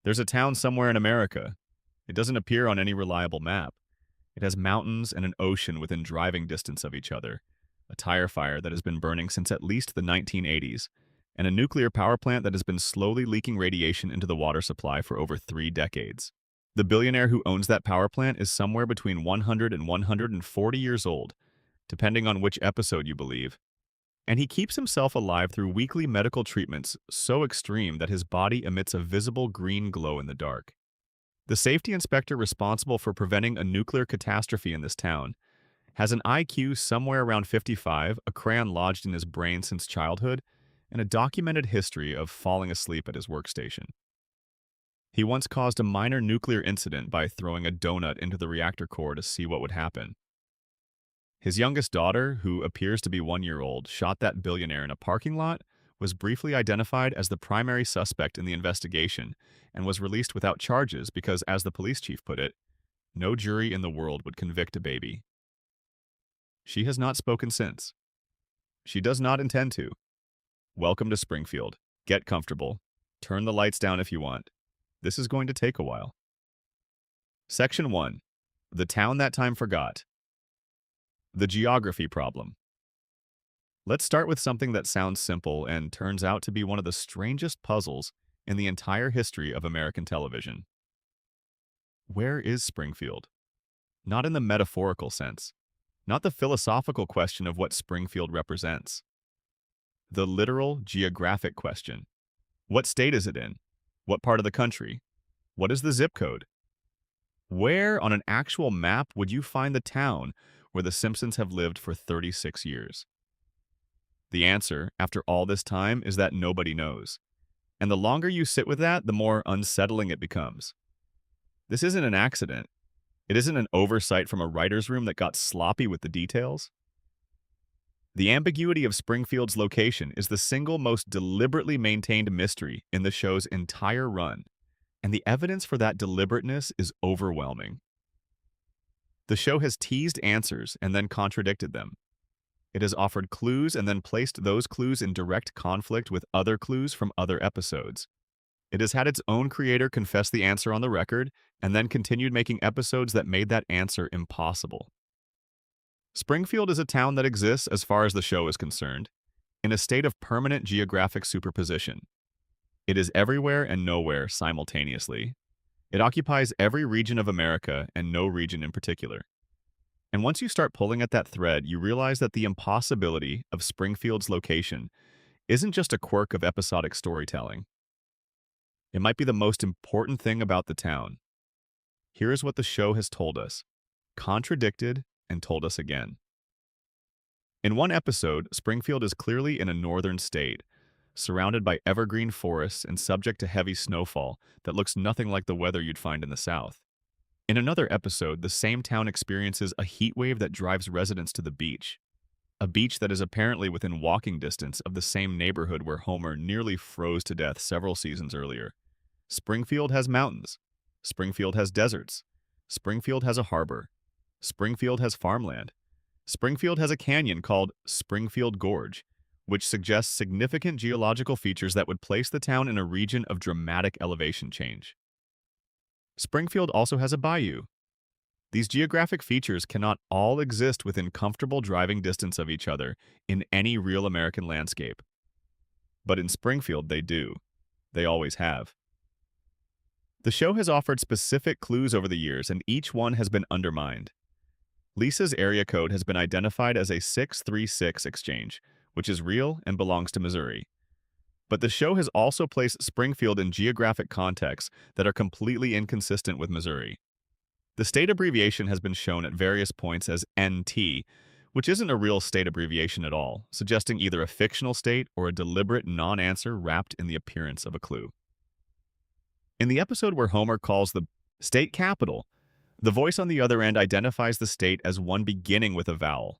There's a town somewhere in America. It doesn't appear on any reliable map. It has mountains and an ocean within driving distance of each other, a tire fire that has been burning since at least the 1980s, and a nuclear power plant that has been slowly leaking radiation into the water supply for over 3 decades. The billionaire who owns that power plant is somewhere between 100 and 140 years old, depending on which episode you believe, and he keeps himself alive through weekly medical treatments so extreme that his body emits a visible green glow in the dark. The safety inspector responsible for preventing a nuclear catastrophe in this town has an IQ somewhere around 55, a crayon lodged in his brain since childhood, and a documented history of falling asleep at his workstation. He once caused a minor nuclear incident by throwing a donut into the reactor core to see what would happen. His youngest daughter, who appears to be 1 year old, shot that billionaire in a parking lot, was briefly identified as the primary suspect in the investigation, and was released without charges because, as the police chief put it, no jury in the world would convict a baby. She has not spoken since. She does not intend to. Welcome to Springfield. Get comfortable. Turn the lights down if you want. This is going to take a while. Section 1. The Town That Time Forgot. The Geography Problem. Let's start with something that sounds simple and turns out to be one of the strangest puzzles in the entire history of American television. Where is Springfield? Not in the metaphorical sense, not the philosophical question of what Springfield represents. The literal geographic question. What state is it in? What part of the country? What is the zip code? Where on an actual map would you find the town where the Simpsons have lived for 36 years? The answer, after all this time, is that nobody knows. And the longer you sit with that, the more unsettling it becomes. This isn't an accident. It isn't an oversight from a writer's room that got sloppy with the details. The ambiguity of Springfield's location is the single most deliberately maintained mystery in the show's entire run, and the evidence for that deliberateness is overwhelming. The show has teased answers and then contradicted them. It has offered clues and then placed those clues in direct conflict with other clues from other episodes. It has had its own creator confess the answer on the record and then continued making episodes that made that answer impossible. Springfield is a town that exists, as far as the show is concerned, in a state of permanent geographic superposition. It is everywhere and nowhere simultaneously. It occupies every region of America and no region in particular. And once you start pulling at that thread, you realize that the impossibility of Springfield's location isn't just a quirk of episodic storytelling. It might be the most important thing about the town. Here is what the show has told us, contradicted, and told us again. In one episode, Springfield is clearly in a northern state, surrounded by evergreen forests and subject to heavy snowfall that looks nothing like the weather you'd find in the South. In another episode, the same town experiences a heat wave that drives residents to the beach, a beach that is apparently within walking distance of the same neighborhood where Homer nearly froze to death several seasons earlier. Springfield has mountains. Springfield has deserts. Springfield has a harbor. Springfield has farmland. Springfield has a canyon called Springfield Gorge, which suggests significant geological features that would place the town in a region of dramatic elevation change. Springfield also has a bayou. These geographic features cannot all exist within comfortable driving distance of each other in any real American landscape. But in Springfield, they do. They always have. The show has offered specific clues over the years, and each one has been undermined. Lisa's area code has been identified as a 636 exchange, which is real and belongs to Missouri. But the show has also placed Springfield in geographic contexts that are completely inconsistent with Missouri. The state abbreviation has been shown at various points as NT, which isn't a real state abbreviation at all, suggesting either a fictional state or a deliberate non-answer wrapped in the appearance of a clue. In the episode where Homer calls the state capital, the voice on the other end identifies the state as one beginning with a vowel.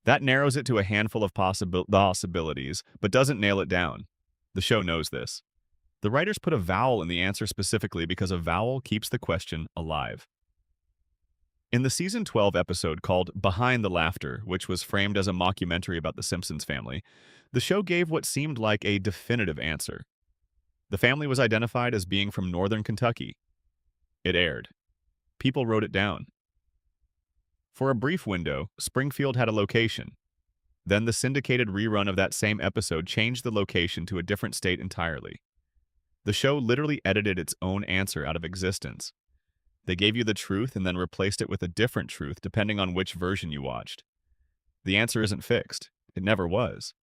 That narrows it to a handful of possibilities, but doesn't nail it down. The show knows this. The writers put a vowel in the answer specifically because a vowel keeps the question alive. In the season 12 episode called Behind the Laughter, which was framed as a mockumentary about the Simpsons family, the show gave what seemed like a definitive answer. The family was identified as being from northern Kentucky. It aired. People wrote it down. For a brief window, Springfield had a location. Then the syndicated rerun of that same episode changed the location to a different state entirely. The show literally edited its own answer out of existence. They gave you the truth and then replaced it with a different truth depending on which version you watched. The answer isn't fixed. It never was.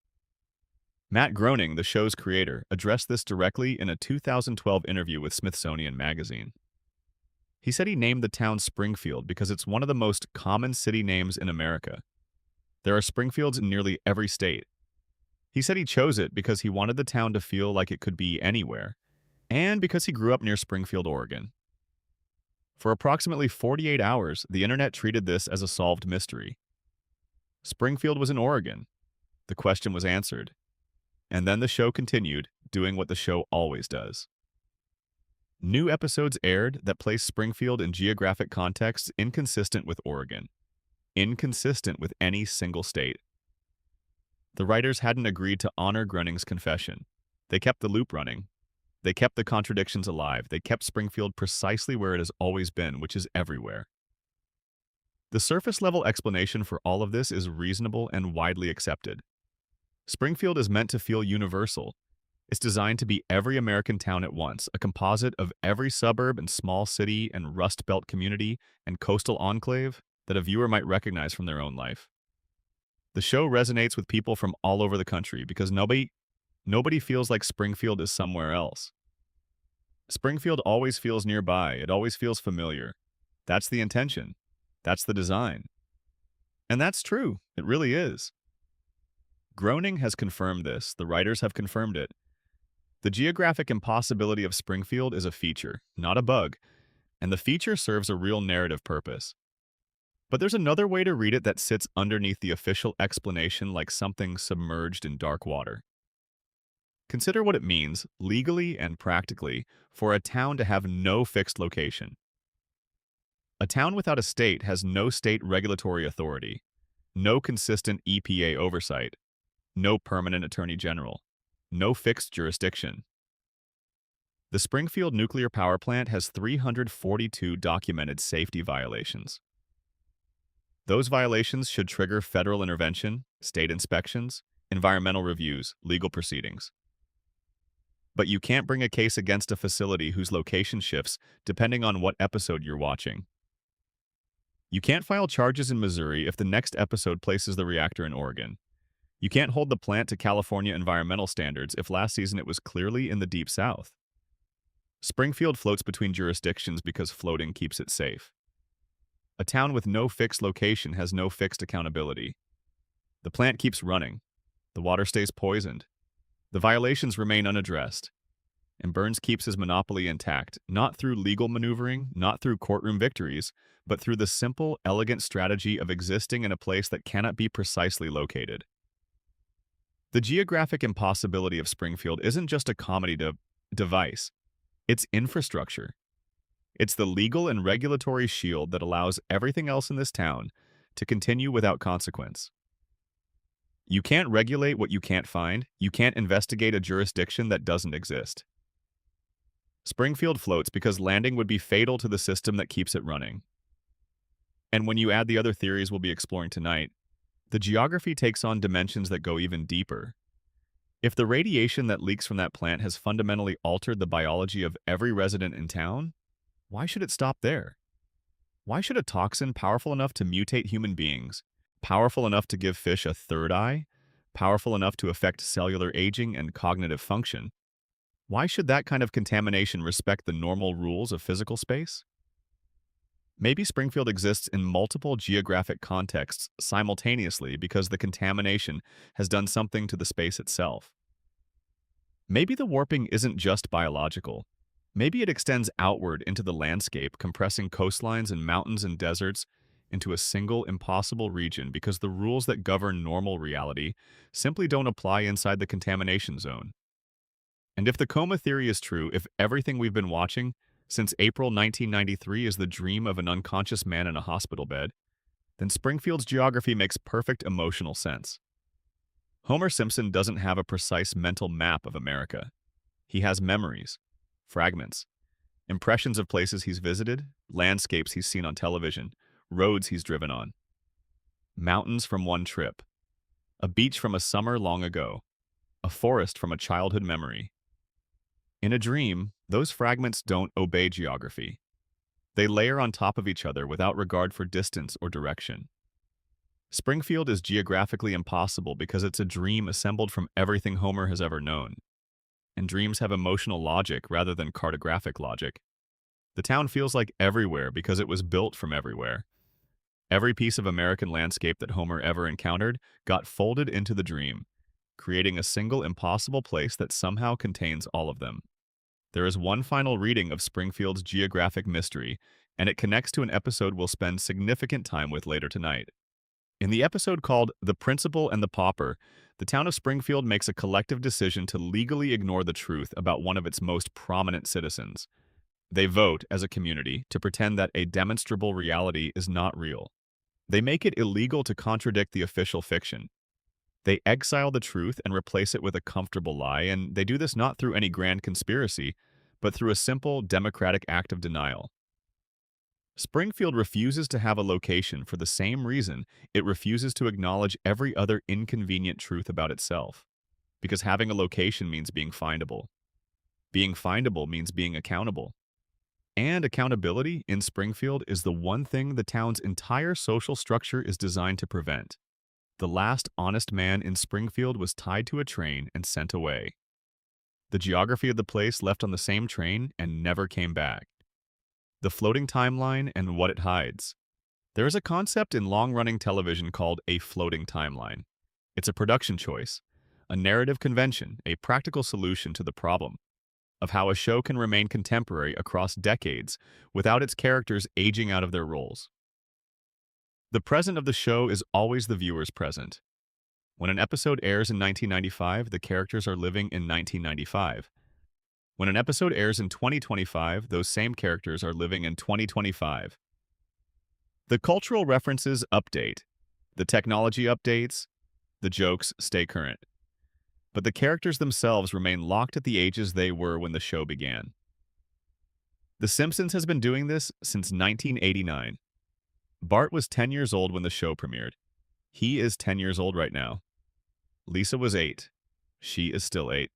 Matt Groening, the show's creator, addressed this directly in a 2012 interview with Smithsonian Magazine. He said he named the town Springfield because it's one of the most common city names in America. There are Springfields in nearly every state. He said he chose it because he wanted the town to feel like it could be anywhere, and because he grew up near Springfield, Oregon. For approximately 48 hours, the internet treated this as a solved mystery. Springfield was in Oregon. The question was answered. And then the show continued, doing what the show always does. New episodes aired that placed Springfield in geographic contexts inconsistent with Oregon, inconsistent with any single state. The writers hadn't agreed to honor Groening's confession. They kept the loop running. They kept the contradictions alive. They kept Springfield precisely where it has always been, which is everywhere. The surface-level explanation for all of this is reasonable and widely accepted. Springfield is meant to feel universal. It's designed to be every American town at once, a composite of every suburb and small city and Rust Belt community and coastal enclave that a viewer might recognize from their own life. The show resonates with people from all over the country because nobody feels like Springfield is somewhere else. Springfield always feels nearby. It always feels familiar. That's the intention. That's the design. And that's true. It really is. Groening has confirmed this. The writers have confirmed it. The geographic impossibility of Springfield is a feature, not a bug, and the feature serves a real narrative purpose. But there's another way to read it that sits underneath the official explanation like something submerged in dark water. Consider what it means, legally and practically, for a town to have no fixed location. A town without a state has no state regulatory authority, no consistent EPA oversight, no permanent attorney general, no fixed jurisdiction. The Springfield nuclear power plant has 342 documented safety violations. Those violations should trigger federal intervention, state inspections, environmental reviews, legal proceedings. But you can't bring a case against a facility whose location shifts depending on what episode you're watching. You can't file charges in Missouri if the next episode places the reactor in Oregon. You can't hold the plant to California environmental standards if last season it was clearly in the Deep South. Springfield floats between jurisdictions because floating keeps it safe. A town with no fixed location has no fixed accountability. The plant keeps running. The water stays poisoned. The violations remain unaddressed. And Burns keeps his monopoly intact, not through legal maneuvering, not through courtroom victories, but through the simple, elegant strategy of existing in a place that cannot be precisely located. The geographic impossibility of Springfield isn't just a comedy device. It's infrastructure. It's the legal and regulatory shield that allows everything else in this town to continue without consequence. You can't regulate what you can't find. You can't investigate a jurisdiction that doesn't exist. Springfield floats because landing would be fatal to the system that keeps it running. And when you add the other theories we'll be exploring tonight, the geography takes on dimensions that go even deeper. If the radiation that leaks from that plant has fundamentally altered the biology of every resident in town, why should it stop there? Why should a toxin powerful enough to mutate human beings, powerful enough to give fish a third eye, powerful enough to affect cellular aging and cognitive function, why should that kind of contamination respect the normal rules of physical space? Maybe Springfield exists in multiple geographic contexts simultaneously because the contamination has done something to the space itself. Maybe the warping isn't just biological. Maybe it extends outward into the landscape, compressing coastlines and mountains and deserts into a single impossible region because the rules that govern normal reality simply don't apply inside the contamination zone. And if the coma theory is true, if everything we've been watching since April 1993 is the dream of an unconscious man in a hospital bed, then Springfield's geography makes perfect emotional sense. Homer Simpson doesn't have a precise mental map of America. He has memories, fragments, impressions of places he's visited, landscapes he's seen on television, roads he's driven on, mountains from one trip, a beach from a summer long ago, a forest from a childhood memory. In a dream, those fragments don't obey geography. They layer on top of each other without regard for distance or direction. Springfield is geographically impossible because it's a dream assembled from everything Homer has ever known. And dreams have emotional logic rather than cartographic logic. The town feels like everywhere because it was built from everywhere. Every piece of American landscape that Homer ever encountered got folded into the dream, creating a single impossible place that somehow contains all of them. There is one final reading of Springfield's geographic mystery, and it connects to an episode we'll spend significant time with later tonight. In the episode called The Principal and the Pauper, the town of Springfield makes a collective decision to legally ignore the truth about one of its most prominent citizens. They vote, as a community, to pretend that a demonstrable reality is not real. They make it illegal to contradict the official fiction. They exile the truth and replace it with a comfortable lie, and they do this not through any grand conspiracy, but through a simple, democratic act of denial. Springfield refuses to have a location for the same reason it refuses to acknowledge every other inconvenient truth about itself. Because having a location means being findable. Being findable means being accountable. And accountability in Springfield is the one thing the town's entire social structure is designed to prevent. The last honest man in Springfield was tied to a train and sent away. The geography of the place left on the same train and never came back. The floating timeline and what it hides. There is a concept in long-running television called a floating timeline. It's a production choice, a narrative convention, a practical solution to the problem of how a show can remain contemporary across decades without its characters aging out of their roles. The present of the show is always the viewer's present. When an episode airs in 1995, the characters are living in 1995. When an episode airs in 2025, those same characters are living in 2025. The cultural references update. The technology updates. The jokes stay current. But the characters themselves remain locked at the ages they were when the show began. The Simpsons has been doing this since 1989. Bart was 10 years old when the show premiered. He is 10 years old right now. Lisa was 8. She is still 8.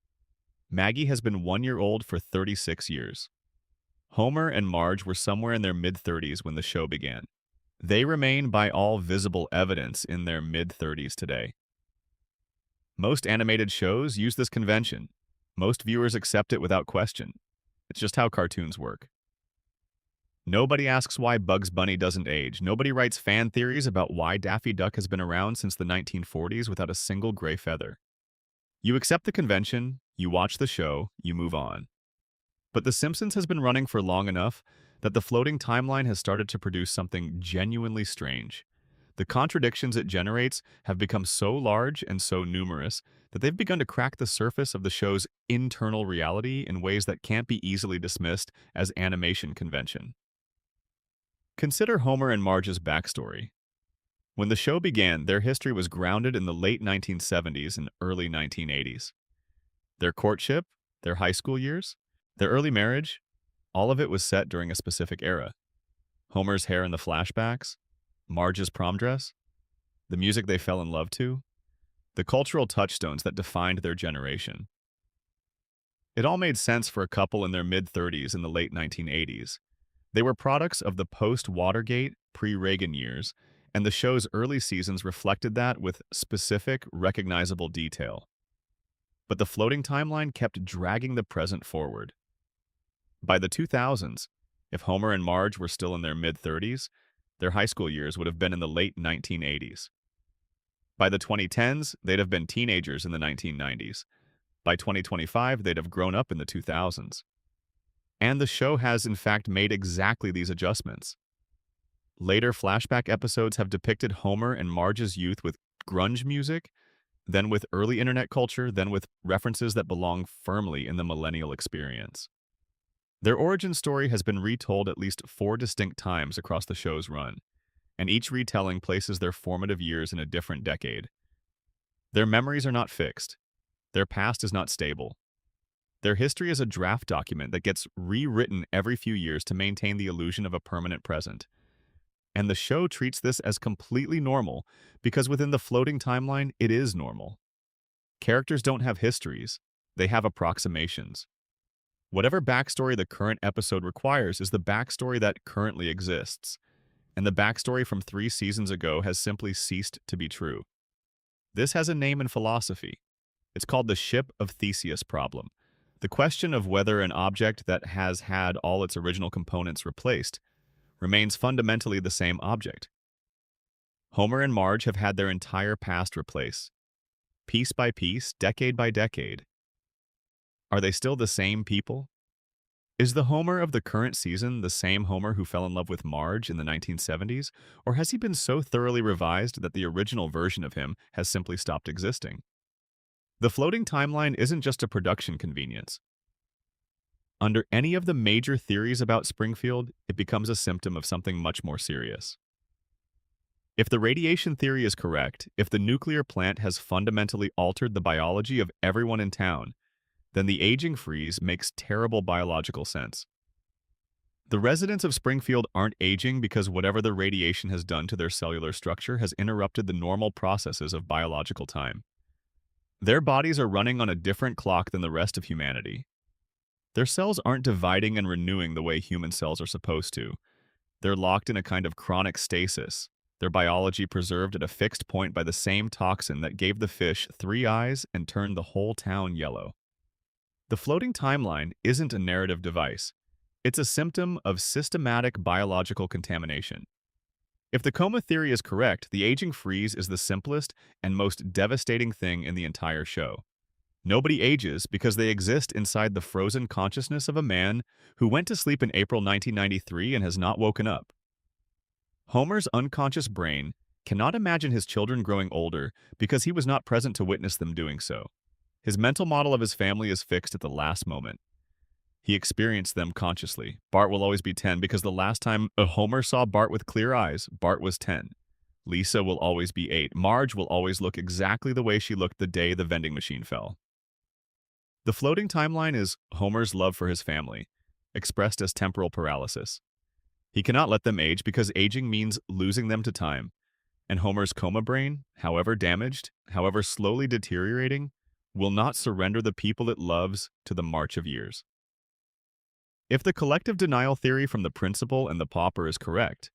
Maggie has been 1 year old for 36 years. Homer and Marge were somewhere in their mid-30s when the show began. They remain, by all visible evidence, in their mid-30s today. Most animated shows use this convention. Most viewers accept it without question. It's just how cartoons work. Nobody asks why Bugs Bunny doesn't age. Nobody writes fan theories about why Daffy Duck has been around since the 1940s without a single gray feather. You accept the convention, you watch the show, you move on. But The Simpsons has been running for long enough that the floating timeline has started to produce something genuinely strange. The contradictions it generates have become so large and so numerous that they've begun to crack the surface of the show's internal reality in ways that can't be easily dismissed as animation convention. Consider Homer and Marge's backstory. When the show began, their history was grounded in the late 1970s and early 1980s. Their courtship, their high school years, their early marriage, all of it was set during a specific era. Homer's hair in the flashbacks, Marge's prom dress, the music they fell in love to, the cultural touchstones that defined their generation. It all made sense for a couple in their mid-30s in the late 1980s. They were products of the post-Watergate, pre-Reagan years, and the show's early seasons reflected that with specific, recognizable detail. But the floating timeline kept dragging the present forward. By the 2000s, if Homer and Marge were still in their mid-30s, their high school years would have been in the late 1980s. By the 2010s, they'd have been teenagers in the 1990s. By 2025, they'd have grown up in the 2000s. And the show has, in fact, made exactly these adjustments. Later flashback episodes have depicted Homer and Marge's youth with grunge music, then with early internet culture, then with references that belong firmly in the millennial experience. Their origin story has been retold at least 4 distinct times across the show's run, and each retelling places their formative years in a different decade. Their memories are not fixed. Their past is not stable. Their history is a draft document that gets rewritten every few years to maintain the illusion of a permanent present. And the show treats this as completely normal because within the floating timeline, it is normal. Characters don't have histories, they have approximations. Whatever backstory the current episode requires is the backstory that currently exists, and the backstory from 3 seasons ago has simply ceased to be true. This has a name in philosophy. It's called the Ship of Theseus problem. The question of whether an object that has had all its original components replaced remains fundamentally the same object. Homer and Marge have had their entire past replaced, piece by piece, decade by decade. Are they still the same people? Is the Homer of the current season the same Homer who fell in love with Marge in the 1970s, or has he been so thoroughly revised that the original version of him has simply stopped existing? The floating timeline isn't just a production convenience. Under any of the major theories about Springfield, it becomes a symptom of something much more serious. If the radiation theory is correct, if the nuclear plant has fundamentally altered the biology of everyone in town, then the aging freeze makes terrible biological sense. The residents of Springfield aren't aging because whatever the radiation has done to their cellular structure has interrupted the normal processes of biological time. Their bodies are running on a different clock than the rest of humanity. Their cells aren't dividing and renewing the way human cells are supposed to. They're locked in a kind of chronic stasis, their biology preserved at a fixed point by the same toxin that gave the fish 3 eyes and turned the whole town yellow. The floating timeline isn't a narrative device. It's a symptom of systematic biological contamination. If the coma theory is correct, the aging freeze is the simplest and most devastating thing in the entire show. Nobody ages because they exist inside the frozen consciousness of a man who went to sleep in April 1993 and has not woken up. Homer's unconscious brain cannot imagine his children growing older because he was not present to witness them doing so. His mental model of his family is fixed at the last moment. He experienced them consciously. Bart will always be 10 because the last time a Homer saw Bart with clear eyes, Bart was 10. Lisa will always be 8. Marge will always look exactly the way she looked the day the vending machine fell. The floating timeline is Homer's love for his family, expressed as temporal paralysis. He cannot let them age because aging means losing them to time, and Homer's coma brain, however damaged, however slowly deteriorating, will not surrender the people it loves to the march of years. If the collective denial theory from the principal and the pauper is correct,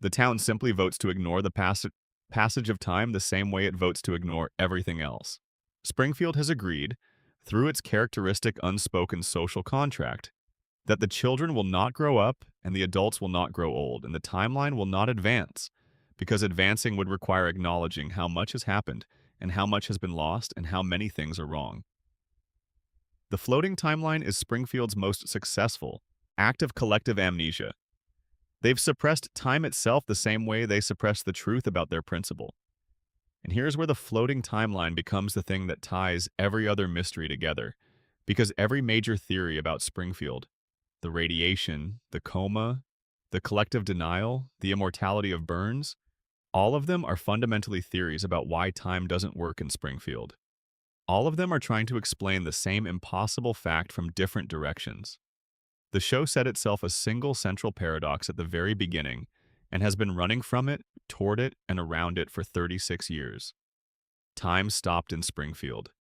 the town simply votes to ignore the passage of time the same way it votes to ignore everything else. Springfield has agreed, through its characteristic unspoken social contract, that the children will not grow up and the adults will not grow old, and the timeline will not advance, because advancing would require acknowledging how much has happened and how much has been lost and how many things are wrong. The floating timeline is Springfield's most successful act of collective amnesia. They've suppressed time itself the same way they suppress the truth about their principle. And here's where the floating timeline becomes the thing that ties every other mystery together, because every major theory about Springfield, the radiation, the coma, the collective denial, the immortality of Burns, all of them are fundamentally theories about why time doesn't work in Springfield. All of them are trying to explain the same impossible fact from different directions. The show set itself a single central paradox at the very beginning and has been running from it, toward it, and around it for 36 years. Time stopped in Springfield.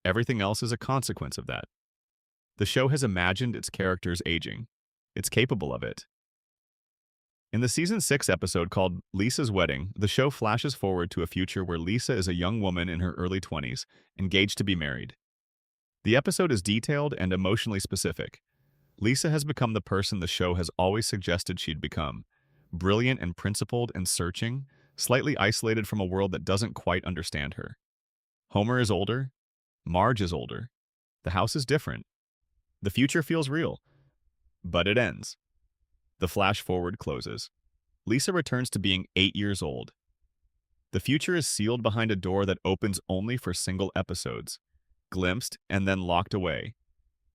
Everything else is a consequence of that. The show has imagined its characters aging. It's capable of it. In the season 6 episode called Lisa's Wedding, the show flashes forward to a future where Lisa is a young woman in her early 20s, engaged to be married. The episode is detailed and emotionally specific. Lisa has become the person the show has always suggested she'd become, brilliant and principled and searching, slightly isolated from a world that doesn't quite understand her. Homer is older. Marge is older. The house is different. The future feels real. But it ends. The flash forward closes. Lisa returns to being 8 years old. The future is sealed behind a door that opens only for single episodes, glimpsed and then locked away.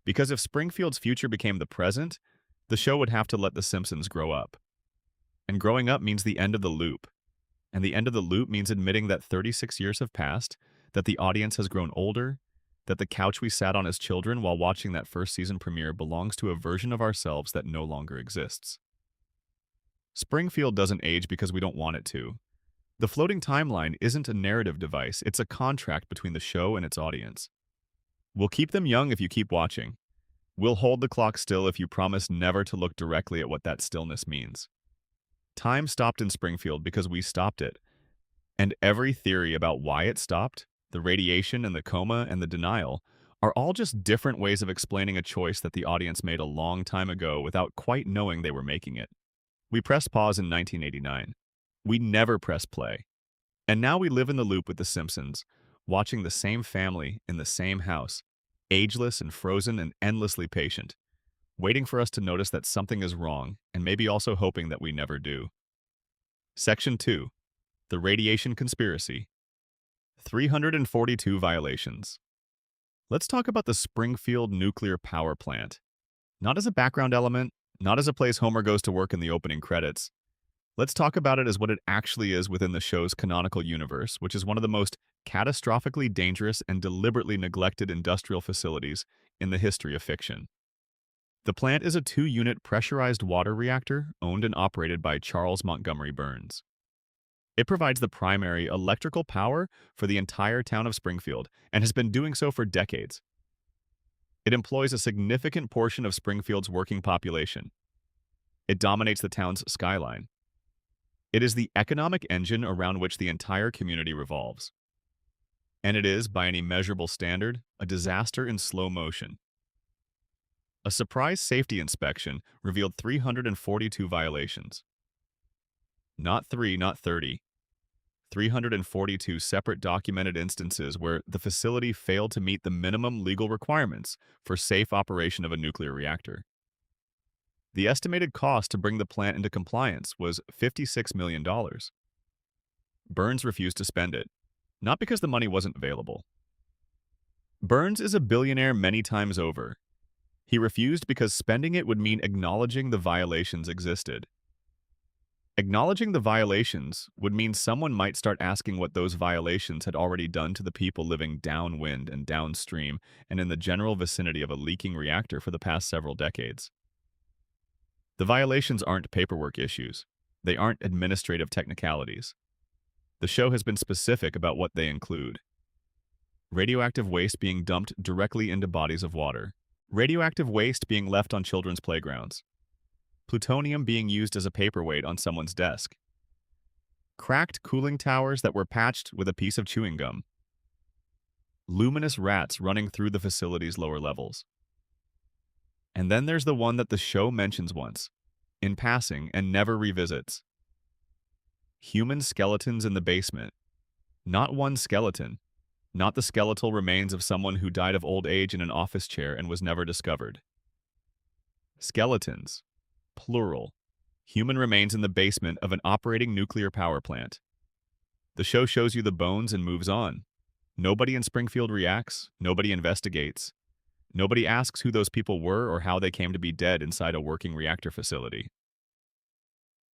Because if Springfield's future became the present, the show would have to let the Simpsons grow up. And growing up means the end of the loop. And the end of the loop means admitting that 36 years have passed, that the audience has grown older, that the couch we sat on as children while watching that first season premiere belongs to a version of ourselves that no longer exists. Springfield doesn't age because we don't want it to. The floating timeline isn't a narrative device, it's a contract between the show and its audience. We'll keep them young if you keep watching. We'll hold the clock still if you promise never to look directly at what that stillness means. Time stopped in Springfield because we stopped it. And every theory about why it stopped, the radiation and the coma and the denial, are all just different ways of explaining a choice that the audience made a long time ago without quite knowing they were making it. We pressed pause in 1989. We never pressed play. And now we live in the loop with The Simpsons, watching the same family in the same house, ageless and frozen and endlessly patient, waiting for us to notice that something is wrong and maybe also hoping that we never do. Section 2. The Radiation Conspiracy. 342 violations. Let's talk about the Springfield nuclear power plant. Not as a background element, not as a place Homer goes to work in the opening credits. Let's talk about it as what it actually is within the show's canonical universe, which is one of the most catastrophically dangerous and deliberately neglected industrial facilities in the history of fiction. The plant is a 2-unit pressurized water reactor owned and operated by Charles Montgomery Burns. It provides the primary electrical power for the entire town of Springfield and has been doing so for decades. It employs a significant portion of Springfield's working population. It dominates the town's skyline. It is the economic engine around which the entire community revolves. And it is, by any measurable standard, a disaster in slow motion. A surprise safety inspection revealed 342 violations. Not 3, not 30. 342 separate documented instances where the facility failed to meet the minimum legal requirements for safe operation of a nuclear reactor. The estimated cost to bring the plant into compliance was $56 million. Burns refused to spend it, not because the money wasn't available. Burns is a billionaire many times over. He refused because spending it would mean acknowledging the violations existed. Acknowledging the violations would mean someone might start asking what those violations had already done to the people living downwind and downstream and in the general vicinity of a leaking reactor for the past several decades. The violations aren't paperwork issues. They aren't administrative technicalities. The show has been specific about what they include. Radioactive waste being dumped directly into bodies of water. Radioactive waste being left on children's playgrounds. Plutonium being used as a paperweight on someone's desk. Cracked cooling towers that were patched with a piece of chewing gum. Luminous rats running through the facility's lower levels. And then there's the one that the show mentions once, in passing, and never revisits. Human skeletons in the basement. Not one skeleton. Not the skeletal remains of someone who died of old age in an office chair and was never discovered. Skeletons. Plural. Human remains in the basement of an operating nuclear power plant. The show shows you the bones and moves on. Nobody in Springfield reacts. Nobody investigates. Nobody asks who those people were or how they came to be dead inside a working reactor facility.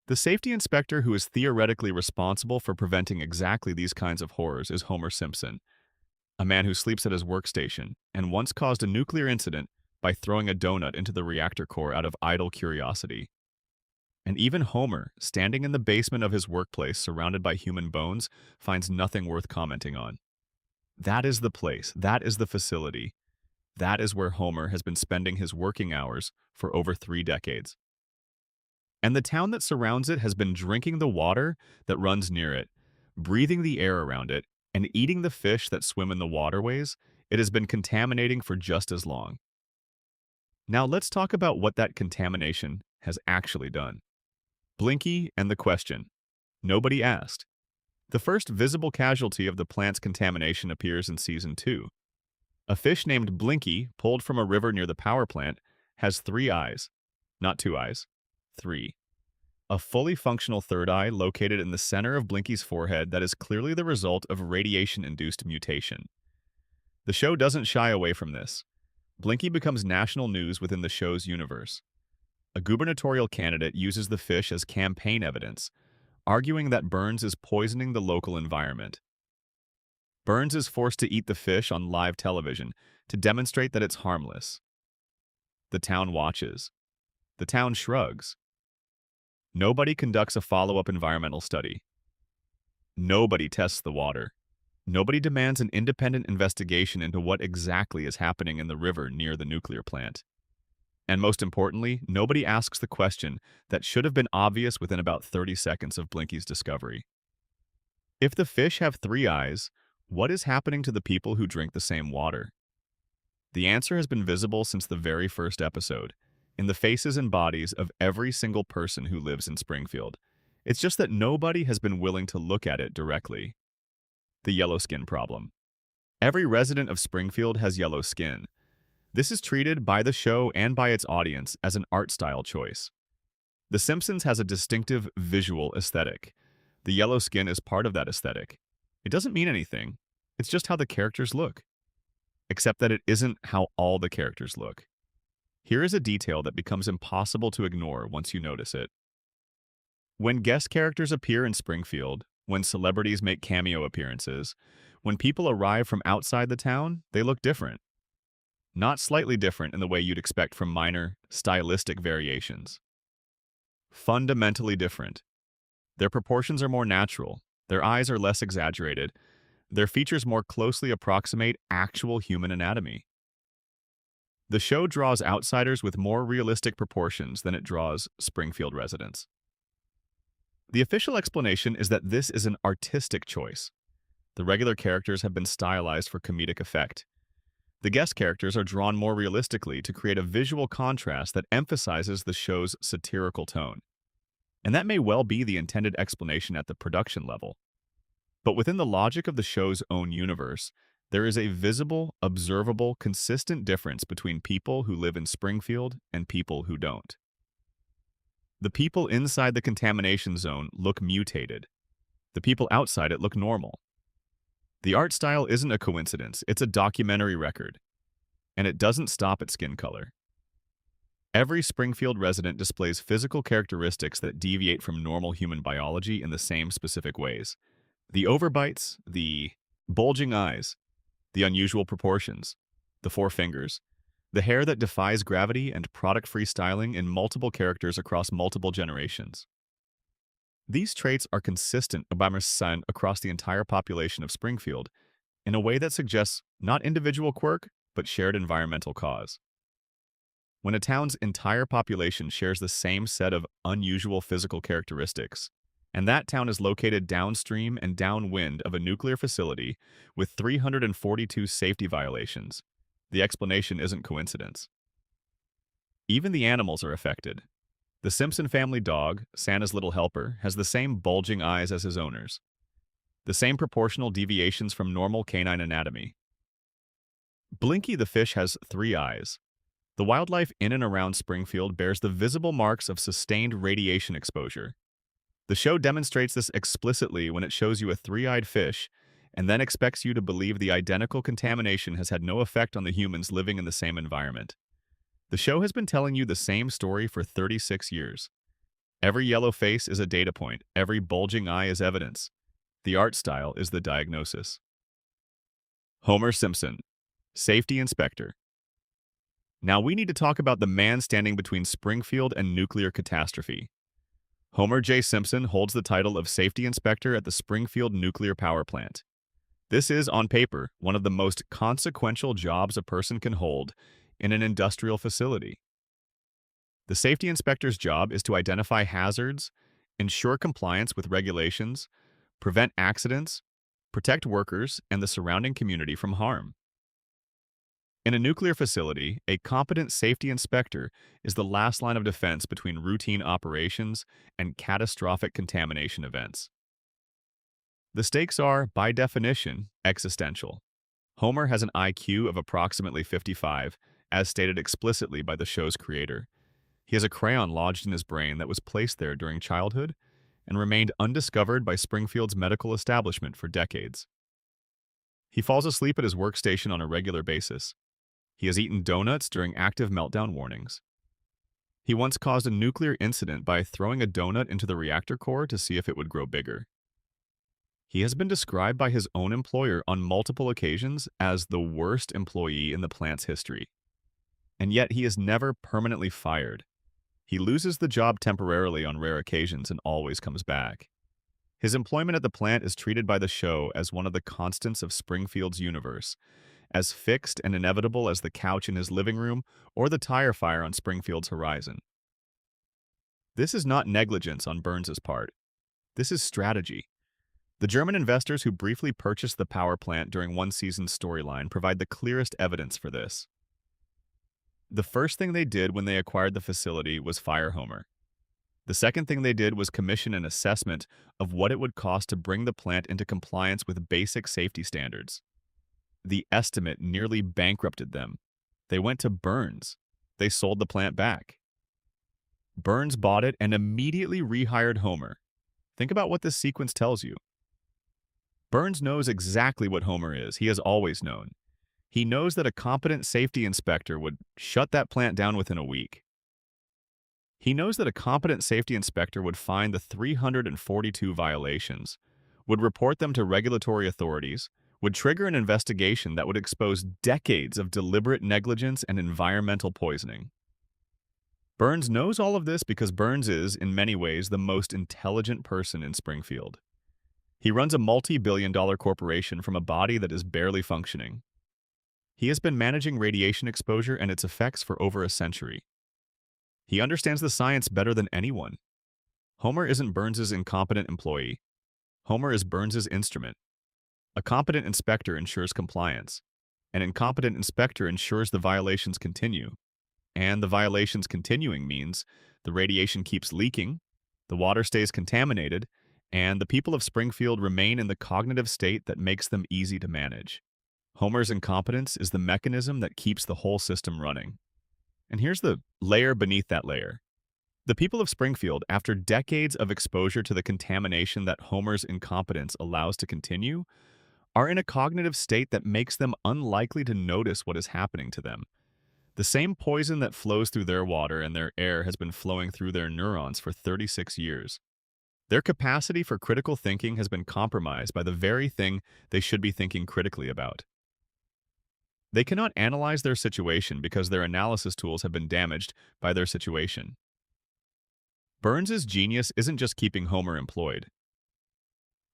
The safety inspector who is theoretically responsible for preventing exactly these kinds of horrors is Homer Simpson, a man who sleeps at his workstation and once caused a nuclear incident by throwing a donut into the reactor core out of idle curiosity. And even Homer, standing in the basement of his workplace surrounded by human bones, finds nothing worth commenting on. That is the place, that is the facility. That is where Homer has been spending his working hours for over 3 decades. And the town that surrounds it has been drinking the water that runs near it, breathing the air around it, and eating the fish that swim in the waterways it has been contaminating for just as long. Now let's talk about what that contamination has actually done. Blinky and the question. Nobody asked. The first visible casualty of the plant's contamination appears in Season 2. A fish named Blinky, pulled from a river near the power plant, has 3 eyes. Not 2 eyes. 3. A fully functional third eye located in the center of Blinky's forehead that is clearly the result of radiation-induced mutation. The show doesn't shy away from this. Blinky becomes national news within the show's universe. A gubernatorial candidate uses the fish as campaign evidence, arguing that Burns is poisoning the local environment. Burns is forced to eat the fish on live television to demonstrate that it's harmless. The town watches. The town shrugs. Nobody conducts a follow-up environmental study. Nobody tests the water. Nobody demands an independent investigation into what exactly is happening in the river near the nuclear plant. And most importantly, nobody asks the question that should have been obvious within about 30 seconds of Blinky's discovery. If the fish have 3 eyes, what is happening to the people who drink the same water? The answer has been visible since the very first episode, in the faces and bodies of every single person who lives in Springfield. It's just that nobody has been willing to look at it directly. The yellow skin problem. Every resident of Springfield has yellow skin. This is treated by the show and by its audience as an art style choice. The Simpsons has a distinctive visual aesthetic. The yellow skin is part of that aesthetic. It doesn't mean anything. It's just how the characters look. Except that it isn't how all the characters look. Here is a detail that becomes impossible to ignore once you notice it. When guest characters appear in Springfield, when celebrities make cameo appearances, when people arrive from outside the town, they look different. Not slightly different in the way you'd expect from minor, stylistic variations. Fundamentally different. Their proportions are more natural, their eyes are less exaggerated, their features more closely approximate actual human anatomy. The show draws outsiders with more realistic proportions than it draws Springfield residents. The official explanation is that this is an artistic choice. The regular characters have been stylized for comedic effect. The guest characters are drawn more realistically to create a visual contrast that emphasizes the show's satirical tone. And that may well be the intended explanation at the production level. But within the logic of the show's own universe, there is a visible, observable, consistent difference between people who live in Springfield and people who don't. The people inside the contamination zone look mutated. The people outside it look normal. The art style isn't a coincidence, it's a documentary record. And it doesn't stop at skin color. Every Springfield resident displays physical characteristics that deviate from normal human biology in the same specific ways. The overbites, the bulging eyes, the unusual proportions, the 4 fingers, the hair that defies gravity and product-free styling in multiple characters across multiple generations. These traits are consistent across the entire population of Springfield in a way that suggests not individual quirk, but shared environmental cause. When a town's entire population shares the same set of unusual physical characteristics, and that town is located downstream and downwind of a nuclear facility with 342 safety violations, the explanation isn't coincidence. Even the animals are affected. The Simpson family dog, Santa's little helper, has the same bulging eyes as his owners. The same proportional deviations from normal canine anatomy. Blinky the fish has 3 eyes. The wildlife in and around Springfield bears the visible marks of sustained radiation exposure. The show demonstrates this explicitly when it shows you a 3-eyed fish and then expects you to believe the identical contamination has had no effect on the humans living in the same environment. The show has been telling you the same story for 36 years. Every yellow face is a data point. Every bulging eye is evidence. The art style is the diagnosis. Homer Simpson, Safety Inspector. Now we need to talk about the man standing between Springfield and nuclear catastrophe. Homer J. Simpson holds the title of Safety Inspector at the Springfield Nuclear Power Plant. This is, on paper, one of the most consequential jobs a person can hold in an industrial facility. The safety inspector's job is to identify hazards, ensure compliance with regulations, prevent accidents, protect workers and the surrounding community from harm. In a nuclear facility, a competent safety inspector is the last line of defense between routine operations and catastrophic contamination events. The stakes are, by definition, existential. Homer has an IQ of approximately 55, as stated explicitly by the show's creator. He has a crayon lodged in his brain that was placed there during childhood and remained undiscovered by Springfield's medical establishment for decades. He falls asleep at his workstation on a regular basis. He has eaten donuts during active meltdown warnings. He once caused a nuclear incident by throwing a donut into the reactor core to see if it would grow bigger. He has been described by his own employer on multiple occasions as the worst employee in the plant's history. And yet he is never permanently fired. He loses the job temporarily on rare occasions and always comes back. His employment at the plant is treated by the show as one of the constants of Springfield's universe, as fixed and inevitable as the couch in his living room or the tire fire on Springfield's horizon. This is not negligence on Burns's part. This is strategy. The German investors who briefly purchased the power plant during one season's storyline provide the clearest evidence for this. The first thing they did when they acquired the facility was fire Homer. The second thing they did was commission an assessment of what it would cost to bring the plant into compliance with basic safety standards. The estimate nearly bankrupted them. They went to Burns. They sold the plant back. Burns bought it and immediately rehired Homer. Think about what this sequence tells you. Burns knows exactly what Homer is. He has always known. He knows that a competent safety inspector would shut that plant down within a week. He knows that a competent safety inspector would find the 342 violations, would report them to regulatory authorities, would trigger an investigation that would expose decades of deliberate negligence and environmental poisoning. Burns knows all of this because Burns is, in many ways, the most intelligent person in Springfield. He runs a multi-billion-dollar corporation from a body that is barely functioning. He has been managing radiation exposure and its effects for over a century. He understands the science better than anyone. Homer isn't Burns's incompetent employee. Homer is Burns's instrument. A competent inspector ensures compliance. An incompetent inspector ensures the violations continue. And the violations continuing means the radiation keeps leaking, the water stays contaminated, and the people of Springfield remain in the cognitive state that makes them easy to manage. Homer's incompetence is the mechanism that keeps the whole system running. And here's the layer beneath that layer. The people of Springfield, after decades of exposure to the contamination that Homer's incompetence allows to continue, are in a cognitive state that makes them unlikely to notice what is happening to them. The same poison that flows through their water and their air has been flowing through their neurons for 36 years. Their capacity for critical thinking has been compromised by the very thing they should be thinking critically about. They cannot analyze their situation because their analysis tools have been damaged by their situation. Burns's genius isn't just keeping Homer employed.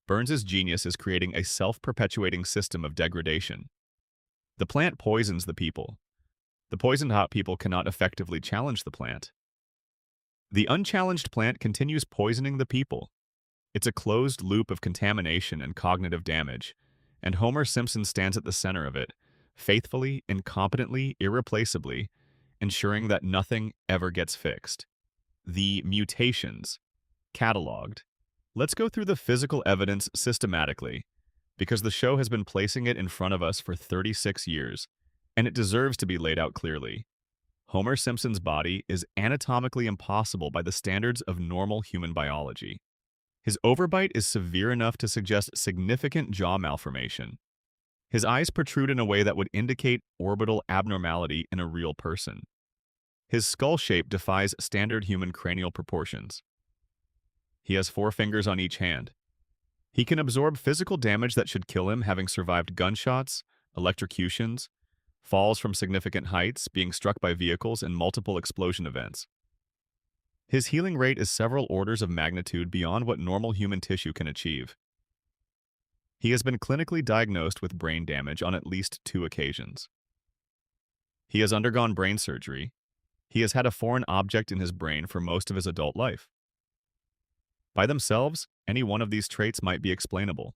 Burns's genius is creating a self-perpetuating system of degradation. The plant poisons the people. The poisoned hot people cannot effectively challenge the plant. The unchallenged plant continues poisoning the people. It's a closed loop of contamination and cognitive damage, and Homer Simpson stands at the center of it, faithfully, incompetently, irreplaceably, ensuring that nothing ever gets fixed. The mutations. Cataloged. Let's go through the physical evidence systematically, because the show has been placing it in front of us for 36 years, and it deserves to be laid out clearly. Homer Simpson's body is anatomically impossible by the standards of normal human biology. His overbite is severe enough to suggest significant jaw malformation. His eyes protrude in a way that would indicate orbital abnormality in a real person. His skull shape defies standard human cranial proportions. He has 4 fingers on each hand. He can absorb physical damage that should kill him, having survived gunshots, electrocutions, falls from significant heights, being struck by vehicles, and multiple explosion events. His healing rate is several orders of magnitude beyond what normal human tissue can achieve. He has been clinically diagnosed with brain damage on at least 2 occasions. He has undergone brain surgery. He has had a foreign object in his brain for most of his adult life. By themselves, any one of these traits might be explainable.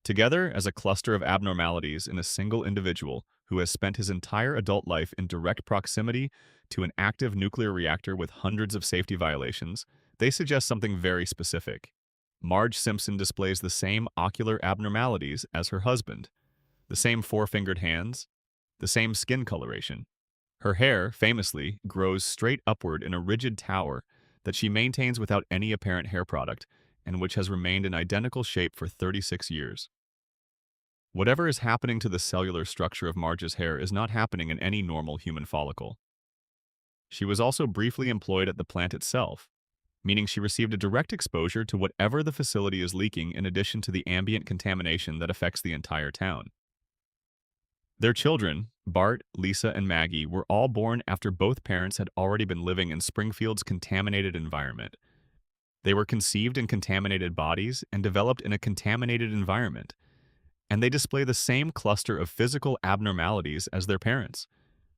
Together, as a cluster of abnormalities in a single individual who has spent his entire adult life in direct proximity to an active nuclear reactor with hundreds of safety violations, they suggest something very specific. Marge Simpson displays the same ocular abnormalities as her husband, the same 4-fingered hands, the same skin coloration. Her hair, famously, grows straight upward in a rigid tower that she maintains without any apparent hair product and which has remained in identical shape for 36 years. Whatever is happening to the cellular structure of Marge's hair is not happening in any normal human follicle. She was also briefly employed at the plant itself. meaning she received a direct exposure to whatever the facility is leaking in addition to the ambient contamination that affects the entire town. Their children, Bart, Lisa, and Maggie, were all born after both parents had already been living in Springfield's contaminated environment. They were conceived in contaminated bodies and developed in a contaminated environment, and they display the same cluster of physical abnormalities as their parents.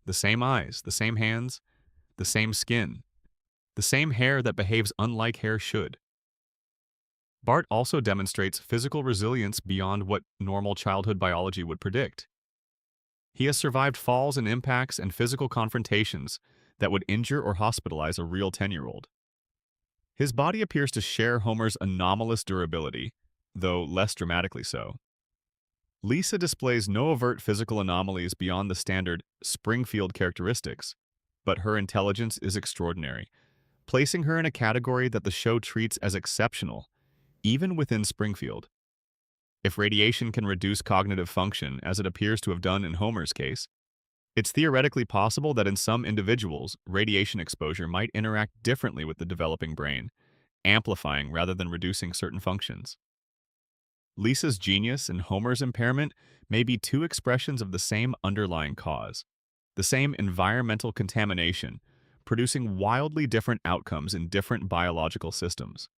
The same eyes, the same hands, the same skin, the same hair that behaves unlike hair should. Bart also demonstrates physical resilience beyond what normal childhood biology would predict. He has survived falls and impacts and physical confrontations that would injure or hospitalize a real 10-year-old. His body appears to share Homer's anomalous durability, though less dramatically so. Lisa displays no overt physical anomalies beyond the standard Springfield characteristics, but her intelligence is extraordinary, placing her in a category that the show treats as exceptional, even within Springfield. If radiation can reduce cognitive function, as it appears to have done in Homer's case, it's theoretically possible that in some individuals, radiation exposure might interact differently with the developing brain, amplifying rather than reducing certain functions. Lisa's genius and Homer's impairment may be two expressions of the same underlying cause, the same environmental contamination, producing wildly different outcomes in different biological systems.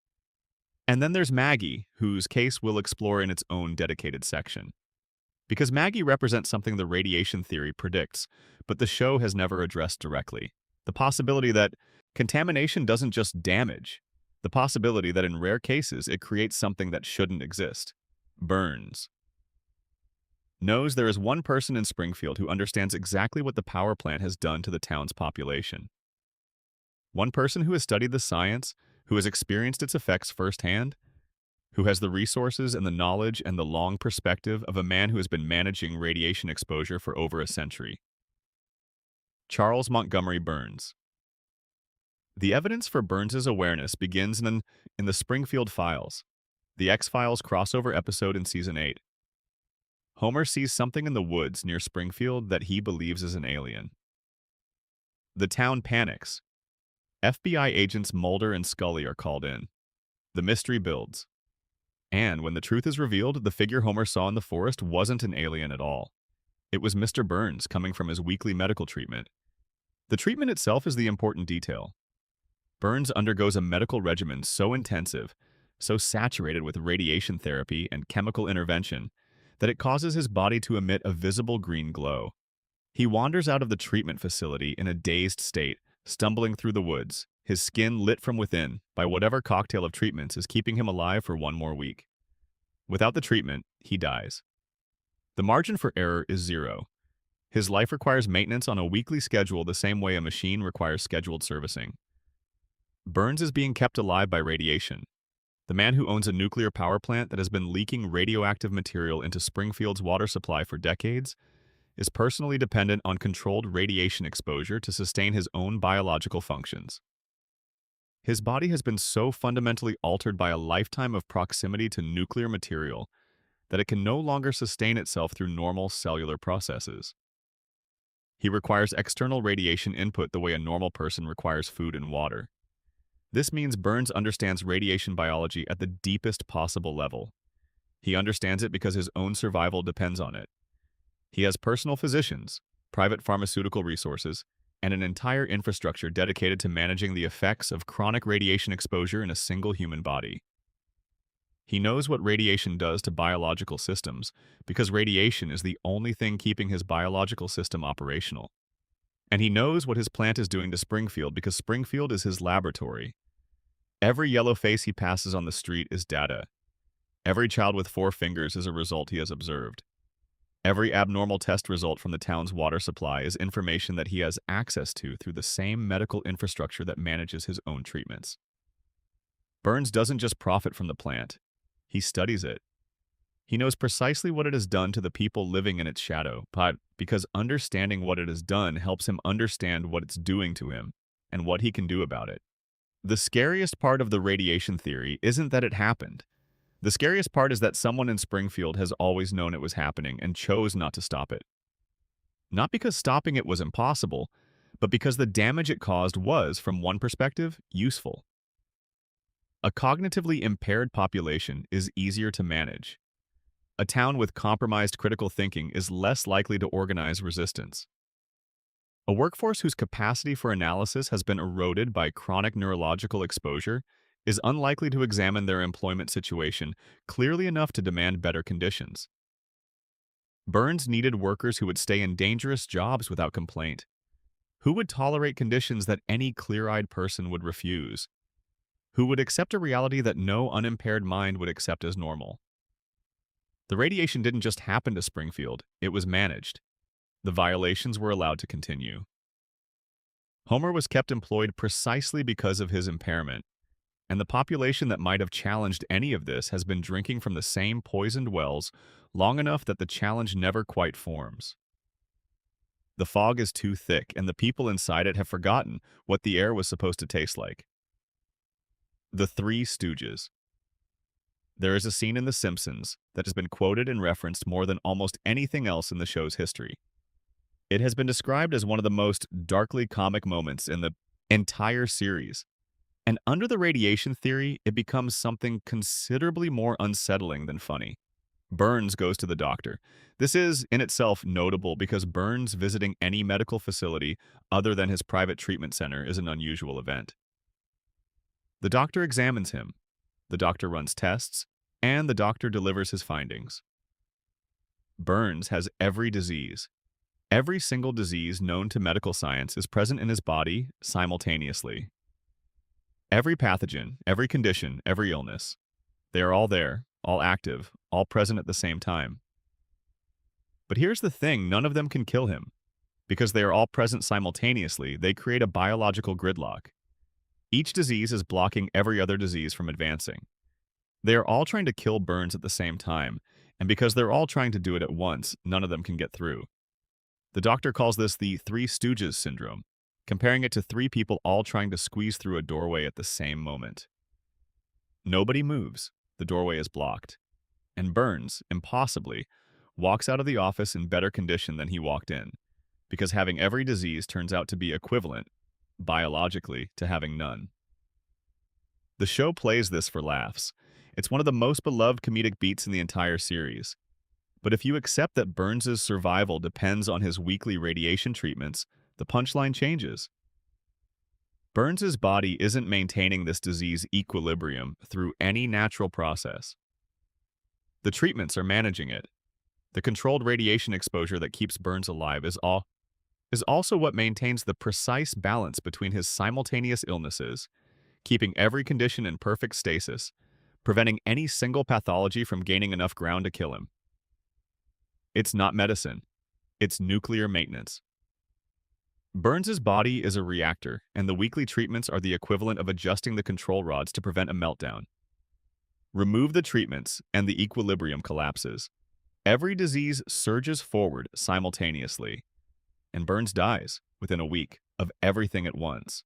And then there's Maggie, whose case we'll explore in its own dedicated section. Because Maggie represents something the radiation theory predicts, but the show has never addressed directly. The possibility that contamination doesn't just damage, the possibility that in rare cases it creates something that shouldn't exist. Burns knows there is one person in Springfield who understands exactly what the power plant has done to the town's population. One person who has studied the science, who has experienced its effects firsthand, who has the resources and the knowledge and the long perspective of a man who has been managing radiation exposure for over a century. Charles Montgomery Burns. The evidence for Burns's awareness begins in the Springfield Files, the X-Files crossover episode in Season 8. Homer sees something in the woods near Springfield that he believes is an alien. The town panics. FBI agents Mulder and Scully are called in. The mystery builds. And when the truth is revealed, the figure Homer saw in the forest wasn't an alien at all. It was Mr. Burns coming from his weekly medical treatment. The treatment itself is the important detail. Burns undergoes a medical regimen so intensive, so saturated with radiation therapy and chemical intervention, that it causes his body to emit a visible green glow. He wanders out of the treatment facility in a dazed state, stumbling through the woods, his skin lit from within by whatever cocktail of treatments is keeping him alive for one more week. Without the treatment, he dies. The margin for error is zero. His life requires maintenance on a weekly schedule the same way a machine requires scheduled servicing. Burns is being kept alive by radiation. The man who owns a nuclear power plant that has been leaking radioactive material into Springfield's water supply for decades is personally dependent on controlled radiation exposure to sustain his own biological functions. His body has been so fundamentally altered by a lifetime of proximity to nuclear material that it can no longer sustain itself through normal cellular processes. He requires external radiation input the way a normal person requires food and water. This means Burns understands radiation biology at the deepest possible level. He understands it because his own survival depends on it. He has personal physicians, private pharmaceutical resources, and an entire infrastructure dedicated to managing the effects of chronic radiation exposure in a single human body. He knows what radiation does to biological systems because radiation is the only thing keeping his biological system operational. And he knows what his plant is doing to Springfield because Springfield is his laboratory. Every yellow face he passes on the street is data. Every child with 4 fingers is a result he has observed. Every abnormal test result from the town's water supply is information that he has access to through the same medical infrastructure that manages his own treatments. Burns doesn't just profit from the plant, he studies it. He knows precisely what it has done to the people living in its shadow, but because understanding what it has done helps him understand what it's doing to him and what he can do about it. The scariest part of the radiation theory isn't that it happened. The scariest part is that someone in Springfield has always known it was happening and chose not to stop it. Not because stopping it was impossible, but because the damage it caused was, from one perspective, useful. A cognitively impaired population is easier to manage. A town with compromised critical thinking is less likely to organize resistance. A workforce whose capacity for analysis has been eroded by chronic neurological exposure is unlikely to examine their employment situation clearly enough to demand better conditions. Burns needed workers who would stay in dangerous jobs without complaint. Who would tolerate conditions that any clear-eyed person would refuse? Who would accept a reality that no unimpaired mind would accept as normal? The radiation didn't just happen to Springfield, it was managed. The violations were allowed to continue. Homer was kept employed precisely because of his impairment, and the population that might have challenged any of this has been drinking from the same poisoned wells long enough that the challenge never quite forms. The fog is too thick, and the people inside it have forgotten what the air was supposed to taste like. The Three Stooges. There is a scene in The Simpsons that has been quoted and referenced more than almost anything else in the show's history. It has been described as one of the most darkly comic moments in the entire series. And under the radiation theory, it becomes something considerably more unsettling than funny. Burns goes to the doctor. This is, in itself, notable because Burns visiting any medical facility other than his private treatment center is an unusual event. The doctor examines him. The doctor runs tests, and the doctor delivers his findings. Burns has every disease. Every single disease known to medical science is present in his body simultaneously. Every pathogen, every condition, every illness. They are all there, all active, all present at the same time. But here's the thing, none of them can kill him. Because they are all present simultaneously, they create a biological gridlock. Each disease is blocking every other disease from advancing. They are all trying to kill Burns at the same time, and because they're all trying to do it at once, none of them can get through. The doctor calls this the Three Stooges syndrome, comparing it to three people all trying to squeeze through a doorway at the same moment. Nobody moves, the doorway is blocked, and Burns, impossibly, walks out of the office in better condition than he walked in, because having every disease turns out to be equivalent, biologically, to having none. The show plays this for laughs. It's one of the most beloved comedic beats in the entire series. But if you accept that Burns's survival depends on his weekly radiation treatments, the punchline changes. Burns's body isn't maintaining this disease equilibrium through any natural process. The treatments are managing it. The controlled radiation exposure that keeps Burns alive is also what maintains the precise balance between his simultaneous illnesses, keeping every condition in perfect stasis, preventing any single pathology from gaining enough ground to kill him. It's not medicine. It's nuclear maintenance. Burns's body is a reactor, and the weekly treatments are the equivalent of adjusting the control rods to prevent a meltdown. Remove the treatments, and the equilibrium collapses. Every disease surges forward simultaneously, and Burns dies within a week of everything at once.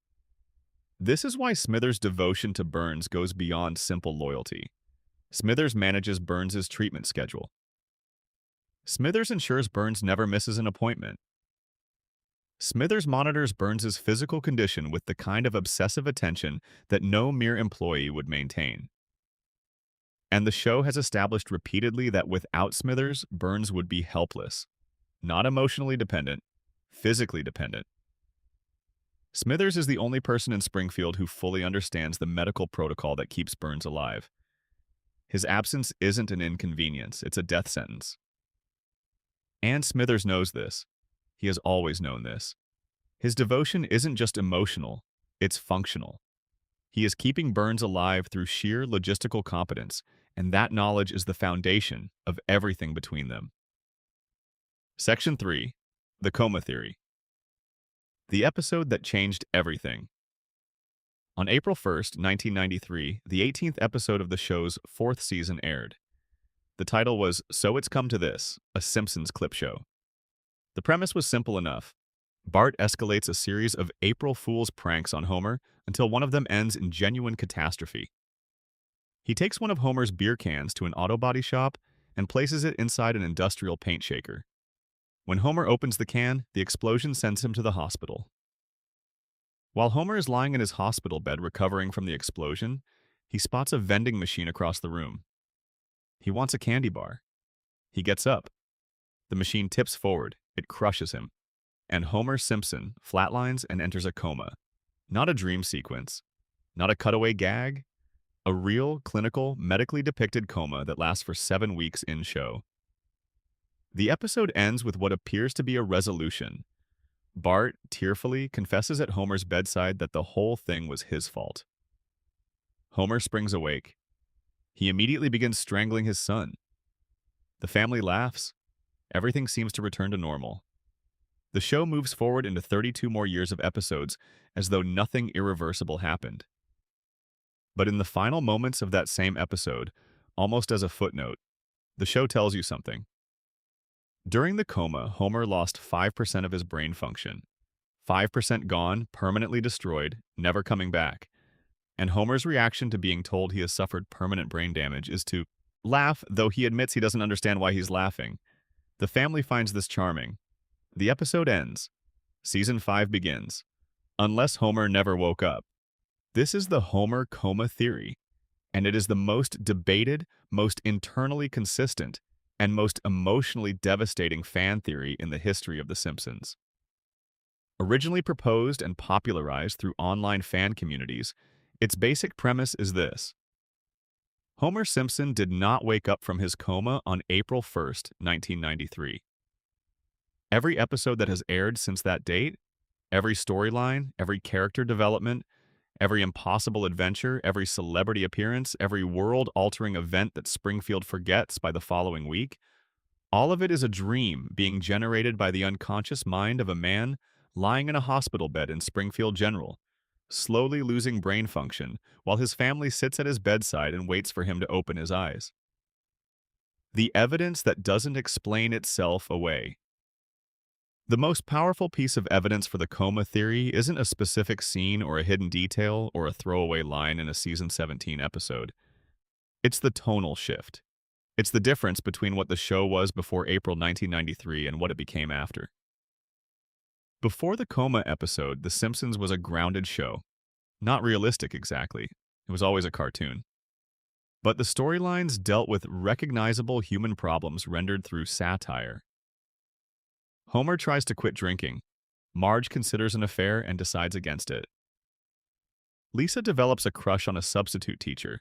This is why Smithers' devotion to Burns goes beyond simple loyalty. Smithers manages Burns's treatment schedule. Smithers ensures Burns never misses an appointment. Smithers monitors Burns's physical condition with the kind of obsessive attention that no mere employee would maintain. And the show has established repeatedly that without Smithers, Burns would be helpless. Not emotionally dependent, physically dependent. Smithers is the only person in Springfield who fully understands the medical protocol that keeps Burns alive. His absence isn't an inconvenience, it's a death sentence. And Smithers knows this. He has always known this. His devotion isn't just emotional, it's functional. He is keeping Burns alive through sheer logistical competence, and that knowledge is the foundation of everything between them. Section 3. The Coma Theory. The episode that changed everything. On April 1st, 1993, the 18th episode of the show's 4th season aired. The title was So It's Come to This, a Simpsons clip show. The premise was simple enough. Bart escalates a series of April Fool's pranks on Homer until one of them ends in genuine catastrophe. He takes one of Homer's beer cans to an auto body shop and places it inside an industrial paint shaker. When Homer opens the can, the explosion sends him to the hospital. While Homer is lying in his hospital bed recovering from the explosion, He spots a vending machine across the room. He wants a candy bar. He gets up. The machine tips forward. It crushes him. And Homer Simpson flatlines and enters a coma. Not a dream sequence. Not a cutaway gag. A real, clinical, medically depicted coma that lasts for 7 weeks in show. The episode ends with what appears to be a resolution. Bart tearfully confesses at Homer's bedside that the whole thing was his fault. Homer springs awake. He immediately begins strangling his son. The family laughs. Everything seems to return to normal. The show moves forward into 32 more years of episodes as though nothing irreversible happened. But in the final moments of that same episode, almost as a footnote, the show tells you something. During the coma, Homer lost 5% of his brain function. 5% gone, permanently destroyed, never coming back. And Homer's reaction to being told he has suffered permanent brain damage is to laugh, though he admits he doesn't understand why he's laughing. The family finds this charming. The episode ends. Season 5 begins. Unless Homer never woke up. This is the Homer coma theory, and it is the most debated, most internally consistent, and most emotionally devastating fan theory in the history of The Simpsons. Originally proposed and popularized through online fan communities, its basic premise is this. Homer Simpson did not wake up from his coma on April 1st, 1993. Every episode that has aired since that date, every storyline, every character development, every impossible adventure, every celebrity appearance, every world-altering event that Springfield forgets by the following week, all of it is a dream being generated by the unconscious mind of a man lying in a hospital bed in Springfield General, slowly losing brain function while his family sits at his bedside and waits for him to open his eyes. The evidence that doesn't explain itself away. The most powerful piece of evidence for the coma theory isn't a specific scene or a hidden detail or a throwaway line in a season 17 episode. It's the tonal shift. It's the difference between what the show was before April 1993 and what it became after. Before the coma episode, The Simpsons was a grounded show. Not realistic exactly. It was always a cartoon. But the storylines dealt with recognizable human problems rendered through satire. Homer tries to quit drinking. Marge considers an affair and decides against it. Lisa develops a crush on a substitute teacher.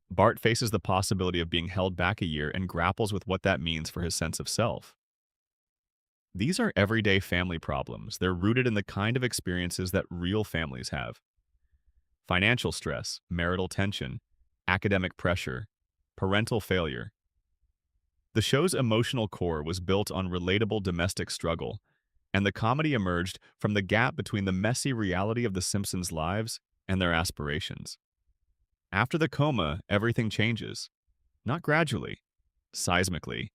Bart faces the possibility of being held back a year and grapples with what that means for his sense of self. These are everyday family problems. They're rooted in the kind of experiences that real families have. Financial stress, marital tension, academic pressure, parental failure. The show's emotional core was built on relatable domestic struggle, and the comedy emerged from the gap between the messy reality of the Simpsons' lives and their aspirations. After the coma, everything changes. Not gradually, seismically.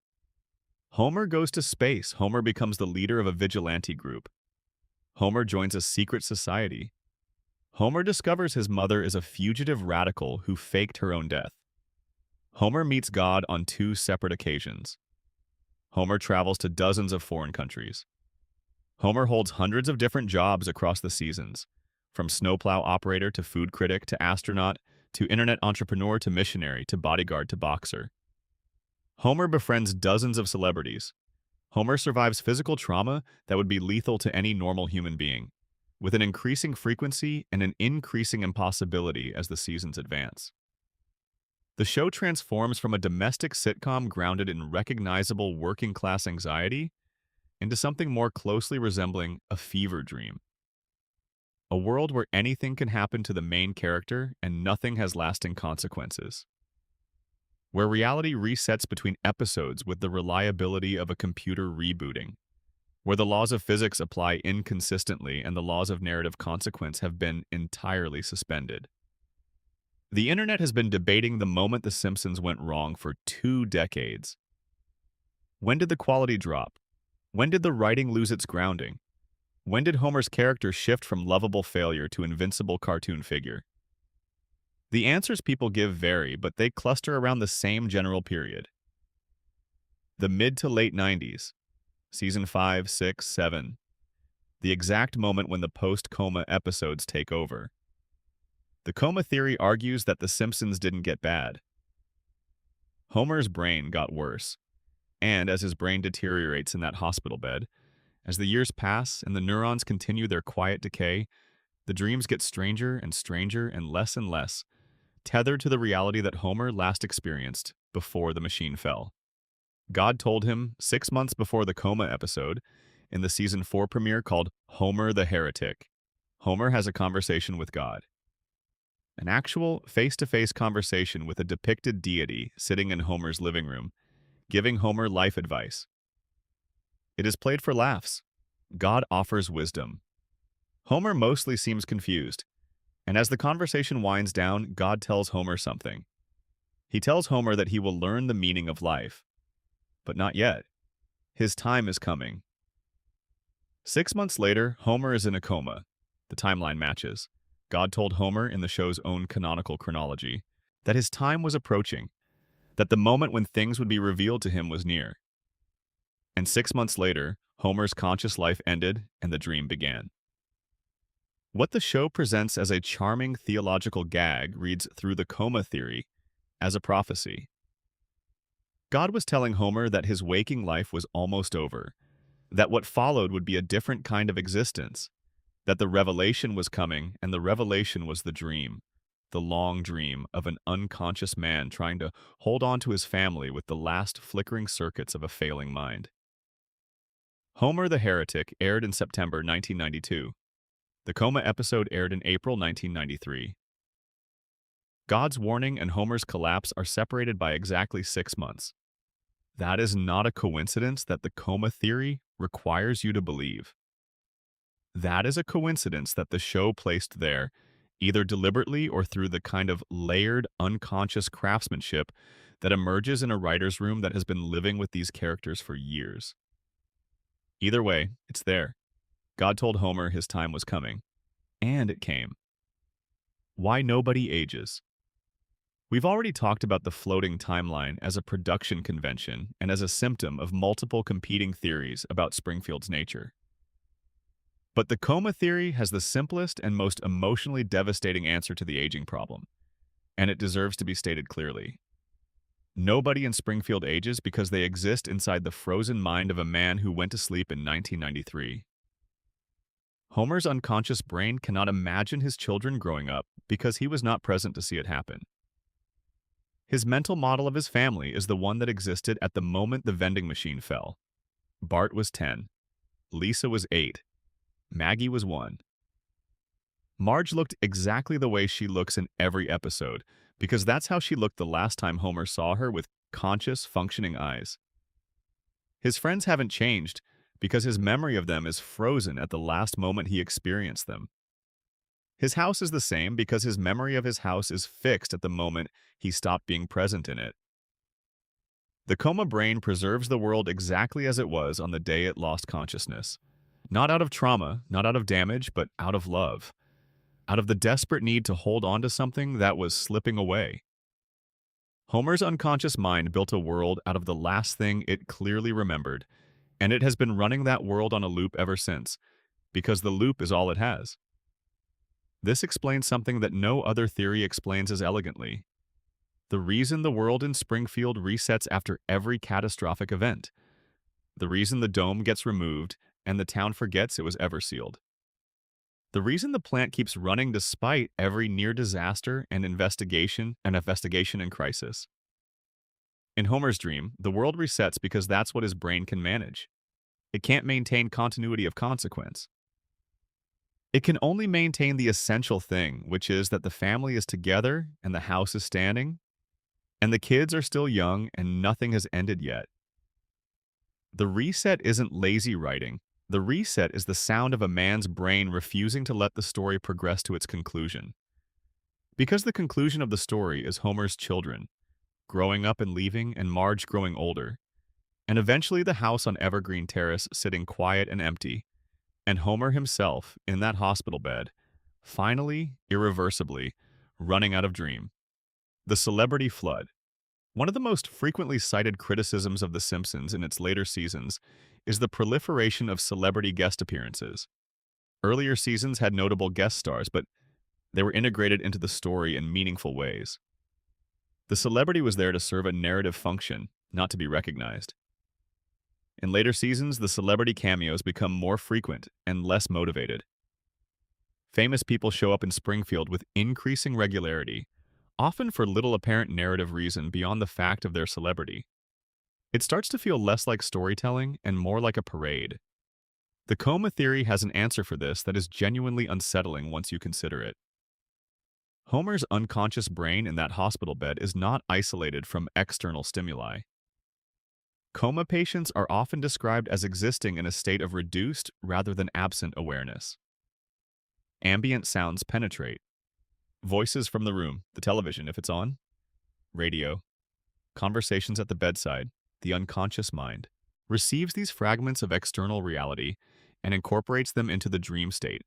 Homer goes to space. Homer becomes the leader of a vigilante group. Homer joins a secret society. Homer discovers his mother is a fugitive radical who faked her own death. Homer meets God on 2 separate occasions. Homer travels to dozens of foreign countries. Homer holds hundreds of different jobs across the seasons, from snowplow operator to food critic to astronaut to internet entrepreneur to missionary to bodyguard to boxer. Homer befriends dozens of celebrities. Homer survives physical trauma that would be lethal to any normal human being, with an increasing frequency and an increasing impossibility as the seasons advance. The show transforms from a domestic sitcom grounded in recognizable working-class anxiety into something more closely resembling a fever dream. A world where anything can happen to the main character and nothing has lasting consequences. Where reality resets between episodes with the reliability of a computer rebooting. Where the laws of physics apply inconsistently and the laws of narrative consequence have been entirely suspended. The internet has been debating the moment The Simpsons went wrong for 2 decades. When did the quality drop? When did the writing lose its grounding? When did Homer's character shift from lovable failure to invincible cartoon figure? The answers people give vary, but they cluster around the same general period. The mid to late 90s, season 5, 6, 7, the exact moment when the post-coma episodes take over. The coma theory argues that the Simpsons didn't get bad. Homer's brain got worse, and as his brain deteriorates in that hospital bed, as the years pass and the neurons continue their quiet decay, the dreams get stranger and stranger and less, tethered to the reality that Homer last experienced before the machine fell. God told him 6 months before the coma episode, in the season 4 premiere called Homer the Heretic, Homer has a conversation with God. An actual face-to-face conversation with a depicted deity sitting in Homer's living room, giving Homer life advice. It is played for laughs. God offers wisdom. Homer mostly seems confused, and as the conversation winds down, God tells Homer something. He tells Homer that he will learn the meaning of life. But not yet. His time is coming. 6 months later, Homer is in a coma. The timeline matches. God told Homer in the show's own canonical chronology that his time was approaching, that the moment when things would be revealed to him was near. And 6 months later, Homer's conscious life ended and the dream began. What the show presents as a charming theological gag reads through the coma theory as a prophecy. God was telling Homer that his waking life was almost over, that what followed would be a different kind of existence, that the revelation was coming, and the revelation was the long dream of an unconscious man trying to hold on to his family with the last flickering circuits of a failing mind. Homer the Heretic aired in September 1992. The coma episode aired in April 1993. God's warning and Homer's collapse are separated by exactly 6 months. That is not a coincidence that the coma theory requires you to believe. That is a coincidence that the show placed there, either deliberately or through the kind of layered, unconscious craftsmanship that emerges in a writer's room that has been living with these characters for years. Either way, it's there. God told Homer his time was coming. And it came. Why nobody ages. We've already talked about the floating timeline as a production convention and as a symptom of multiple competing theories about Springfield's nature. But the coma theory has the simplest and most emotionally devastating answer to the aging problem, and it deserves to be stated clearly. Nobody in Springfield ages because they exist inside the frozen mind of a man who went to sleep in 1993. Homer's unconscious brain cannot imagine his children growing up because he was not present to see it happen. His mental model of his family is the one that existed at the moment the vending machine fell. Bart was 10. Lisa was 8. Maggie was 1. Marge looked exactly the way she looks in every episode, because that's how she looked the last time Homer saw her with conscious, functioning eyes. His friends haven't changed because his memory of them is frozen at the last moment he experienced them. His house is the same because his memory of his house is fixed at the moment he stopped being present in it. The coma brain preserves the world exactly as it was on the day it lost consciousness. Not out of trauma, not out of damage, but out of love. Out of the desperate need to hold on to something that was slipping away. Homer's unconscious mind built a world out of the last thing it clearly remembered, and it has been running that world on a loop ever since, because the loop is all it has. This explains something that no other theory explains as elegantly. The reason the world in Springfield resets after every catastrophic event. The reason the dome gets removed and the town forgets it was ever sealed. The reason the plant keeps running despite every near disaster and investigation and crisis. In Homer's dream, the world resets because that's what his brain can manage. It can't maintain continuity of consequence. It can only maintain the essential thing, which is that the family is together and the house is standing, and the kids are still young and nothing has ended yet. The reset isn't lazy writing. The reset is the sound of a man's brain refusing to let the story progress to its conclusion. Because the conclusion of the story is Homer's children, growing up and leaving, and Marge growing older, and eventually the house on Evergreen Terrace sitting quiet and empty, and Homer himself in that hospital bed, finally, irreversibly, running out of dream. The celebrity flood. One of the most frequently cited criticisms of The Simpsons in its later seasons is the proliferation of celebrity guest appearances. Earlier seasons had notable guest stars, but They were integrated into the story in meaningful ways. The celebrity was there to serve a narrative function, not to be recognized. In later seasons, the celebrity cameos become more frequent and less motivated. Famous people show up in Springfield with increasing regularity, often for little apparent narrative reason beyond the fact of their celebrity. It starts to feel less like storytelling and more like a parade. The coma theory has an answer for this that is genuinely unsettling once you consider it. Homer's unconscious brain in that hospital bed is not isolated from external stimuli. Coma patients are often described as existing in a state of reduced rather than absent awareness. Ambient sounds penetrate. Voices from the room, the television if it's on, radio, conversations at the bedside, the unconscious mind, receives these fragments of external reality and incorporates them into the dream state,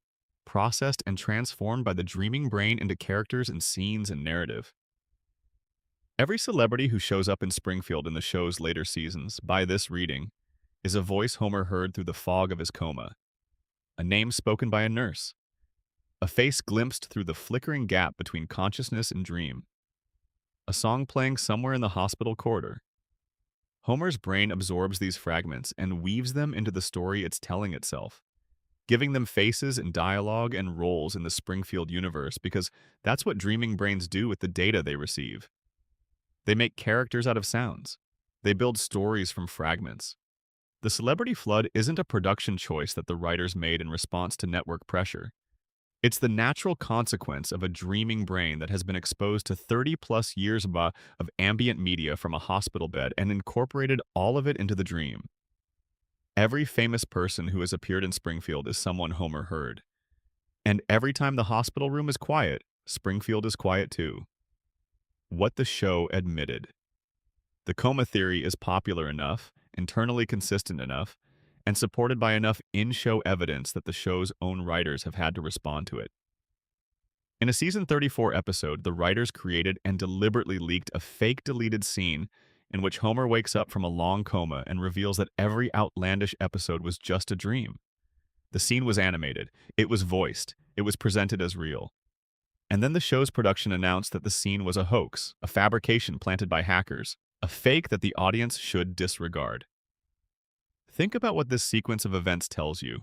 processed and transformed by the dreaming brain into characters and scenes and narrative. Every celebrity who shows up in Springfield in the show's later seasons, by this reading, is a voice Homer heard through the fog of his coma, a name spoken by a nurse, a face glimpsed through the flickering gap between consciousness and dream, a song playing somewhere in the hospital corridor. Homer's brain absorbs these fragments and weaves them into the story it's telling itself, giving them faces and dialogue and roles in the Springfield universe because that's what dreaming brains do with the data they receive. They make characters out of sounds. They build stories from fragments. The celebrity flood isn't a production choice that the writers made in response to network pressure. It's the natural consequence of a dreaming brain that has been exposed to 30-plus years of ambient media from a hospital bed and incorporated all of it into the dream. Every famous person who has appeared in Springfield is someone Homer heard. And every time the hospital room is quiet, Springfield is quiet too. What the show admitted. The coma theory is popular enough, internally consistent enough, and supported by enough in-show evidence that the show's own writers have had to respond to it. In a season 34 episode, the writers created and deliberately leaked a fake deleted scene in which Homer wakes up from a long coma and reveals that every outlandish episode was just a dream. The scene was animated, it was voiced, it was presented as real. And then the show's production announced that the scene was a hoax, a fabrication planted by hackers, a fake that the audience should disregard. Think about what this sequence of events tells you.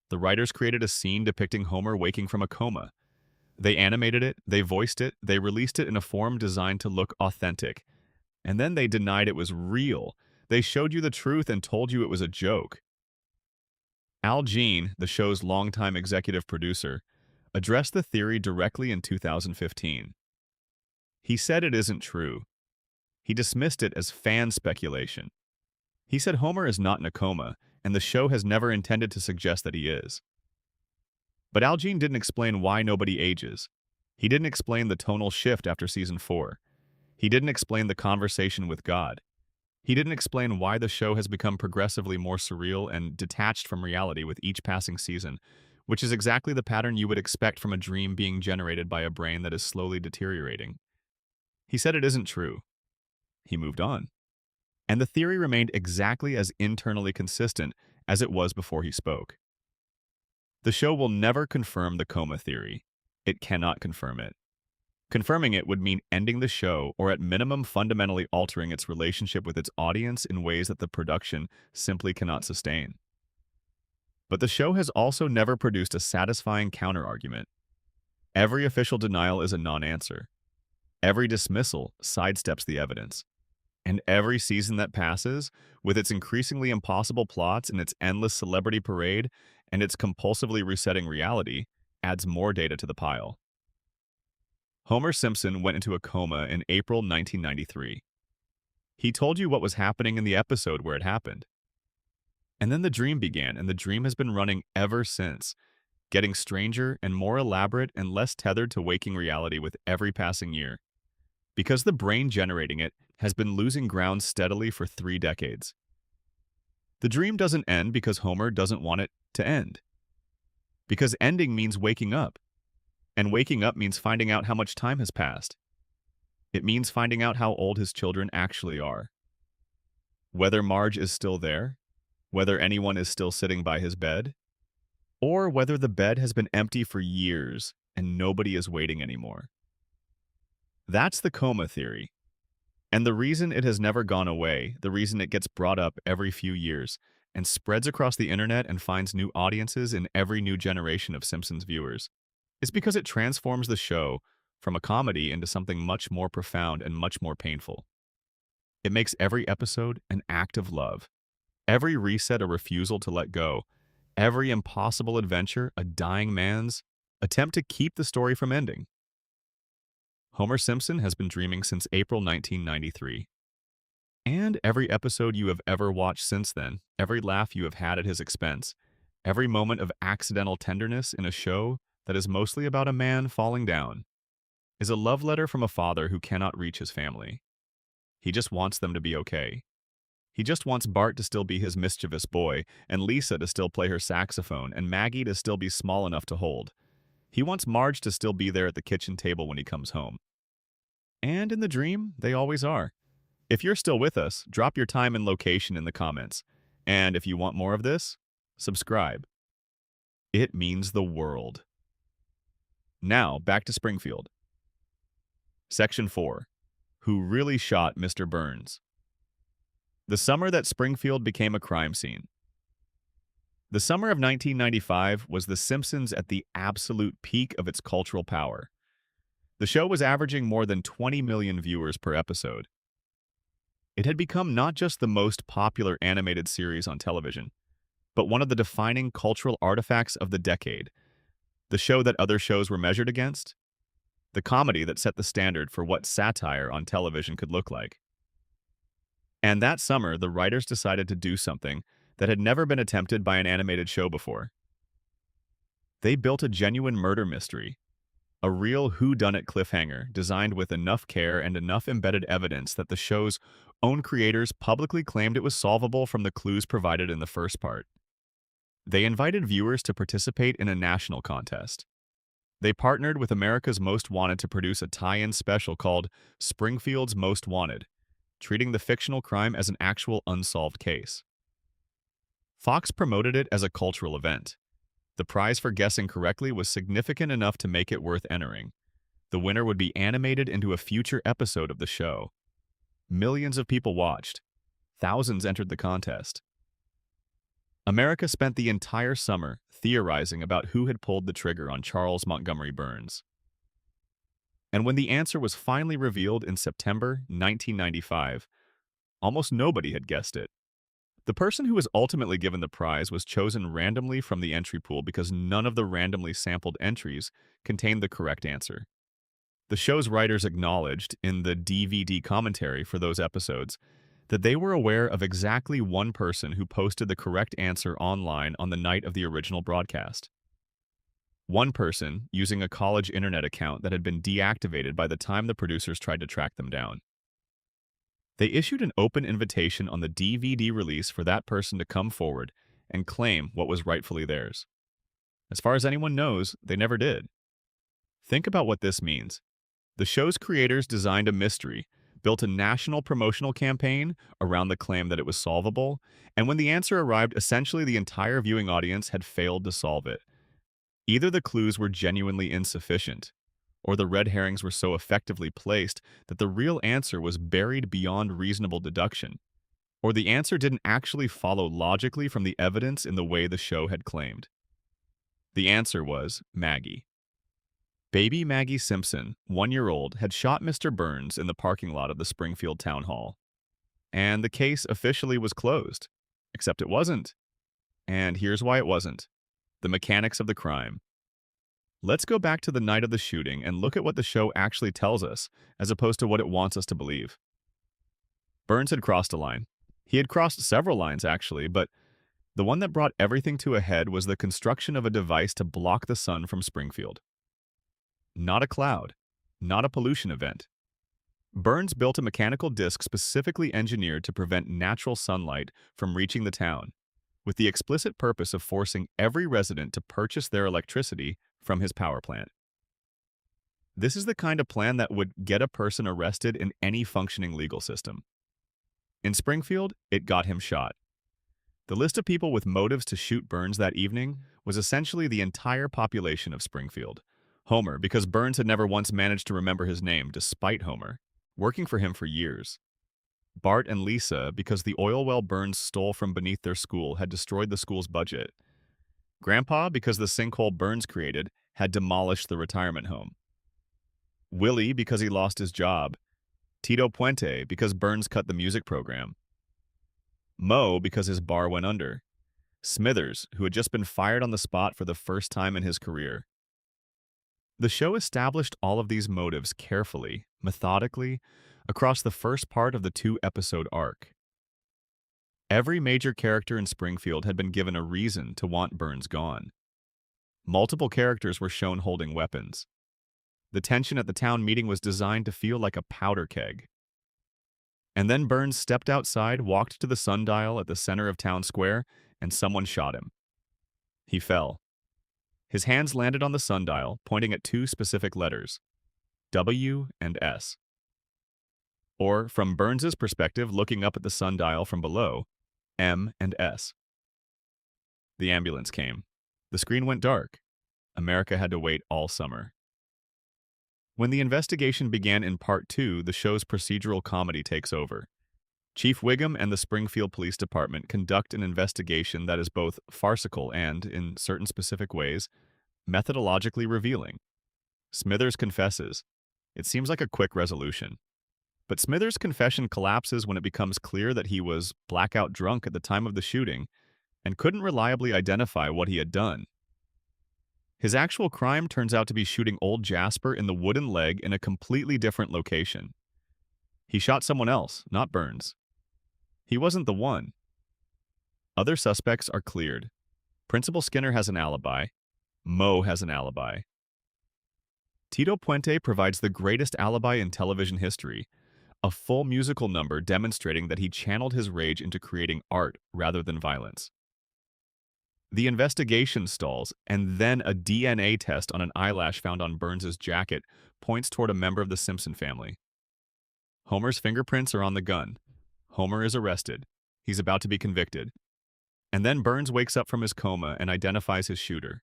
The writers created a scene depicting Homer waking from a coma. They animated it, they voiced it, they released it in a form designed to look authentic. And then they denied it was real. They showed you the truth and told you it was a joke. Al Jean, the show's longtime executive producer, addressed the theory directly in 2015. He said it isn't true. He dismissed it as fan speculation. He said Homer is not in a coma, and the show has never intended to suggest that he is. But Al Jean didn't explain why nobody ages. He didn't explain the tonal shift after season 4. He didn't explain the conversation with God. He didn't explain why the show has become progressively more surreal and detached from reality with each passing season, which is exactly the pattern you would expect from a dream being generated by a brain that is slowly deteriorating. He said it isn't true. He moved on. And the theory remained exactly as internally consistent as it was before he spoke. The show will never confirm the coma theory. It cannot confirm it. Confirming it would mean ending the show or at minimum fundamentally altering its relationship with its audience in ways that the production simply cannot sustain. But the show has also never produced a satisfying counterargument. Every official denial is a non-answer. Every dismissal sidesteps the evidence. And every season that passes, with its increasingly impossible plots and its endless celebrity parade and its compulsively resetting reality, adds more data to the pile. Homer Simpson went into a coma in April 1993. He told you what was happening in the episode where it happened. And then the dream began, and the dream has been running ever since, getting stranger and more elaborate and less tethered to waking reality with every passing year. Because the brain generating it has been losing ground steadily for 3 decades. The dream doesn't end because Homer doesn't want it to end. Because ending means waking up. And waking up means finding out how much time has passed. It means finding out how old his children actually are. Whether Marge is still there, whether anyone is still sitting by his bed, or whether the bed has been empty for years and nobody is waiting anymore. That's the coma theory. And the reason it has never gone away, the reason it gets brought up every few years and spreads across the internet and finds new audiences in every new generation of Simpsons viewers, is because it transforms the show from a comedy into something much more profound and much more painful. It makes every episode an act of love, every reset a refusal to let go, every impossible adventure a dying man's attempt to keep the story from ending. Homer Simpson has been dreaming since April 1993. And every episode you have ever watched since then, every laugh you have had at his expense, every moment of accidental tenderness in a show that is mostly about a man falling down, is a love letter from a father who cannot reach his family. He just wants them to be okay. He just wants Bart to still be his mischievous boy, and Lisa to still play her saxophone, and Maggie to still be small enough to hold. He wants Marge to still be there at the kitchen table when he comes home. And in the dream, they always are. If you're still with us, drop your time and location in the comments. And if you want more of this, subscribe. It means the world. Now, back to Springfield. Section 4. Who really shot Mr. Burns? The summer that Springfield became a crime scene. The summer of 1995 was The Simpsons at the absolute peak of its cultural power. The show was averaging more than 20 million viewers per episode. It had become not just the most popular animated series on television, but one of the defining cultural artifacts of the decade. The show that other shows were measured against? The comedy that set the standard for what satire on television could look like. And that summer, the writers decided to do something that had never been attempted by an animated show before. They built a genuine murder mystery, a real whodunit cliffhanger designed with enough care and enough embedded evidence that the show's own creators publicly claimed it was solvable from the clues provided in the first part. They invited viewers to participate in a national contest. They partnered with America's Most Wanted to produce a tie-in special called Springfield's Most Wanted, treating the fictional crime as an actual unsolved case. Fox promoted it as a cultural event. The prize for guessing correctly was significant enough to make it worth entering. The winner would be animated into a future episode of the show. Millions of people watched. Thousands entered the contest. America spent the entire summer theorizing about who had pulled the trigger on Charles Montgomery Burns. And when the answer was finally revealed in September 1995, almost nobody had guessed it. The person who was ultimately given the prize was chosen randomly from the entry pool because none of the randomly sampled entries contained the correct answer. The show's writers acknowledged, in the DVD commentary for those episodes, that they were aware of exactly one person who posted the correct answer online on the night of the original broadcast. One person using a college internet account that had been deactivated by the time the producers tried to track them down. They issued an open invitation on the DVD release for that person to come forward and claim what was rightfully theirs. As far as anyone knows, they never did. Think about what this means. The show's creators designed a mystery, built a national promotional campaign around the claim that it was solvable, and when the answer arrived, essentially the entire viewing audience had failed to solve it. Either the clues were genuinely insufficient, or the red herrings were so effectively placed that the real answer was buried beyond reasonable deduction, or the answer didn't actually follow logically from the evidence in the way the show had claimed. The answer was Maggie. Baby Maggie Simpson, 1-year-old, had shot Mr. Burns in the parking lot of the Springfield Town Hall. And the case officially was closed. Except it wasn't. And here's why it wasn't. The mechanics of the crime. Let's go back to the night of the shooting and look at what the show actually tells us, as opposed to what it wants us to believe. Burns had crossed a line. He had crossed several lines, actually, but the one that brought everything to a head was the construction of a device to block the sun from Springfield. Not a cloud, not a pollution event. Burns built a mechanical disc specifically engineered to prevent natural sunlight from reaching the town, with the explicit purpose of forcing every resident to purchase their electricity from his power plant. This is the kind of plan that would get a person arrested in any functioning legal system. In Springfield, it got him shot. The list of people with motives to shoot Burns that evening was essentially the entire population of Springfield. Homer, because Burns had never once managed to remember his name, despite Homer, working for him for years. Bart and Lisa, because the oil well Burns stole from beneath their school had destroyed the school's budget. Grandpa, because the sinkhole Burns created had demolished the retirement home. Willie, because he lost his job. Tito Puente, because Burns cut the music program. Mo, because his bar went under. Smithers, who had just been fired on the spot for the first time in his career. The show established all of these motives carefully, methodically, across the first part of the two-episode arc. Every major character in Springfield had been given a reason to want Burns gone. Multiple characters were shown holding weapons. The tension at the town meeting was designed to feel like a powder keg. And then Burns stepped outside, walked to the sundial at the center of town square, and someone shot him. He fell. His hands landed on the sundial, pointing at two specific letters, W and S. Or, from Burns's perspective, looking up at the sundial from below, M and S. The ambulance came. The screen went dark. America had to wait all summer. When the investigation began in Part 2, the show's procedural comedy takes over. Chief Wiggum and the Springfield Police Department conduct an investigation that is both farcical and, in certain specific ways, methodologically revealing. Smithers confesses. It seems like a quick resolution. But Smithers' confession collapses when it becomes clear that he was blackout drunk at the time of the shooting and couldn't reliably identify what he had done. His actual crime turns out to be shooting old Jasper in the wooden leg in a completely different location. He shot someone else, not Burns. He wasn't the one. Other suspects are cleared. Principal Skinner has an alibi. Mo has an alibi. Tito Puente provides the greatest alibi in television history, a full musical number demonstrating that he channeled his rage into creating art rather than violence. The investigation stalls, and then a DNA test on an eyelash found on Burns's jacket points toward a member of the Simpson family. Homer's fingerprints are on the gun. Homer is arrested. He's about to be convicted. And then Burns wakes up from his coma and identifies his shooter.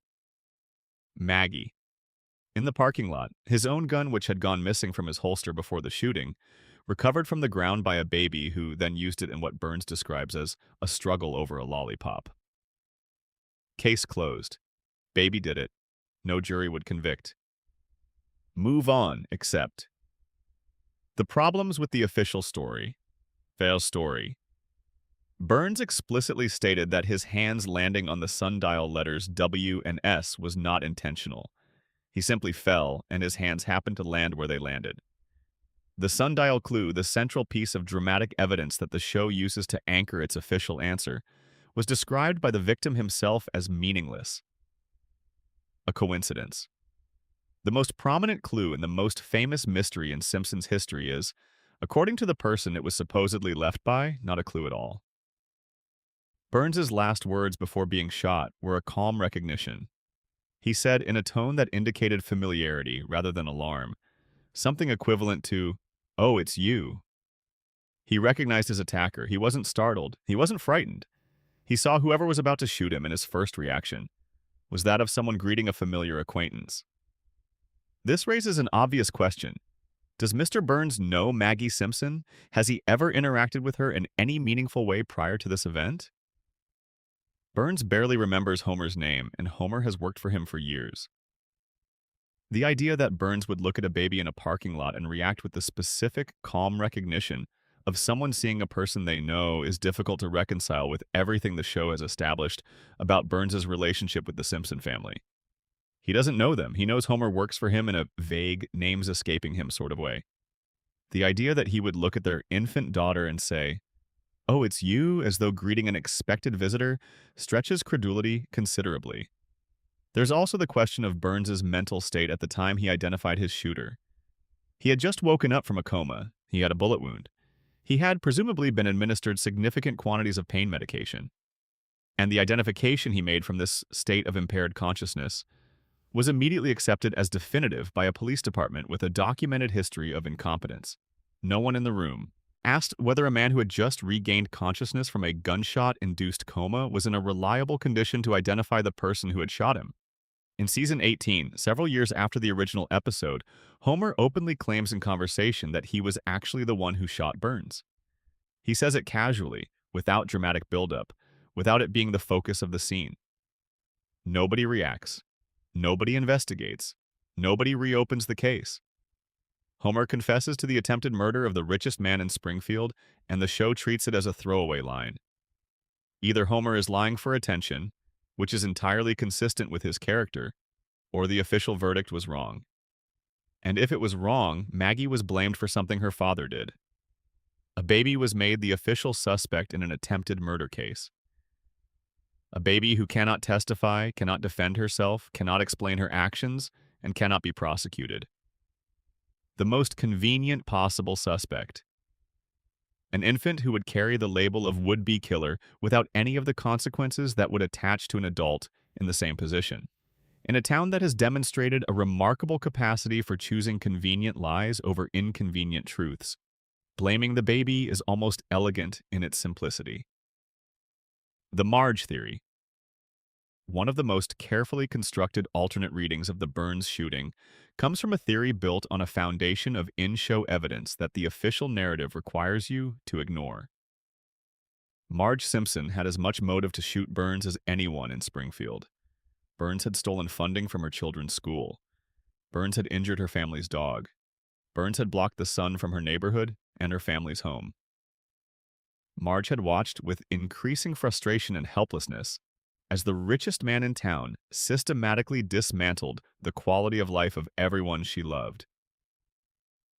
Maggie. In the parking lot, his own gun, which had gone missing from his holster before the shooting, recovered from the ground by a baby who then used it in what Burns describes as a struggle over a lollipop. Case closed. Baby did it. No jury would convict. Move on, except. The problems with the official story. Fair story. Burns explicitly stated that his hands landing on the sundial letters W and S was not intentional. He simply fell, and his hands happened to land where they landed. The sundial clue, the central piece of dramatic evidence that the show uses to anchor its official answer, was described by the victim himself as meaningless. A coincidence. The most prominent clue in the most famous mystery in Simpsons history is, according to the person it was supposedly left by, not a clue at all. Burns's last words before being shot were a calm recognition. He said in a tone that indicated familiarity rather than alarm, something equivalent to, "Oh, it's you." He recognized his attacker. He wasn't startled. He wasn't frightened. He saw whoever was about to shoot him, and his first reaction was that of someone greeting a familiar acquaintance. This raises an obvious question. Does Mr. Burns know Maggie Simpson? Has he ever interacted with her in any meaningful way prior to this event? Burns barely remembers Homer's name, and Homer has worked for him for years. The idea that Burns would look at a baby in a parking lot and react with the specific, calm recognition of someone seeing a person they know is difficult to reconcile with everything the show has established about Burns's relationship with the Simpson family. He doesn't know them. He knows Homer works for him in a vague, names-escaping-him sort of way. The idea that he would look at their infant daughter and say, "Oh, it's you," as though greeting an expected visitor, stretches credulity considerably. There's also the question of Burns's mental state at the time he identified his shooter. He had just woken up from a coma. He had a bullet wound. He had presumably been administered significant quantities of pain medication. And the identification he made from this state of impaired consciousness was immediately accepted as definitive by a police department with a documented history of incompetence. No one in the room asked whether a man who had just regained consciousness from a gunshot-induced coma was in a reliable condition to identify the person who had shot him. In season 18, several years after the original episode, Homer openly claims in conversation that he was actually the one who shot Burns. He says it casually, without dramatic buildup, without it being the focus of the scene. Nobody reacts. Nobody investigates. Nobody reopens the case. Homer confesses to the attempted murder of the richest man in Springfield, and the show treats it as a throwaway line. Either Homer is lying for attention, which is entirely consistent with his character, or the official verdict was wrong. And if it was wrong, Maggie was blamed for something her father did. A baby was made the official suspect in an attempted murder case. A baby who cannot testify, cannot defend herself, cannot explain her actions, and cannot be prosecuted. The most convenient possible suspect. An infant who would carry the label of would-be killer without any of the consequences that would attach to an adult in the same position. In a town that has demonstrated a remarkable capacity for choosing convenient lies over inconvenient truths, blaming the baby is almost elegant in its simplicity. The Marge theory. One of the most carefully constructed alternate readings of the Burns shooting comes from a theory built on a foundation of in-show evidence that the official narrative requires you to ignore. Marge Simpson had as much motive to shoot Burns as anyone in Springfield. Burns had stolen funding from her children's school. Burns had injured her family's dog. Burns had blocked the sun from her neighborhood and her family's home. Marge had watched with increasing frustration and helplessness as the richest man in town systematically dismantled the quality of life of everyone she loved.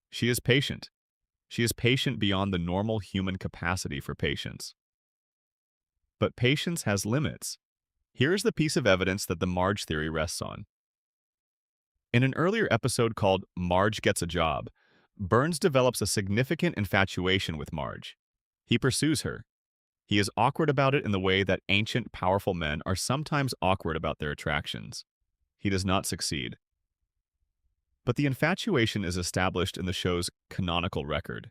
She is patient. She is patient beyond the normal human capacity for patience. But patience has limits. Here is the piece of evidence that the Marge theory rests on. In an earlier episode called Marge Gets a Job, Burns develops a significant infatuation with Marge. He pursues her. He is awkward about it in the way that ancient, powerful men are sometimes awkward about their attractions. He does not succeed. But the infatuation is established in the show's canonical record.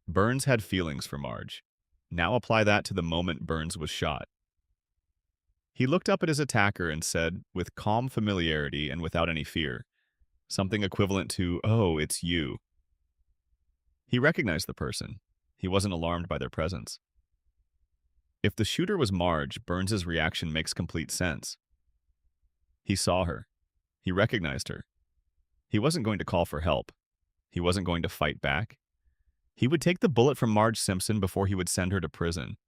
Burns had feelings for Marge. Now apply that to the moment Burns was shot. He looked up at his attacker and said, with calm familiarity and without any fear, something equivalent to, "Oh, it's you." He recognized the person. He wasn't alarmed by their presence. If the shooter was Marge, Burns's reaction makes complete sense. He saw her. He recognized her. He wasn't going to call for help. He wasn't going to fight back. He would take the bullet from Marge Simpson before he would send her to prison.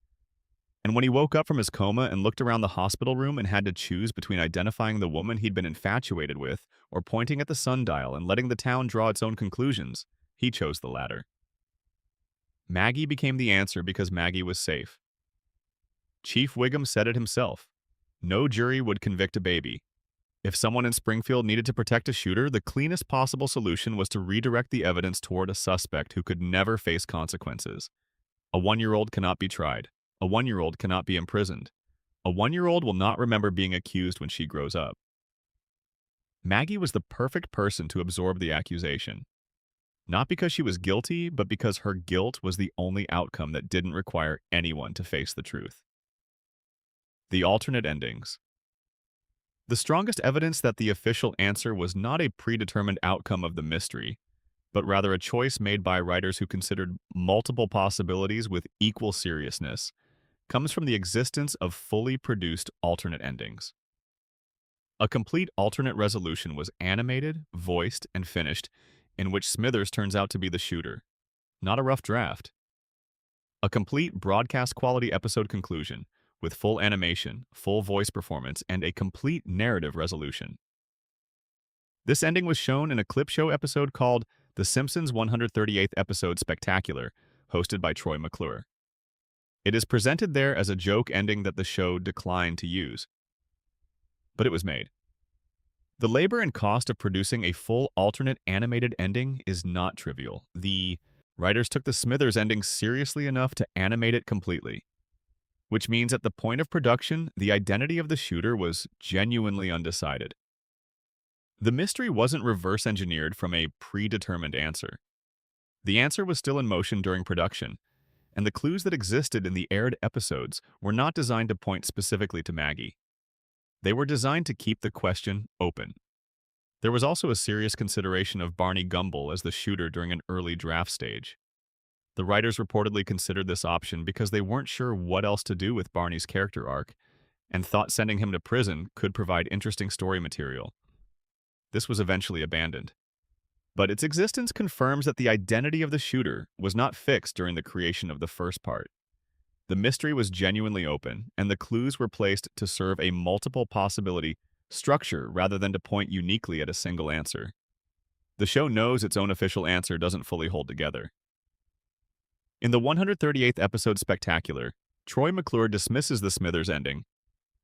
And when he woke up from his coma and looked around the hospital room and had to choose between identifying the woman he'd been infatuated with or pointing at the sundial and letting the town draw its own conclusions, he chose the latter. Maggie became the answer because Maggie was safe. Chief Wiggum said it himself. No jury would convict a baby. If someone in Springfield needed to protect a shooter, the cleanest possible solution was to redirect the evidence toward a suspect who could never face consequences. A 1-year-old cannot be tried. A 1-year-old cannot be imprisoned. A 1-year-old will not remember being accused when she grows up. Maggie was the perfect person to absorb the accusation. Not because she was guilty, but because her guilt was the only outcome that didn't require anyone to face the truth. The alternate endings. The strongest evidence that the official answer was not a predetermined outcome of the mystery, but rather a choice made by writers who considered multiple possibilities with equal seriousness, comes from the existence of fully produced alternate endings. A complete alternate resolution was animated, voiced, and finished, in which Smithers turns out to be the shooter. Not a rough draft. A complete broadcast-quality episode conclusion, with full animation, full voice performance, and a complete narrative resolution. This ending was shown in a clip show episode called The Simpsons 138th Episode Spectacular, hosted by Troy McClure. It is presented there as a joke ending that the show declined to use. But it was made. The labor and cost of producing a full alternate animated ending is not trivial. The writers took the Smithers ending seriously enough to animate it completely, which means at the point of production, the identity of the shooter was genuinely undecided. The mystery wasn't reverse engineered from a predetermined answer. The answer was still in motion during production, and the clues that existed in the aired episodes were not designed to point specifically to Maggie. They were designed to keep the question open. There was also a serious consideration of Barney Gumble as the shooter during an early draft stage. The writers reportedly considered this option because they weren't sure what else to do with Barney's character arc and thought sending him to prison could provide interesting story material. This was eventually abandoned. But its existence confirms that the identity of the shooter was not fixed during the creation of the first part. The mystery was genuinely open, and the clues were placed to serve a multiple possibility structure rather than to point uniquely at a single answer. The show knows its own official answer doesn't fully hold together. In the 138th episode Spectacular, Troy McClure dismisses the Smithers ending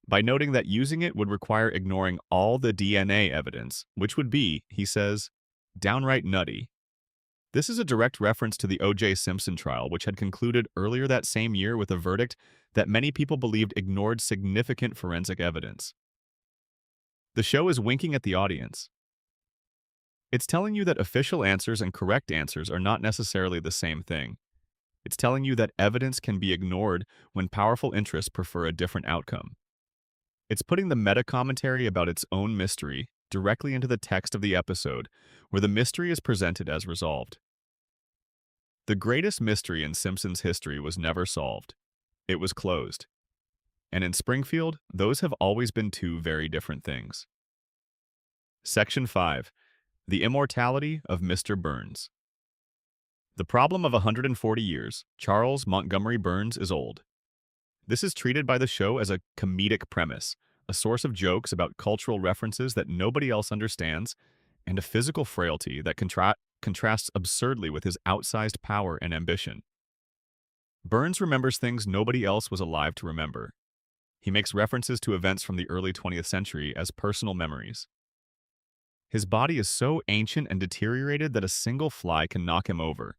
by noting that using it would require ignoring all the DNA evidence, which would be, he says, downright nutty. This is a direct reference to the O.J. Simpson trial, which had concluded earlier that same year with a verdict that many people believed ignored significant forensic evidence. The show is winking at the audience. It's telling you that official answers and correct answers are not necessarily the same thing. It's telling you that evidence can be ignored when powerful interests prefer a different outcome. It's putting the meta-commentary about its own mystery directly into the text of the episode, where the mystery is presented as resolved. The greatest mystery in Simpsons history was never solved. It was closed. And in Springfield, those have always been two very different things. Section 5. The Immortality of Mr. Burns. The problem of 140 years, Charles Montgomery Burns is old. This is treated by the show as a comedic premise, a source of jokes about cultural references that nobody else understands, and a physical frailty that contrasts absurdly with his outsized power and ambition. Burns remembers things nobody else was alive to remember. He makes references to events from the early 20th century as personal memories. His body is so ancient and deteriorated that a single fly can knock him over.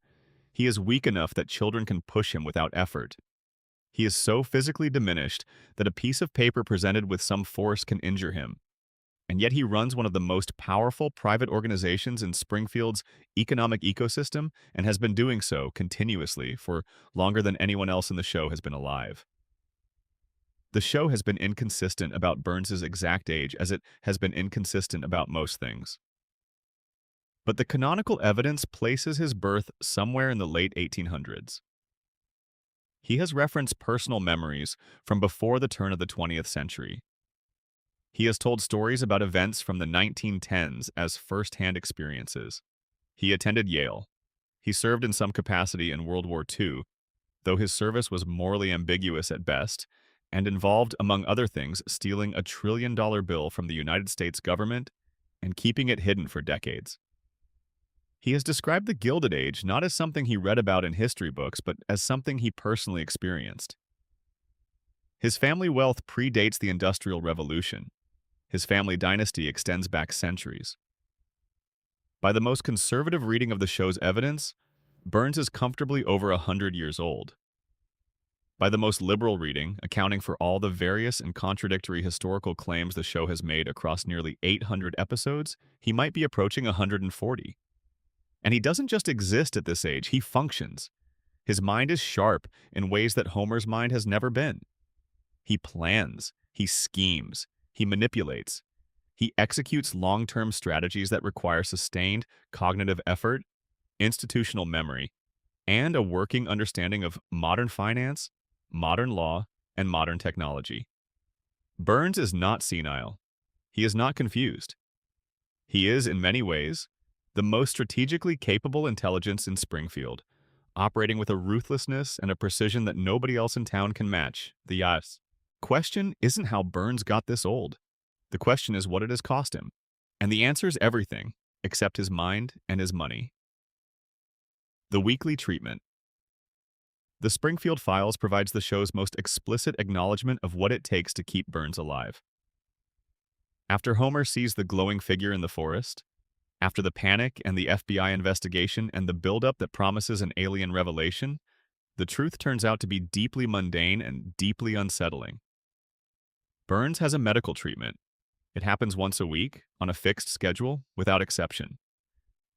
He is weak enough that children can push him without effort. He is so physically diminished that a piece of paper presented with some force can injure him. And yet he runs one of the most powerful private organizations in Springfield's economic ecosystem and has been doing so continuously for longer than anyone else in the show has been alive. The show has been inconsistent about Burns's exact age as it has been inconsistent about most things. But the canonical evidence places his birth somewhere in the late 1800s. He has referenced personal memories from before the turn of the 20th century. He has told stories about events from the 1910s as first-hand experiences. He attended Yale. He served in some capacity in World War II, though his service was morally ambiguous at best, and involved, among other things, stealing a $1 trillion bill from the United States government and keeping it hidden for decades. He has described the Gilded Age not as something he read about in history books, but as something he personally experienced. His family wealth predates the Industrial Revolution. His family dynasty extends back centuries. By the most conservative reading of the show's evidence, Burns is comfortably over 100 years old. By the most liberal reading, accounting for all the various and contradictory historical claims the show has made across nearly 800 episodes, he might be approaching 140. And he doesn't just exist at this age, he functions. His mind is sharp in ways that Homer's mind has never been. He plans, he schemes, he manipulates. He executes long-term strategies that require sustained cognitive effort, institutional memory, and a working understanding of modern finance, modern law, and modern technology. Burns is not senile. He is not confused. He is, in many ways, the most strategically capable intelligence in Springfield, operating with a ruthlessness and a precision that nobody else in town can match. The question isn't how Burns got this old. The question is what it has cost him. And the answer is everything, except his mind and his money. The weekly treatment. The Springfield Files provides the show's most explicit acknowledgement of what it takes to keep Burns alive. After Homer sees the glowing figure in the forest, after the panic and the FBI investigation and the buildup that promises an alien revelation, the truth turns out to be deeply mundane and deeply unsettling. Burns has a medical treatment. It happens once a week, on a fixed schedule, without exception.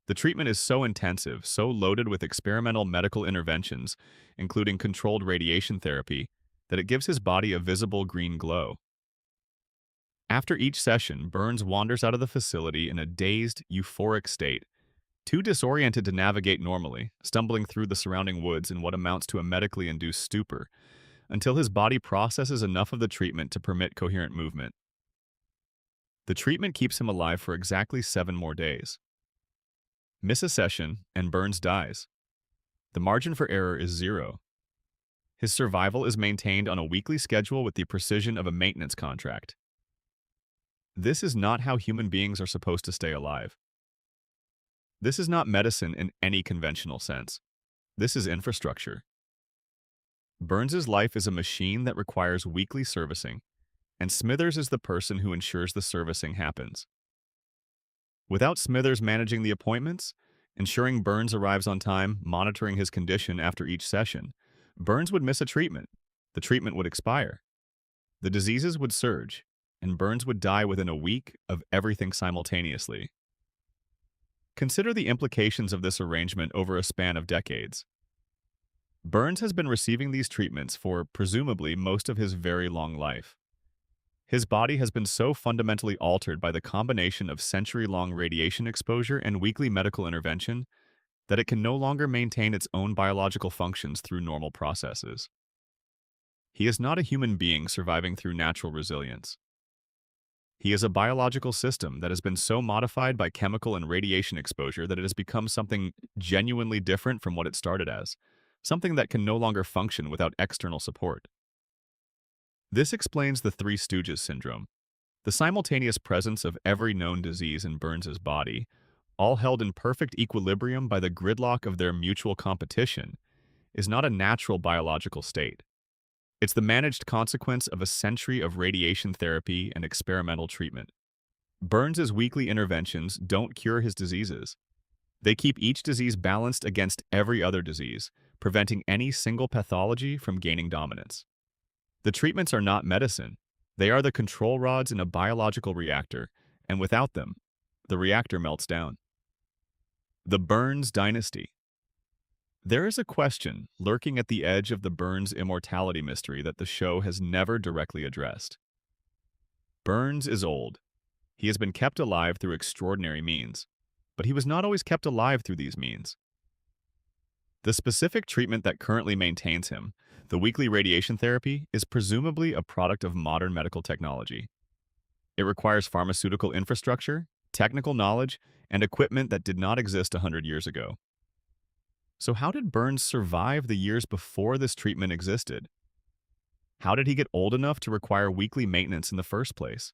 The treatment is so intensive, so loaded with experimental medical interventions, including controlled radiation therapy, that it gives his body a visible green glow. After each session, Burns wanders out of the facility in a dazed, euphoric state, too disoriented to navigate normally, stumbling through the surrounding woods in what amounts to a medically induced stupor, until his body processes enough of the treatment to permit coherent movement. The treatment keeps him alive for exactly 7 more days. Miss a session, and Burns dies. The margin for error is 0. His survival is maintained on a weekly schedule with the precision of a maintenance contract. This is not how human beings are supposed to stay alive. This is not medicine in any conventional sense. This is infrastructure. Burns's life is a machine that requires weekly servicing, and Smithers is the person who ensures the servicing happens. Without Smithers managing the appointments, ensuring Burns arrives on time, monitoring his condition after each session, Burns would miss a treatment. The treatment would expire. The diseases would surge, and Burns would die within a week of everything simultaneously. Consider the implications of this arrangement over a span of decades. Burns has been receiving these treatments for, presumably, most of his very long life. His body has been so fundamentally altered by the combination of century-long radiation exposure and weekly medical intervention that it can no longer maintain its own biological functions through normal processes. He is not a human being surviving through natural resilience. He is a biological system that has been so modified by chemical and radiation exposure that it has become something genuinely different from what it started as, something that can no longer function without external support. This explains the Three Stooges syndrome, the simultaneous presence of every known disease in Burns's body, all held in perfect equilibrium by the gridlock of their mutual competition, is not a natural biological state. It's the managed consequence of a century of radiation therapy and experimental treatment. Burns's weekly interventions don't cure his diseases. They keep each disease balanced against every other disease, preventing any single pathology from gaining dominance. The treatments are not medicine. They are the control rods in a biological reactor, and without them, the reactor melts down. The Burns Dynasty. There is a question lurking at the edge of the Burns immortality mystery that the show has never directly addressed. Burns is old. He has been kept alive through extraordinary means, but he was not always kept alive through these means. The specific treatment that currently maintains him, the weekly radiation therapy, is presumably a product of modern medical technology. It requires pharmaceutical infrastructure, technical knowledge, and equipment that did not exist 100 years ago. So how did Burns survive the years before this treatment existed? How did he get old enough to require weekly maintenance in the first place?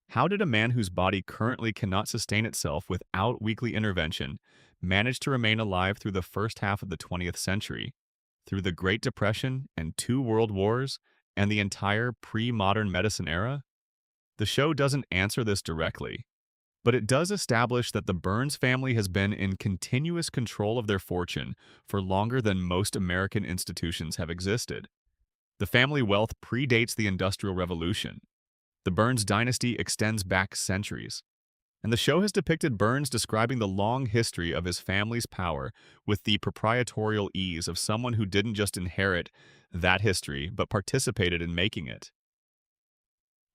How did a man whose body currently cannot sustain itself without weekly intervention manage to remain alive through the first half of the 20th century, through the Great Depression and 2 world wars, and the entire pre-modern medicine era? The show doesn't answer this directly, but it does establish that the Burns family has been in continuous control of their fortune for longer than most American institutions have existed. The family wealth predates the Industrial Revolution. The Burns dynasty extends back centuries. And the show has depicted Burns describing the long history of his family's power with the proprietorial ease of someone who didn't just inherit that history, but participated in making it.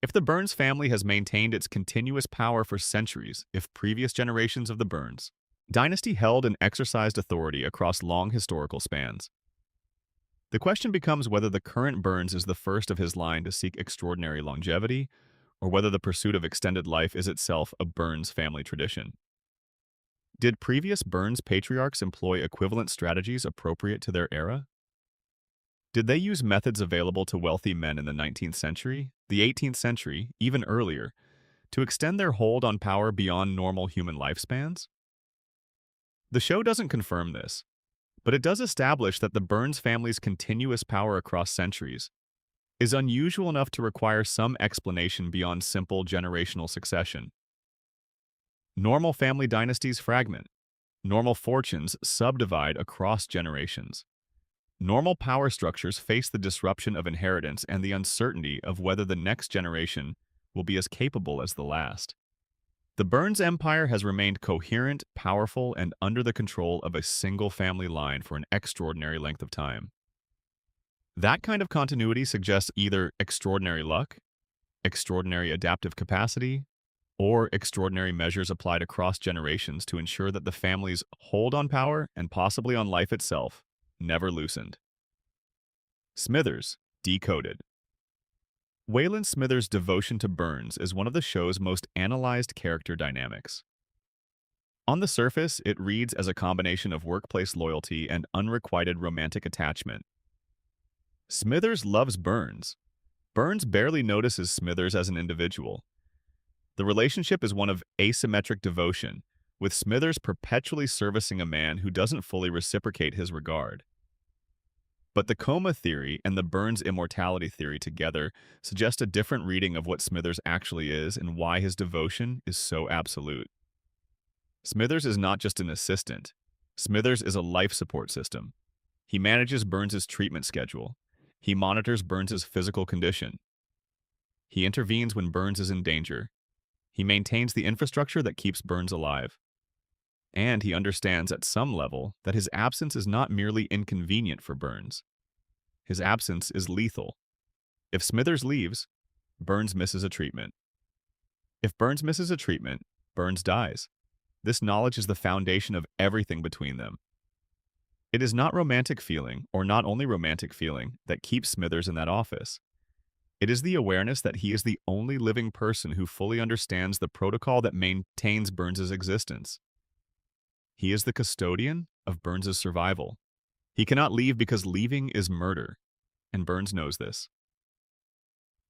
If the Burns family has maintained its continuous power for centuries, if previous generations of the Burns dynasty held and exercised authority across long historical spans, the question becomes whether the current Burns is the first of his line to seek extraordinary longevity, or whether the pursuit of extended life is itself a Burns family tradition. Did previous Burns patriarchs employ equivalent strategies appropriate to their era? Did they use methods available to wealthy men in the 19th century, the 18th century, even earlier, to extend their hold on power beyond normal human lifespans? The show doesn't confirm this, but it does establish that the Burns family's continuous power across centuries is unusual enough to require some explanation beyond simple generational succession. Normal family dynasties fragment. Normal fortunes subdivide across generations. Normal power structures face the disruption of inheritance and the uncertainty of whether the next generation will be as capable as the last. The Burns empire has remained coherent, powerful, and under the control of a single family line for an extraordinary length of time. That kind of continuity suggests either extraordinary luck, extraordinary adaptive capacity, or extraordinary measures applied across generations to ensure that the family's hold on power and possibly on life itself never loosened. Smithers, decoded. Wayland Smithers' devotion to Burns is one of the show's most analyzed character dynamics. On the surface, it reads as a combination of workplace loyalty and unrequited romantic attachment. Smithers loves Burns. Burns barely notices Smithers as an individual. The relationship is one of asymmetric devotion, with Smithers perpetually servicing a man who doesn't fully reciprocate his regard. But the coma theory and the Burns immortality theory together suggest a different reading of what Smithers actually is and why his devotion is so absolute. Smithers is not just an assistant. Smithers is a life support system. He manages Burns's treatment schedule. He monitors Burns's physical condition. He intervenes when Burns is in danger. He maintains the infrastructure that keeps Burns alive. And he understands at some level that his absence is not merely inconvenient for Burns. His absence is lethal. If Smithers leaves, Burns misses a treatment. If Burns misses a treatment, Burns dies. This knowledge is the foundation of everything between them. It is not romantic feeling, or not only romantic feeling, that keeps Smithers in that office. It is the awareness that he is the only living person who fully understands the protocol that maintains Burns's existence. He is the custodian of Burns's survival. He cannot leave because leaving is murder, and Burns knows this.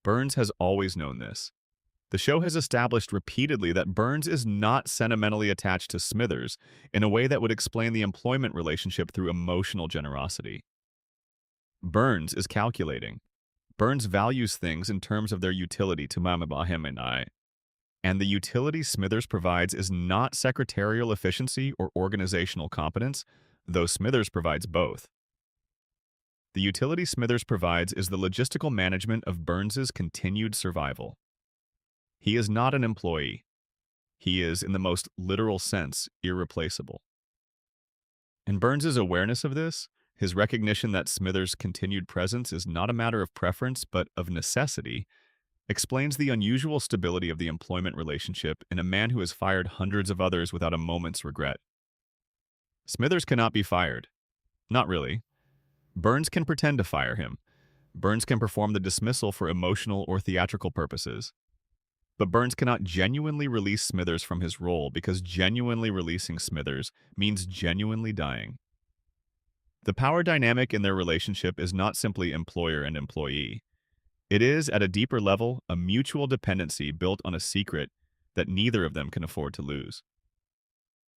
Burns has always known this. The show has established repeatedly that Burns is not sentimentally attached to Smithers in a way that would explain the employment relationship through emotional generosity. Burns is calculating. Burns values things in terms of their utility to him and I. And the utility Smithers provides is not secretarial efficiency or organizational competence, though Smithers provides both. The utility Smithers provides is the logistical management of Burns's continued survival. He is not an employee. He is, in the most literal sense, irreplaceable. And Burns's awareness of this, his recognition that Smithers' continued presence is not a matter of preference but of necessity, explains the unusual stability of the employment relationship in a man who has fired hundreds of others without a moment's regret. Smithers cannot be fired. Not really. Burns can pretend to fire him. Burns can perform the dismissal for emotional or theatrical purposes. But Burns cannot genuinely release Smithers from his role because genuinely releasing Smithers means genuinely dying. The power dynamic in their relationship is not simply employer and employee. It is, at a deeper level, a mutual dependency built on a secret that neither of them can afford to lose.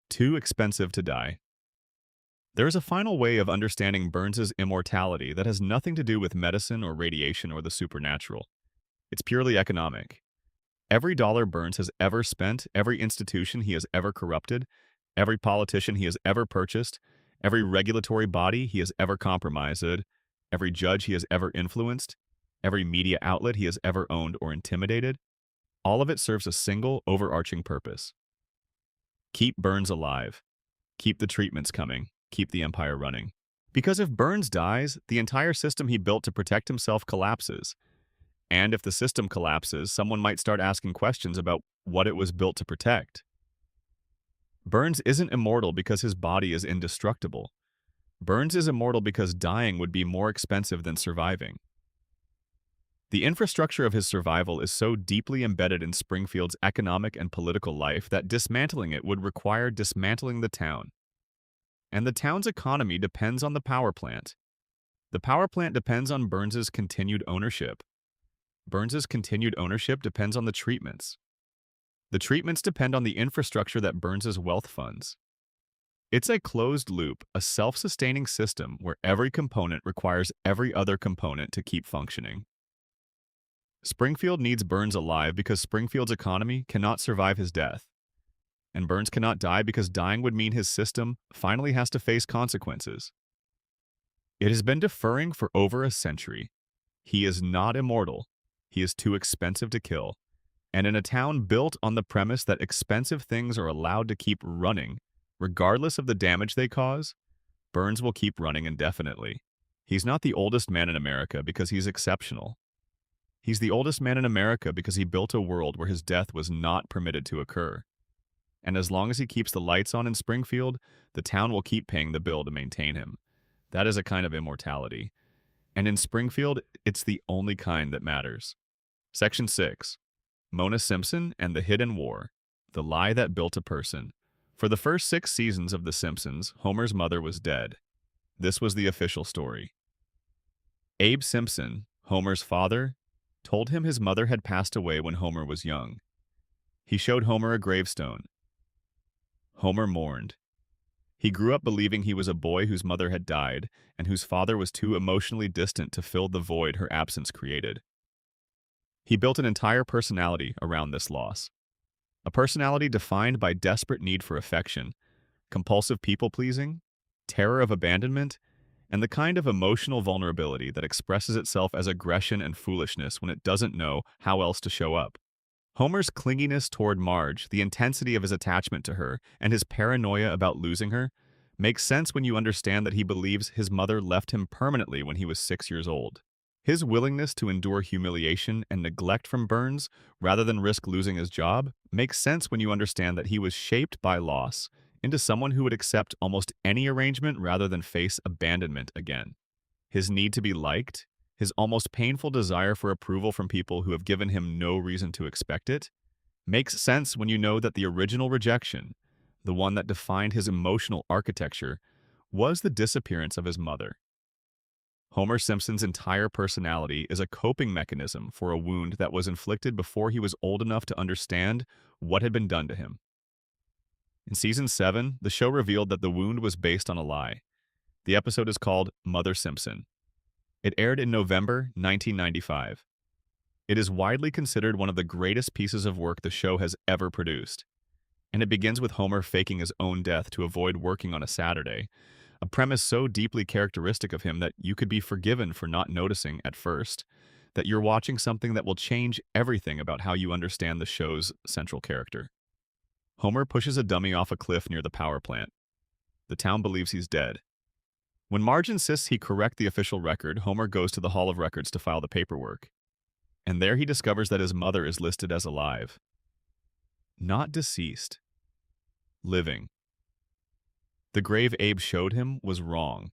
Too expensive to die. There is a final way of understanding Burns's immortality that has nothing to do with medicine or radiation or the supernatural. It's purely economic. Every dollar Burns has ever spent, every institution he has ever corrupted, every politician he has ever purchased, every regulatory body he has ever compromised, every judge he has ever influenced, every media outlet he has ever owned or intimidated, all of it serves a single, overarching purpose. Keep Burns alive. Keep the treatments coming. Keep the empire running. Because if Burns dies, the entire system he built to protect himself collapses. And if the system collapses, someone might start asking questions about what it was built to protect. Burns isn't immortal because his body is indestructible. Burns is immortal because dying would be more expensive than surviving. The infrastructure of his survival is so deeply embedded in Springfield's economic and political life that dismantling it would require dismantling the town. And the town's economy depends on the power plant. The power plant depends on Burns's continued ownership. Burns's continued ownership depends on the treatments. The treatments depend on the infrastructure that Burns's wealth funds. It's a closed loop, a self-sustaining system where every component requires every other component to keep functioning. Springfield needs Burns alive because Springfield's economy cannot survive his death. And Burns cannot die because dying would mean his system finally has to face consequences. It has been deferring for over a century. He is not immortal. He is too expensive to kill. And in a town built on the premise that expensive things are allowed to keep running, regardless of the damage they cause, Burns will keep running indefinitely. He's not the oldest man in America because he's exceptional. He's the oldest man in America because he built a world where his death was not permitted to occur. And as long as he keeps the lights on in Springfield, the town will keep paying the bill to maintain him. That is a kind of immortality. And in Springfield, it's the only kind that matters. Section 6. Mona Simpson and the Hidden War. The Lie That Built a Person. For the first 6 seasons of The Simpsons, Homer's mother was dead. This was the official story. Abe Simpson, Homer's father, told him his mother had passed away when Homer was young. He showed Homer a gravestone. Homer mourned. He grew up believing he was a boy whose mother had died and whose father was too emotionally distant to fill the void her absence created. He built an entire personality around this loss. A personality defined by desperate need for affection, compulsive people-pleasing, terror of abandonment, and the kind of emotional vulnerability that expresses itself as aggression and foolishness when it doesn't know how else to show up. Homer's clinginess toward Marge, the intensity of his attachment to her, and his paranoia about losing her, makes sense when you understand that he believes his mother left him permanently when he was 6 years old. His willingness to endure humiliation and neglect from Burns, rather than risk losing his job, makes sense when you understand that he was shaped by loss into someone who would accept almost any arrangement rather than face abandonment again. His need to be liked, his almost painful desire for approval from people who have given him no reason to expect it, makes sense when you know that the original rejection, the one that defined his emotional architecture, was the disappearance of his mother. Homer Simpson's entire personality is a coping mechanism for a wound that was inflicted before he was old enough to understand what had been done to him. In Season 7, the show revealed that the wound was based on a lie. The episode is called Mother Simpson. It aired in November 1995. It is widely considered one of the greatest pieces of work the show has ever produced. And it begins with Homer faking his own death to avoid working on a Saturday, a premise so deeply characteristic of him that you could be forgiven for not noticing at first that you're watching something that will change everything about how you understand the show's central character. Homer pushes a dummy off a cliff near the power plant. The town believes he's dead. When Marge insists he correct the official record, Homer goes to the Hall of Records to file the paperwork. And there he discovers that his mother is listed as alive. Not deceased. Living. The grave Abe showed him was wrong.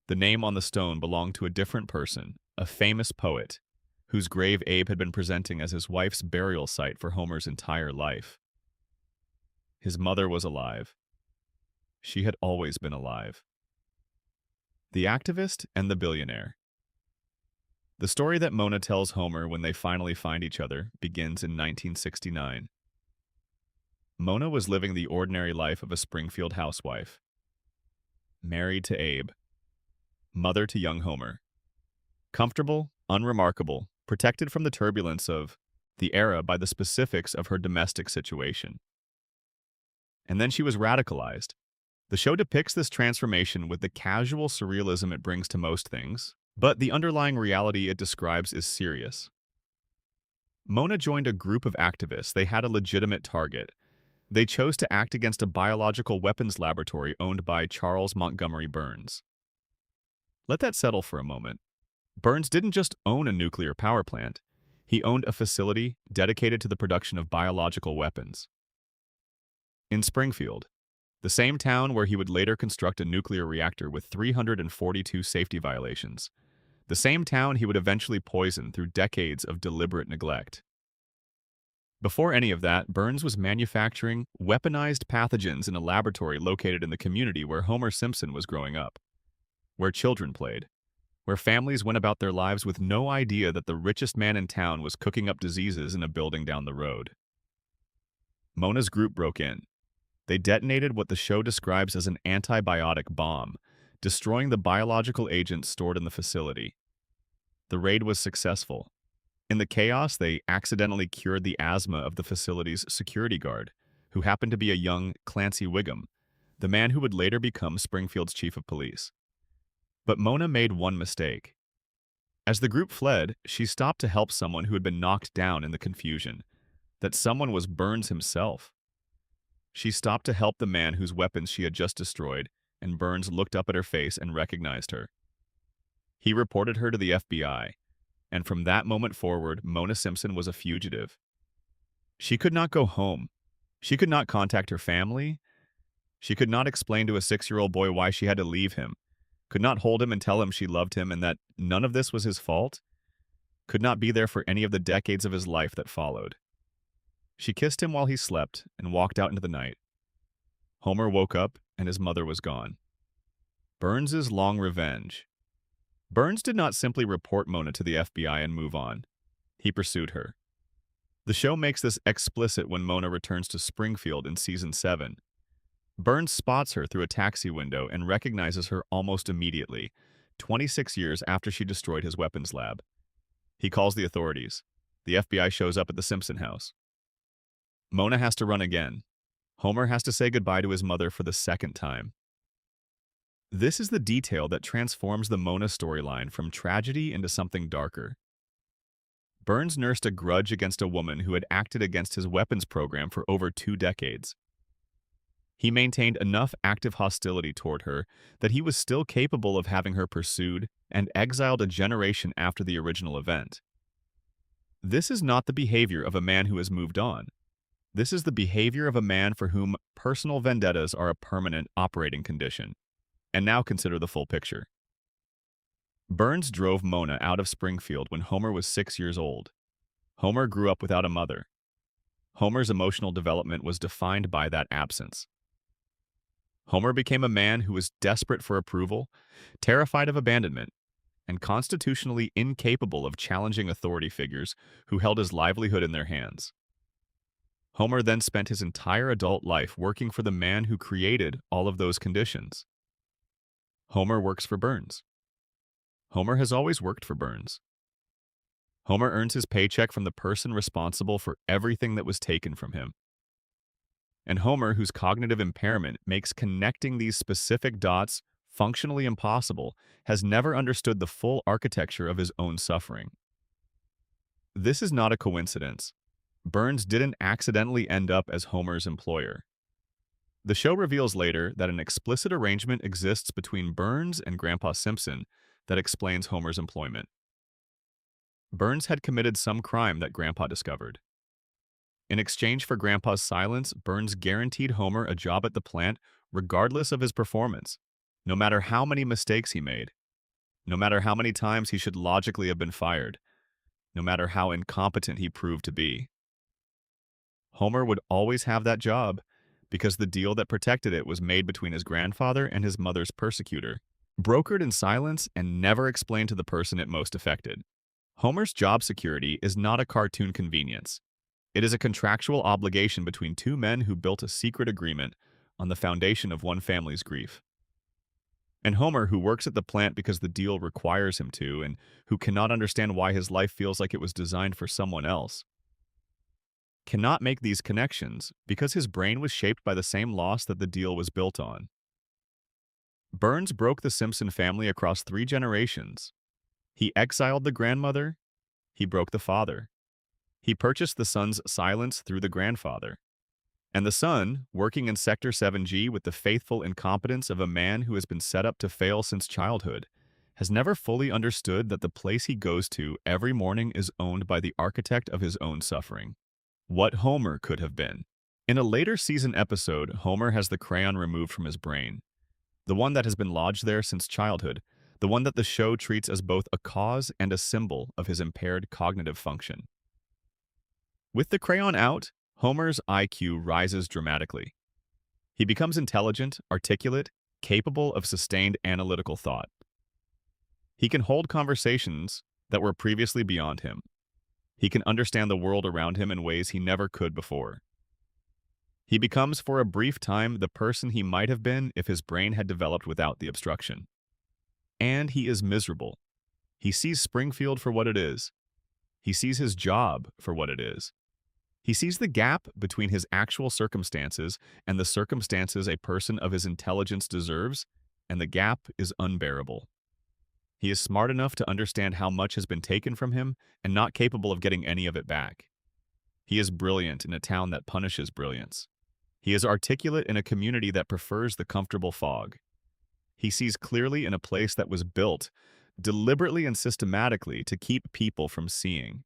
The name on the stone belonged to a different person, a famous poet, whose grave Abe had been presenting as his wife's burial site for Homer's entire life. His mother was alive. She had always been alive. The Activist and the Billionaire. The story that Mona tells Homer when they finally find each other begins in 1969. Mona was living the ordinary life of a Springfield housewife. Married to Abe. Mother to young Homer. Comfortable, unremarkable, protected from the turbulence of the era by the specifics of her domestic situation. And then she was radicalized. The show depicts this transformation with the casual surrealism it brings to most things, but the underlying reality it describes is serious. Mona joined a group of activists. They had a legitimate target. They chose to act against a biological weapons laboratory owned by Charles Montgomery Burns. Let that settle for a moment. Burns didn't just own a nuclear power plant. He owned a facility dedicated to the production of biological weapons. In Springfield, the same town where he would later construct a nuclear reactor with 342 safety violations, the same town he would eventually poison through decades of deliberate neglect. Before any of that, Burns was manufacturing weaponized pathogens in a laboratory located in the community where Homer Simpson was growing up, where children played, where families went about their lives with no idea that the richest man in town was cooking up diseases in a building down the road. Mona's group broke in. They detonated what the show describes as an antibiotic bomb, destroying the biological agents stored in the facility. The raid was successful. In the chaos, they accidentally cured the asthma of the facility's security guard, who happened to be a young Clancy Wiggum, the man who would later become Springfield's chief of police. But Mona made one mistake. As the group fled, she stopped to help someone who had been knocked down in the confusion. That someone was Burns himself. She stopped to help the man whose weapons she had just destroyed, and Burns looked up at her face and recognized her. He reported her to the FBI. And from that moment forward, Mona Simpson was a fugitive. She could not go home. She could not contact her family. She could not explain to a 6-year-old boy why she had to leave him, could not hold him and tell him she loved him and that none of this was his fault, could not be there for any of the decades of his life that followed. She kissed him while he slept and walked out into the night. Homer woke up and his mother was gone. Burns's long revenge. Burns did not simply report Mona to the FBI and move on. He pursued her. The show makes this explicit when Mona returns to Springfield in season 7. Burns spots her through a taxi window and recognizes her almost immediately, 26 years after she destroyed his weapons lab. He calls the authorities. The FBI shows up at the Simpson house. Mona has to run again. Homer has to say goodbye to his mother for the second time. This is the detail that transforms the Mona storyline from tragedy into something darker. Burns nursed a grudge against a woman who had acted against his weapons program for over 2 decades. He maintained enough active hostility toward her that he was still capable of having her pursued and exiled a generation after the original event. This is not the behavior of a man who has moved on. This is the behavior of a man for whom personal vendettas are a permanent operating condition. And now consider the full picture. Burns drove Mona out of Springfield when Homer was 6 years old. Homer grew up without a mother. Homer's emotional development was defined by that absence. Homer became a man who was desperate for approval, terrified of abandonment, and constitutionally incapable of challenging authority figures who held his livelihood in their hands. Homer then spent his entire adult life working for the man who created all of those conditions. Homer works for Burns. Homer has always worked for Burns. Homer earns his paycheck from the person responsible for everything that was taken from him. And Homer, whose cognitive impairment makes connecting these specific dots functionally impossible, has never understood the full architecture of his own suffering. This is not a coincidence. Burns didn't accidentally end up as Homer's employer. The show reveals later that an explicit arrangement exists between Burns and Grandpa Simpson that explains Homer's employment. Burns had committed some crime that Grandpa discovered. In exchange for Grandpa's silence, Burns guaranteed Homer a job at the plant regardless of his performance, no matter how many mistakes he made, no matter how many times he should logically have been fired, no matter how incompetent he proved to be. Homer would always have that job because the deal that protected it was made between his grandfather and his mother's persecutor, brokered in silence and never explained to the person it most affected. Homer's job security is not a cartoon convenience. It is a contractual obligation between 2 men who built a secret agreement on the foundation of one family's grief. And Homer, who works at the plant because the deal requires him to, and who cannot understand why his life feels like it was designed for someone else, cannot make these connections because his brain was shaped by the same loss that the deal was built on. Burns broke the Simpson family across 3 generations. He exiled the grandmother. He broke the father. He purchased the son's silence through the grandfather. And the son, working in Sector 7G with the faithful incompetence of a man who has been set up to fail since childhood, has never fully understood that the place he goes to every morning is owned by the architect of his own suffering. What Homer could have been. In a later season episode, Homer has the crayon removed from his brain, the one that has been lodged there since childhood, the one that the show treats as both a cause and a symbol of his impaired cognitive function. With the crayon out, Homer's IQ rises dramatically. He becomes intelligent, articulate, capable of sustained analytical thought. He can hold conversations that were previously beyond him. He can understand the world around him in ways he never could before. He becomes, for a brief time, the person he might have been if his brain had developed without the obstruction. And he is miserable. He sees Springfield for what it is. He sees his job for what it is. He sees the gap between his actual circumstances and the circumstances a person of his intelligence deserves, and the gap is unbearable. He is smart enough to understand how much has been taken from him and not capable of getting any of it back. He is brilliant in a town that punishes brilliance. He is articulate in a community that prefers the comfortable fog. He sees clearly in a place that was built deliberately and systematically to keep people from seeing.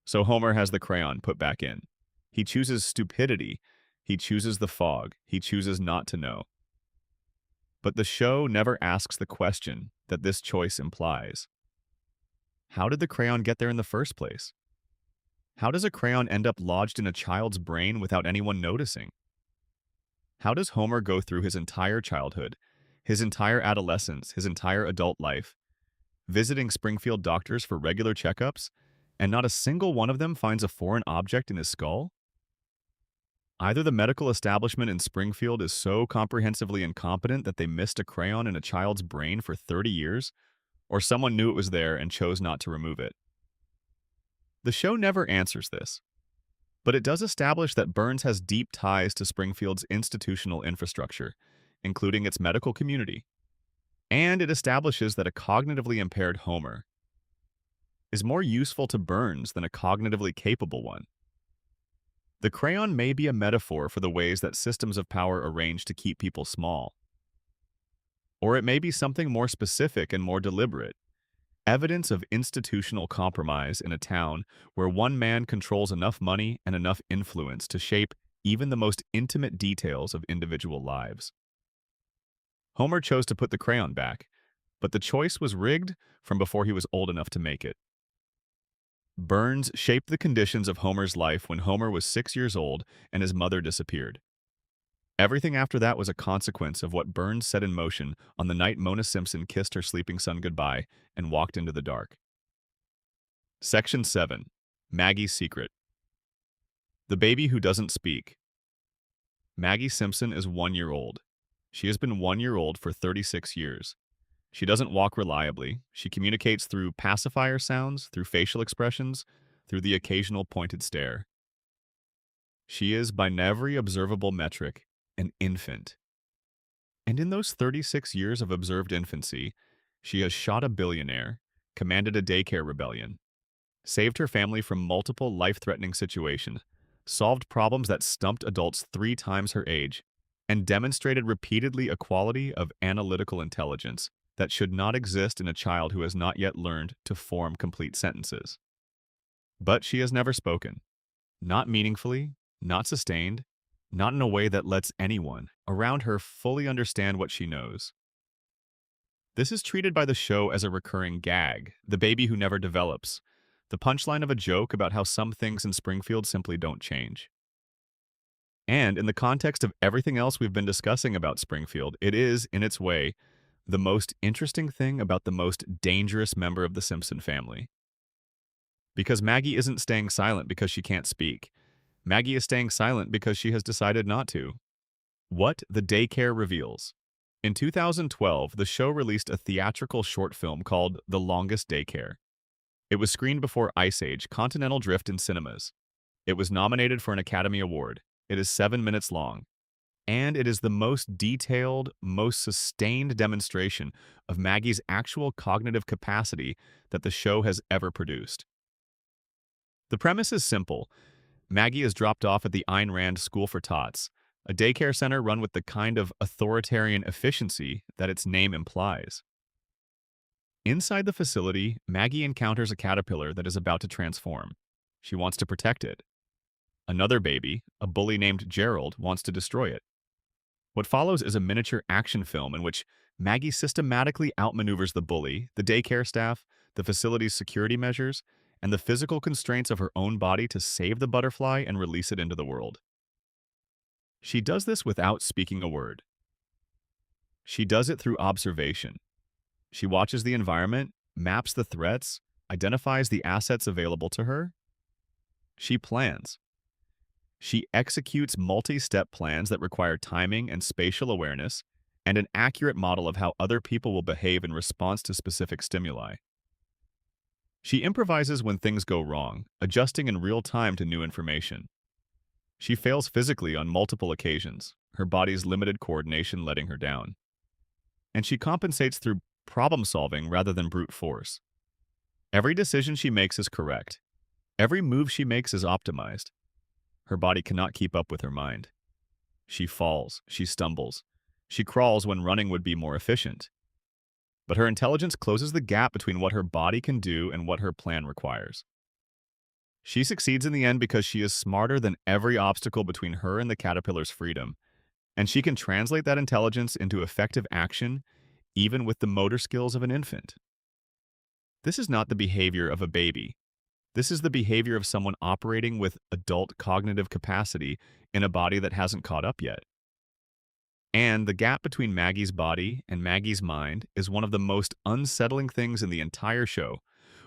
So Homer has the crayon put back in. He chooses stupidity. He chooses the fog. He chooses not to know. But the show never asks the question that this choice implies. How did the crayon get there in the first place? How does a crayon end up lodged in a child's brain without anyone noticing? How does Homer go through his entire childhood, his entire adolescence, his entire adult life, visiting Springfield doctors for regular checkups, and not a single one of them finds a foreign object in his skull? Either the medical establishment in Springfield is so comprehensively incompetent that they missed a crayon in a child's brain for 30 years, or someone knew it was there and chose not to remove it. The show never answers this, but it does establish that Burns has deep ties to Springfield's institutional infrastructure, including its medical community, and it establishes that a cognitively impaired Homer is more useful to Burns than a cognitively capable one. The crayon may be a metaphor for the ways that systems of power arrange to keep people small, or it may be something more specific and more deliberate, evidence of institutional compromise in a town where one man controls enough money and enough influence to shape even the most intimate details of individual lives. Homer chose to put the crayon back, but the choice was rigged from before he was old enough to make it. Burns shaped the conditions of Homer's life when Homer was 6 years old and his mother disappeared. Everything after that was a consequence of what Burns set in motion on the night Mona Simpson kissed her sleeping son goodbye and walked into the dark. Section 7. Maggie's Secret. The Baby Who Doesn't Speak. Maggie Simpson is 1 year old. She has been 1 year old for 36 years. She doesn't walk reliably. She communicates through pacifier sounds, through facial expressions, through the occasional pointed stare. She is, by every observable metric, an infant. And in those 36 years of observed infancy, she has shot a billionaire, commanded a daycare rebellion, saved her family from multiple life-threatening situations, solved problems that stumped adults 3 times her age, and demonstrated repeatedly a quality of analytical intelligence that should not exist in a child who has not yet learned to form complete sentences. But she has never spoken. Not meaningfully, not sustained, not in a way that lets anyone around her fully understand what she knows. This is treated by the show as a recurring gag, the baby who never develops, the punchline of a joke about how some things in Springfield simply don't change. And in the context of everything else we've been discussing about Springfield, it is, in its way, the most interesting thing about the most dangerous member of the Simpson family. Because Maggie isn't staying silent because she can't speak. Maggie is staying silent because she has decided not to. What the Daycare reveals. In 2012, the show released a theatrical short film called The Longest Daycare. It was screened before Ice Age, Continental Drift in cinemas. It was nominated for an Academy Award. It is 7 minutes long. And it is the most detailed, most sustained demonstration of Maggie's actual cognitive capacity that the show has ever produced. The premise is simple. Maggie is dropped off at the Ayn Rand School for Tots, a daycare center run with the kind of authoritarian efficiency that its name implies. Inside the facility, Maggie encounters a caterpillar that is about to transform. She wants to protect it. Another baby, a bully named Gerald, wants to destroy it. What follows is a miniature action film in which Maggie systematically outmaneuvers the bully, the daycare staff, the facility's security measures, and the physical constraints of her own body to save the butterfly and release it into the world. She does this without speaking a word. She does it through observation. She watches the environment, maps the threats, identifies the assets available to her. She plans. She executes multi-step plans that require timing and spatial awareness and an accurate model of how other people will behave in response to specific stimuli. She improvises when things go wrong, adjusting in real time to new information. She fails physically on multiple occasions, her body's limited coordination letting her down. And she compensates through problem-solving rather than brute force. Every decision she makes is correct. Every move she makes is optimized. Her body cannot keep up with her mind. She falls, she stumbles. She crawls when running would be more efficient. But her intelligence closes the gap between what her body can do and what her plan requires. She succeeds in the end because she is smarter than every obstacle between her and the caterpillar's freedom, and she can translate that intelligence into effective action, even with the motor skills of an infant. This is not the behavior of a baby. This is the behavior of someone operating with adult cognitive capacity in a body that hasn't caught up yet. And the gap between Maggie's body and Maggie's mind is one of the most unsettling things in the entire show,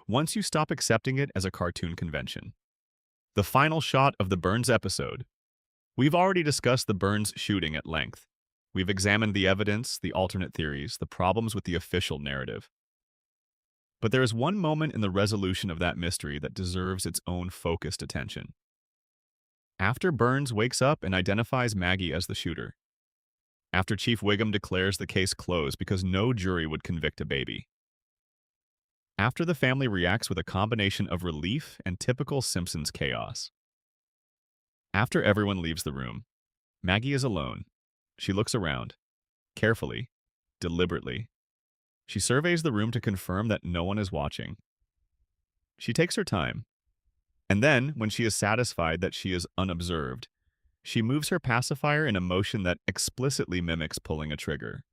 once you stop accepting it as a cartoon convention. The final shot of the Burns episode. We've already discussed the Burns shooting at length. We've examined the evidence, the alternate theories, the problems with the official narrative. But there is one moment in the resolution of that mystery that deserves its own focused attention. After Burns wakes up and identifies Maggie as the shooter. After Chief Wiggum declares the case closed because no jury would convict a baby. After the family reacts with a combination of relief and typical Simpsons chaos. After everyone leaves the room, Maggie is alone. She looks around, carefully, deliberately. She surveys the room to confirm that no one is watching. She takes her time. And then, when she is satisfied that she is unobserved, she moves her pacifier in a motion that explicitly mimics pulling a trigger.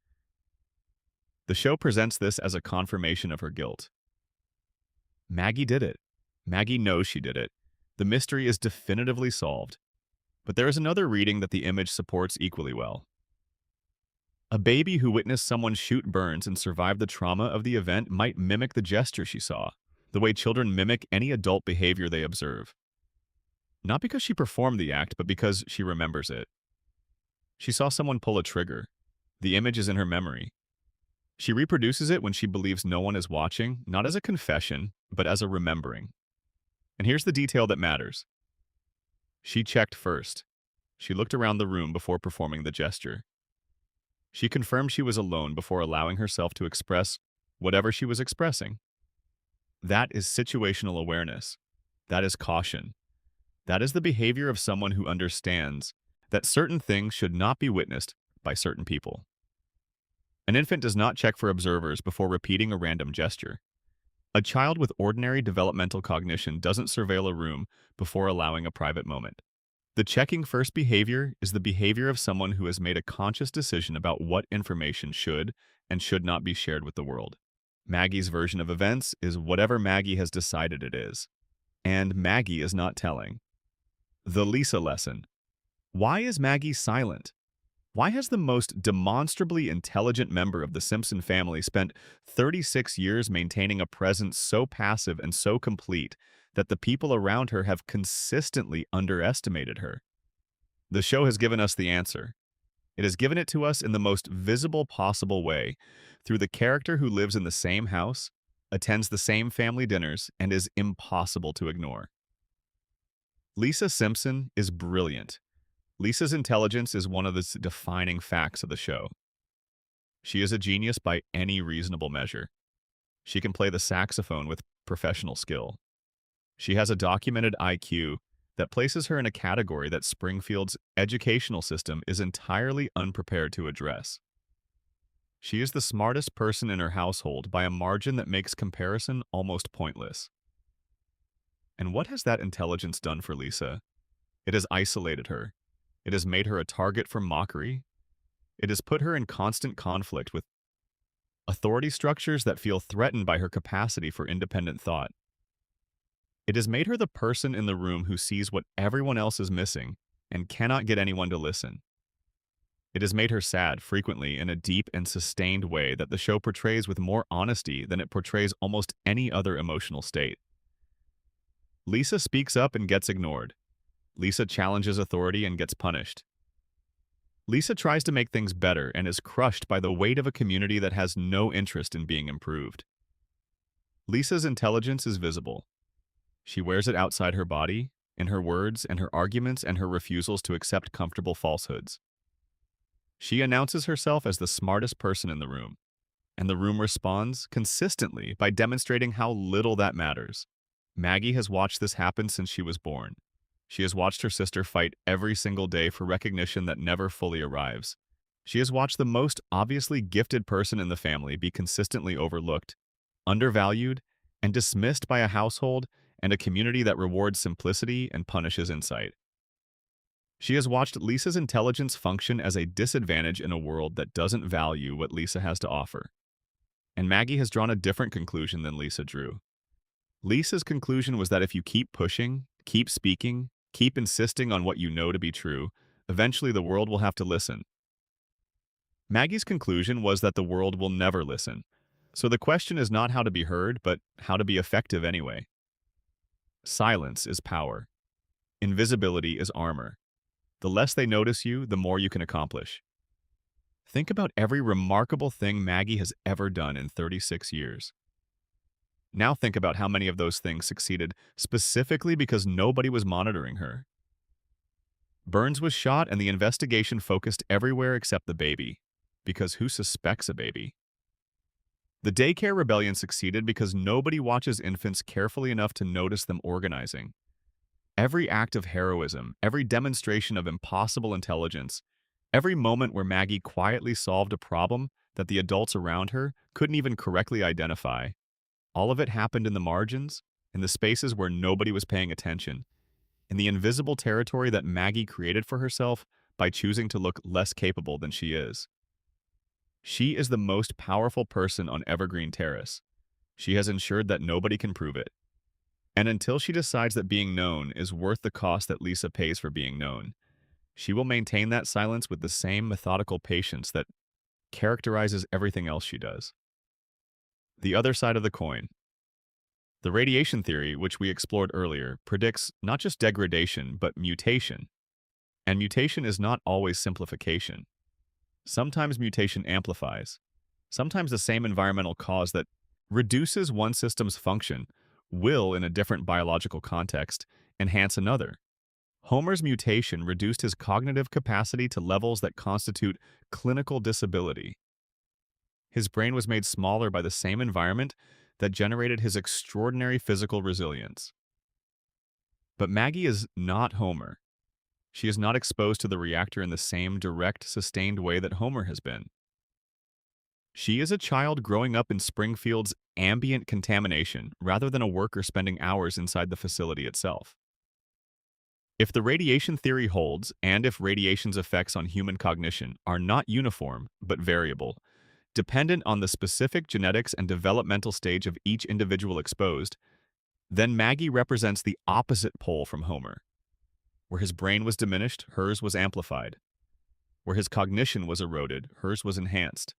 The show presents this as a confirmation of her guilt. Maggie did it. Maggie knows she did it. The mystery is definitively solved. But there is another reading that the image supports equally well. A baby who witnessed someone shoot Burns and survived the trauma of the event might mimic the gesture she saw, the way children mimic any adult behavior they observe. Not because she performed the act, but because she remembers it. She saw someone pull a trigger. The image is in her memory. She reproduces it when she believes no one is watching, not as a confession, but as a remembering. And here's the detail that matters. She checked first. She looked around the room before performing the gesture. She confirmed she was alone before allowing herself to express whatever she was expressing. That is situational awareness. That is caution. That is the behavior of someone who understands that certain things should not be witnessed by certain people. An infant does not check for observers before repeating a random gesture. A child with ordinary developmental cognition doesn't surveil a room before allowing a private moment. The checking first behavior is the behavior of someone who has made a conscious decision about what information should and should not be shared with the world. Maggie's version of events is whatever Maggie has decided it is. And Maggie is not telling. The Lisa lesson. Why is Maggie silent? Why has the most demonstrably intelligent member of the Simpson family spent 36 years maintaining a presence so passive and so complete that the people around her have consistently underestimated her? The show has given us the answer. It has given it to us in the most visible possible way, through the character who lives in the same house, attends the same family dinners, and is impossible to ignore. Lisa Simpson is brilliant. Lisa's intelligence is one of the defining facts of the show. She is a genius by any reasonable measure. She can play the saxophone with professional skill. She has a documented IQ that places her in a category that Springfield's educational system is entirely unprepared to address. She is the smartest person in her household by a margin that makes comparison almost pointless. And what has that intelligence done for Lisa? It has isolated her. It has made her a target for mockery. It has put her in constant conflict with authority structures that feel threatened by her capacity for independent thought. It has made her the person in the room who sees what everyone else is missing and cannot get anyone to listen. It has made her sad, frequently in a deep and sustained way that the show portrays with more honesty than it portrays almost any other emotional state. Lisa speaks up and gets ignored. Lisa challenges authority and gets punished. Lisa tries to make things better and is crushed by the weight of a community that has no interest in being improved. Lisa's intelligence is visible. She wears it outside her body, in her words and her arguments and her refusals to accept comfortable falsehoods. She announces herself as the smartest person in the room, and the room responds consistently by demonstrating how little that matters. Maggie has watched this happen since she was born. She has watched her sister fight every single day for recognition that never fully arrives. She has watched the most obviously gifted person in the family be consistently overlooked, undervalued, and dismissed by a household and a community that rewards simplicity and punishes insight. She has watched Lisa's intelligence function as a disadvantage in a world that doesn't value what Lisa has to offer. And Maggie has drawn a different conclusion than Lisa drew. Lisa's conclusion was that if you keep pushing, keep speaking, keep insisting on what you know to be true, eventually the world will have to listen. Maggie's conclusion was that the world will never listen. So the question is not how to be heard, but how to be effective anyway. Silence is power. Invisibility is armor. The less they notice you, the more you can accomplish. Think about every remarkable thing Maggie has ever done in 36 years. Now think about how many of those things succeeded specifically because nobody was monitoring her. Burns was shot and the investigation focused everywhere except the baby. Because who suspects a baby? The daycare rebellion succeeded because nobody watches infants carefully enough to notice them organizing. Every act of heroism, every demonstration of impossible intelligence, every moment where Maggie quietly solved a problem that the adults around her couldn't even correctly identify, all of it happened in the margins, in the spaces where nobody was paying attention, in the invisible territory that Maggie created for herself by choosing to look less capable than she is. She is the most powerful person on Evergreen Terrace. She has ensured that nobody can prove it. And until she decides that being known is worth the cost that Lisa pays for being known, she will maintain that silence with the same methodical patience that characterizes everything else she does. The other side of the coin. The radiation theory, which we explored earlier, predicts not just degradation, but mutation. And mutation is not always simplification. Sometimes mutation amplifies. Sometimes the same environmental cause that reduces one system's function will, in a different biological context, enhance another. Homer's mutation reduced his cognitive capacity to levels that constitute clinical disability. His brain was made smaller by the same environment that generated his extraordinary physical resilience. But Maggie is not Homer. She is not exposed to the reactor in the same direct, sustained way that Homer has been. She is a child growing up in Springfield's ambient contamination rather than a worker spending hours inside the facility itself. If the radiation theory holds, and if radiation's effects on human cognition are not uniform but variable, dependent on the specific genetics and developmental stage of each individual exposed, then Maggie represents the opposite pole from Homer. Where his brain was diminished, hers was amplified. Where his cognition was eroded, hers was enhanced.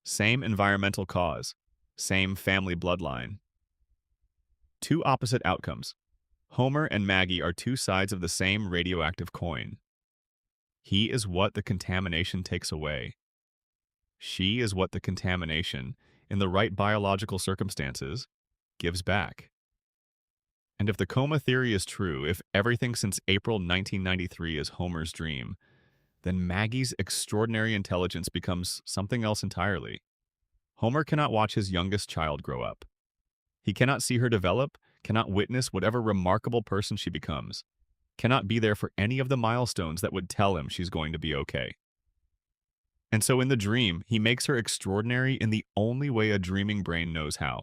Same environmental cause, same family bloodline. Two opposite outcomes. Homer and Maggie are two sides of the same radioactive coin. He is what the contamination takes away. She is what the contamination, in the right biological circumstances, gives back. And if the coma theory is true, if everything since April 1993 is Homer's dream, then Maggie's extraordinary intelligence becomes something else entirely. Homer cannot watch his youngest child grow up. He cannot see her develop, cannot witness whatever remarkable person she becomes, cannot be there for any of the milestones that would tell him she's going to be okay. And so in the dream, he makes her extraordinary in the only way a dreaming brain knows how.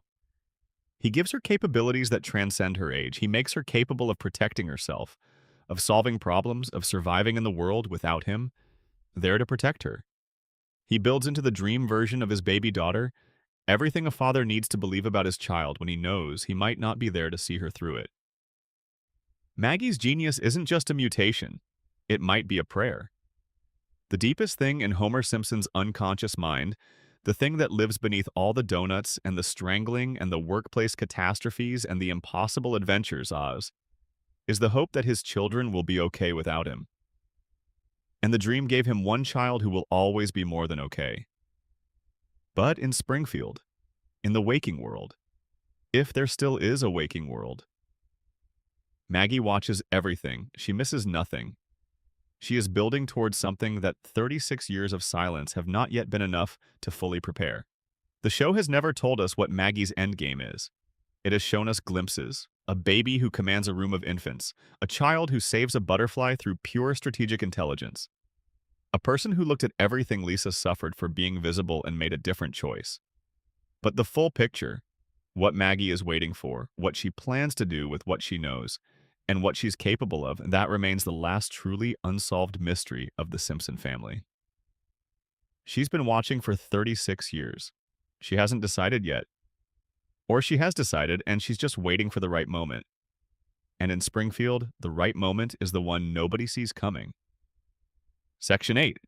He gives her capabilities that transcend her age. He makes her capable of protecting herself, of solving problems, of surviving in the world without him, there to protect her. He builds into the dream version of his baby daughter everything a father needs to believe about his child when he knows he might not be there to see her through it. Maggie's genius isn't just a mutation. It might be a prayer. The deepest thing in Homer Simpson's unconscious mind, the thing that lives beneath all the donuts and the strangling and the workplace catastrophes and the impossible adventures Oz, is the hope that his children will be okay without him. And the dream gave him one child who will always be more than okay. But in Springfield, in the waking world, if there still is a waking world, Maggie watches everything. She misses nothing. She is building towards something that 36 years of silence have not yet been enough to fully prepare. The show has never told us what Maggie's endgame is. It has shown us glimpses. A baby who commands a room of infants. A child who saves a butterfly through pure strategic intelligence. A person who looked at everything Lisa suffered for being visible and made a different choice. But the full picture, what Maggie is waiting for, what she plans to do with what she knows, and what she's capable of, that remains the last truly unsolved mystery of the Simpson family. She's been watching for 36 years. She hasn't decided yet. Or she has decided and she's just waiting for the right moment. And in Springfield, the right moment is the one nobody sees coming. Section 8.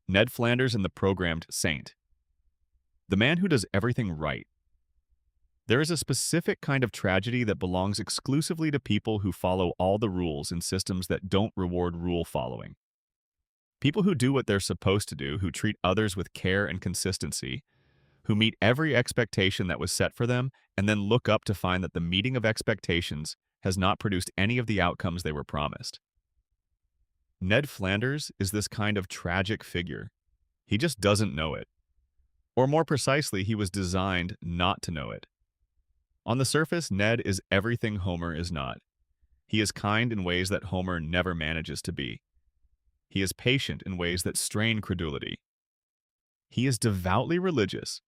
Ned Flanders and the Programmed Saint. The man who does everything right. There is a specific kind of tragedy that belongs exclusively to people who follow all the rules in systems that don't reward rule following. People who do what they're supposed to do, who treat others with care and consistency, who meet every expectation that was set for them, and then look up to find that the meeting of expectations has not produced any of the outcomes they were promised. Ned Flanders is this kind of tragic figure. He just doesn't know it. Or more precisely, he was designed not to know it. On the surface, Ned is everything Homer is not. He is kind in ways that Homer never manages to be. He is patient in ways that strain credulity. He is devoutly religious,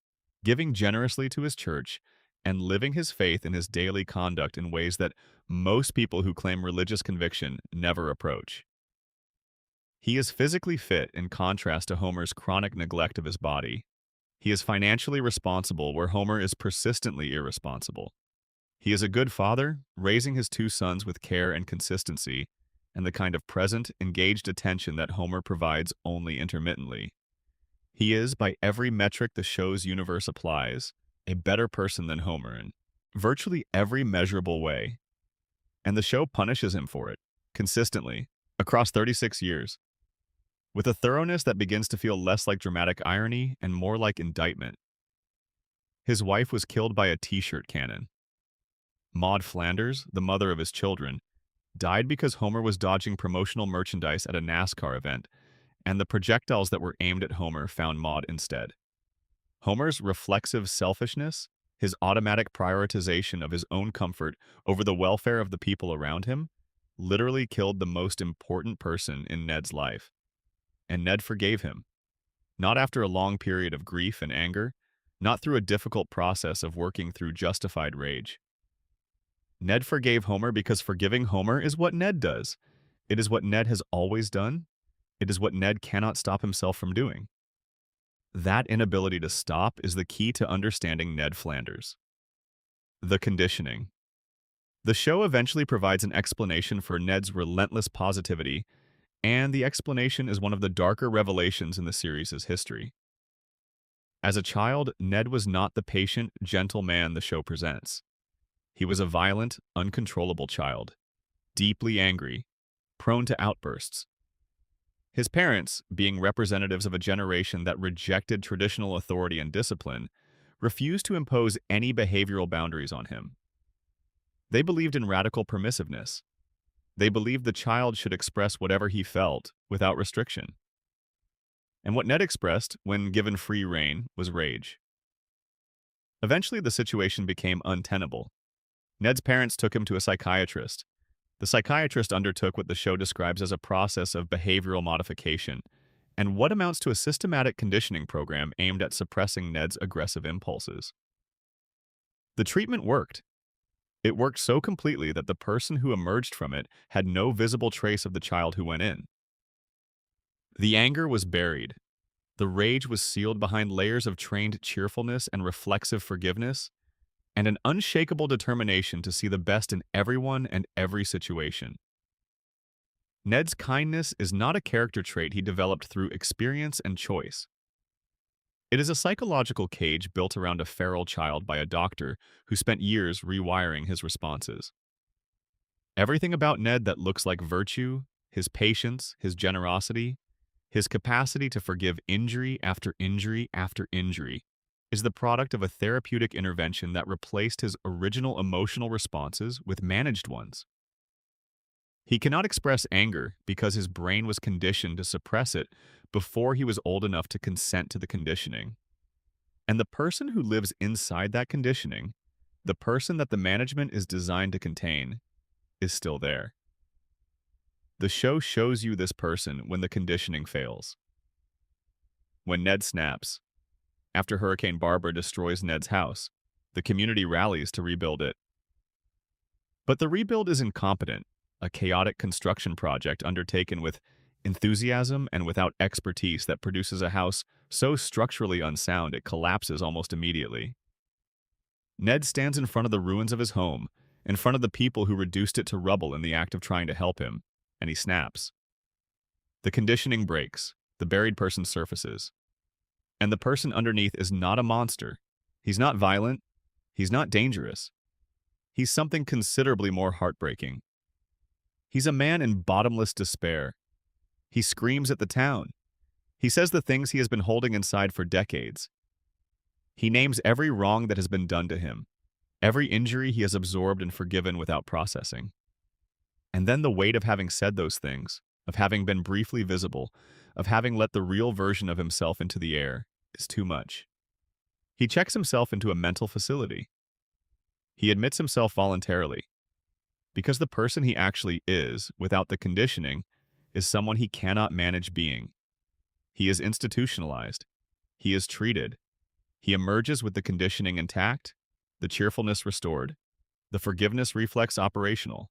giving generously to his church, and living his faith in his daily conduct in ways that most people who claim religious conviction never approach. He is physically fit in contrast to Homer's chronic neglect of his body. He is financially responsible where Homer is persistently irresponsible. He is a good father, raising his two sons with care and consistency, and the kind of present, engaged attention that Homer provides only intermittently. He is, by every metric the show's universe applies, a better person than Homer in virtually every measurable way. And the show punishes him for it, consistently, across 36 years, with a thoroughness that begins to feel less like dramatic irony and more like indictment. His wife was killed by a t-shirt cannon. Maud Flanders, the mother of his children, died because Homer was dodging promotional merchandise at a NASCAR event, and the projectiles that were aimed at Homer found Maud instead. Homer's reflexive selfishness, his automatic prioritization of his own comfort over the welfare of the people around him, literally killed the most important person in Ned's life. And Ned forgave him. Not after a long period of grief and anger, not through a difficult process of working through justified rage. Ned forgave Homer because forgiving Homer is what Ned does. It is what Ned has always done. It is what Ned cannot stop himself from doing. That inability to stop is the key to understanding Ned Flanders. The conditioning. The show eventually provides an explanation for Ned's relentless positivity, and the explanation is one of the darker revelations in the series' history. As a child, Ned was not the patient, gentle man the show presents. He was a violent, uncontrollable child, deeply angry, prone to outbursts. His parents, being representatives of a generation that rejected traditional authority and discipline, refused to impose any behavioral boundaries on him. They believed in radical permissiveness. They believed the child should express whatever he felt without restriction. And what Ned expressed, when given free rein, was rage. Eventually, the situation became untenable. Ned's parents took him to a psychiatrist. The psychiatrist undertook what the show describes as a process of behavioral modification, and what amounts to a systematic conditioning program aimed at suppressing Ned's aggressive impulses. The treatment worked. It worked so completely that the person who emerged from it had no visible trace of the child who went in. The anger was buried. The rage was sealed behind layers of trained cheerfulness and reflexive forgiveness, and an unshakable determination to see the best in everyone and every situation. Ned's kindness is not a character trait he developed through experience and choice. It is a psychological cage built around a feral child by a doctor who spent years rewiring his responses. Everything about Ned that looks like virtue, his patience, his generosity, his capacity to forgive injury after injury after injury, is the product of a therapeutic intervention that replaced his original emotional responses with managed ones. He cannot express anger because his brain was conditioned to suppress it before he was old enough to consent to the conditioning. And the person who lives inside that conditioning, the person that the management is designed to contain, is still there. The show shows you this person when the conditioning fails. When Ned snaps, after Hurricane Barbara destroys Ned's house, the community rallies to rebuild it. But the rebuild is incompetent, a chaotic construction project undertaken with enthusiasm and without expertise that produces a house so structurally unsound it collapses almost immediately. Ned stands in front of the ruins of his home, in front of the people who reduced it to rubble in the act of trying to help him, and he snaps. The conditioning breaks, the buried person surfaces. And the person underneath is not a monster. He's not violent. He's not dangerous. He's something considerably more heartbreaking. He's a man in bottomless despair. He screams at the town. He says the things he has been holding inside for decades. He names every wrong that has been done to him, every injury he has absorbed and forgiven without processing. And then the weight of having said those things, of having been briefly visible, of having let the real version of himself into the air, is too much. He checks himself into a mental facility. He admits himself voluntarily, because the person he actually is, without the conditioning, is someone he cannot manage being. He is institutionalized. He is treated. He emerges with the conditioning intact, the cheerfulness restored, the forgiveness reflex operational.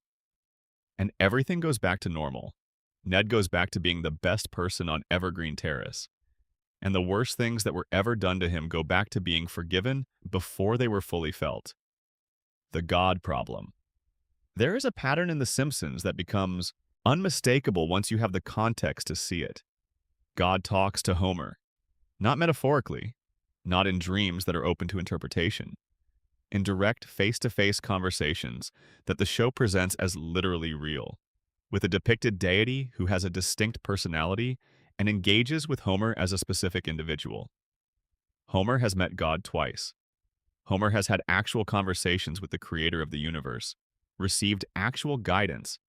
And everything goes back to normal. Ned goes back to being the best person on Evergreen Terrace. And the worst things that were ever done to him go back to being forgiven before they were fully felt. The God problem. There is a pattern in The Simpsons that becomes unmistakable once you have the context to see it. God talks to Homer, not metaphorically, not in dreams that are open to interpretation, in direct face-to-face conversations that the show presents as literally real, with a depicted deity who has a distinct personality and engages with Homer as a specific individual. Homer has met God twice. Homer has had actual conversations with the creator of the universe, received actual guidance,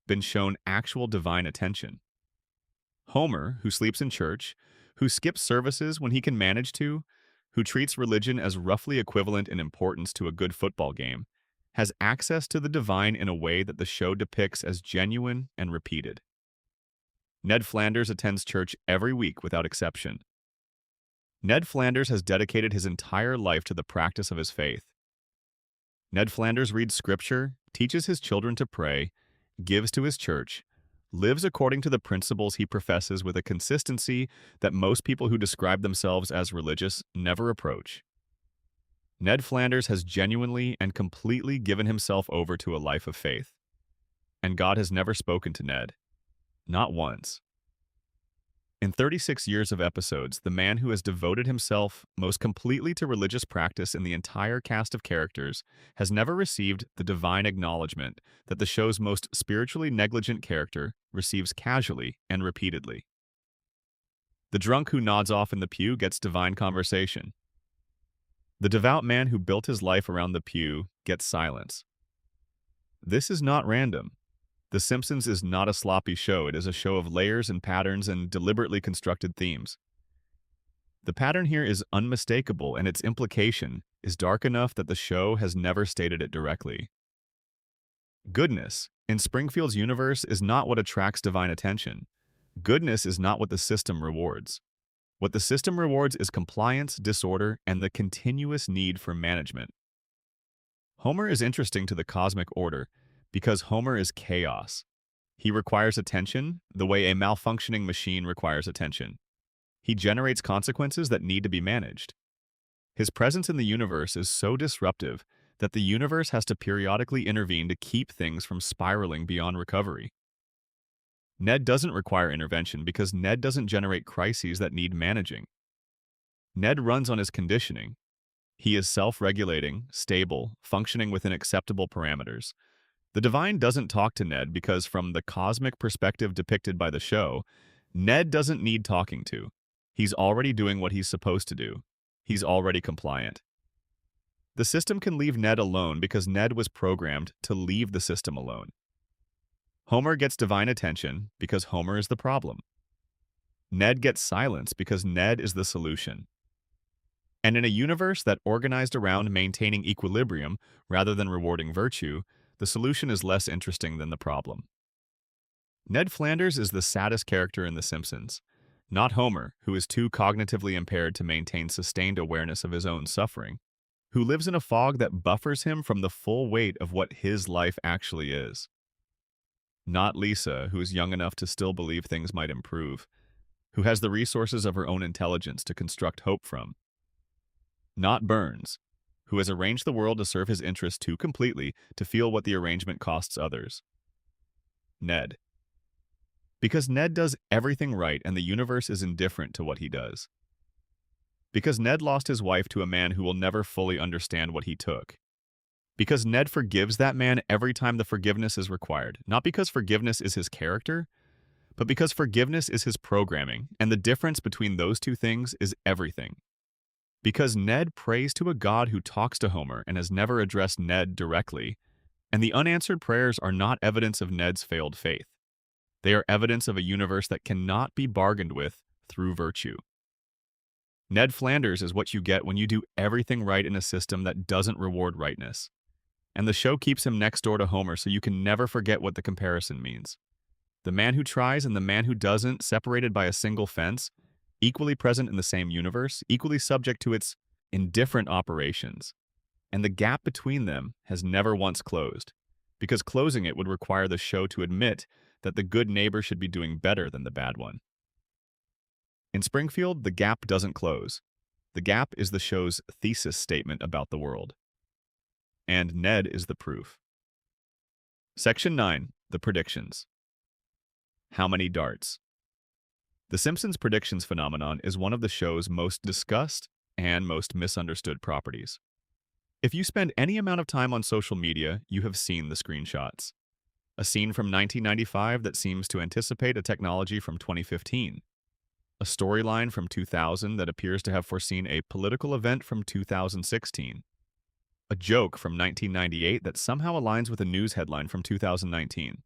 been shown actual divine attention. Homer, who sleeps in church, who skips services when he can manage to, who treats religion as roughly equivalent in importance to a good football game, has access to the divine in a way that the show depicts as genuine and repeated. Ned Flanders attends church every week without exception. Ned Flanders has dedicated his entire life to the practice of his faith. Ned Flanders reads scripture, teaches his children to pray, gives to his church, lives according to the principles he professes with a consistency that most people who describe themselves as religious never approach. Ned Flanders has genuinely and completely given himself over to a life of faith. And God has never spoken to Ned. Not once. In 36 years of episodes, the man who has devoted himself most completely to religious practice in the entire cast of characters has never received the divine acknowledgement that the show's most spiritually negligent character receives casually and repeatedly. The drunk who nods off in the pew gets divine conversation. The devout man who built his life around the pew gets silence. This is not random. The Simpsons is not a sloppy show. It is a show of layers and patterns and deliberately constructed themes. The pattern here is unmistakable, and its implication is dark enough that the show has never stated it directly. Goodness, in Springfield's universe, is not what attracts divine attention. Goodness is not what the system rewards. What the system rewards is compliance, disorder, and the continuous need for management. Homer is interesting to the cosmic order, because Homer is chaos. He requires attention the way a malfunctioning machine requires attention. He generates consequences that need to be managed. His presence in the universe is so disruptive that the universe has to periodically intervene to keep things from spiraling beyond recovery. Ned doesn't require intervention because Ned doesn't generate crises that need managing. Ned runs on his conditioning. He is self-regulating, stable, functioning within acceptable parameters. The divine doesn't talk to Ned because, from the cosmic perspective depicted by the show, Ned doesn't need talking to. He's already doing what he's supposed to do. He's already compliant. The system can leave Ned alone because Ned was programmed to leave the system alone. Homer gets divine attention because Homer is the problem. Ned gets silence because Ned is the solution. And in a universe that organized around maintaining equilibrium rather than rewarding virtue, the solution is less interesting than the problem. Ned Flanders is the saddest character in The Simpsons, Not Homer, who is too cognitively impaired to maintain sustained awareness of his own suffering, who lives in a fog that buffers him from the full weight of what his life actually is. Not Lisa, who is young enough to still believe things might improve, who has the resources of her own intelligence to construct hope from. Not Burns, who has arranged the world to serve his interests too completely to feel what the arrangement costs others. Ned. Because Ned does everything right and the universe is indifferent to what he does. Because Ned lost his wife to a man who will never fully understand what he took. Because Ned forgives that man every time the forgiveness is required, not because forgiveness is his character, but because forgiveness is his programming, and the difference between those two things is everything. Because Ned prays to a God who talks to Homer and has never addressed Ned directly, and the unanswered prayers are not evidence of Ned's failed faith. They are evidence of a universe that cannot be bargained with through virtue. Ned Flanders is what you get when you do everything right in a system that doesn't reward rightness. And the show keeps him next door to Homer so you can never forget what the comparison means. The man who tries and the man who doesn't, separated by a single fence, equally present in the same universe, equally subject to its indifferent operations. And the gap between them has never once closed, because closing it would require the show to admit that the good neighbor should be doing better than the bad one. In Springfield, the gap doesn't close. The gap is the show's thesis statement about the world. And Ned is the proof. Section 9. The Predictions. How many darts? The Simpsons predictions phenomenon is one of the show's most discussed and most misunderstood properties. If you spend any amount of time on social media, you have seen the screenshots. A scene from 1995 that seems to anticipate a technology from 2015. A storyline from 2000 that appears to have foreseen a political event from 2016. A joke from 1998 that somehow aligns with a news headline from 2019.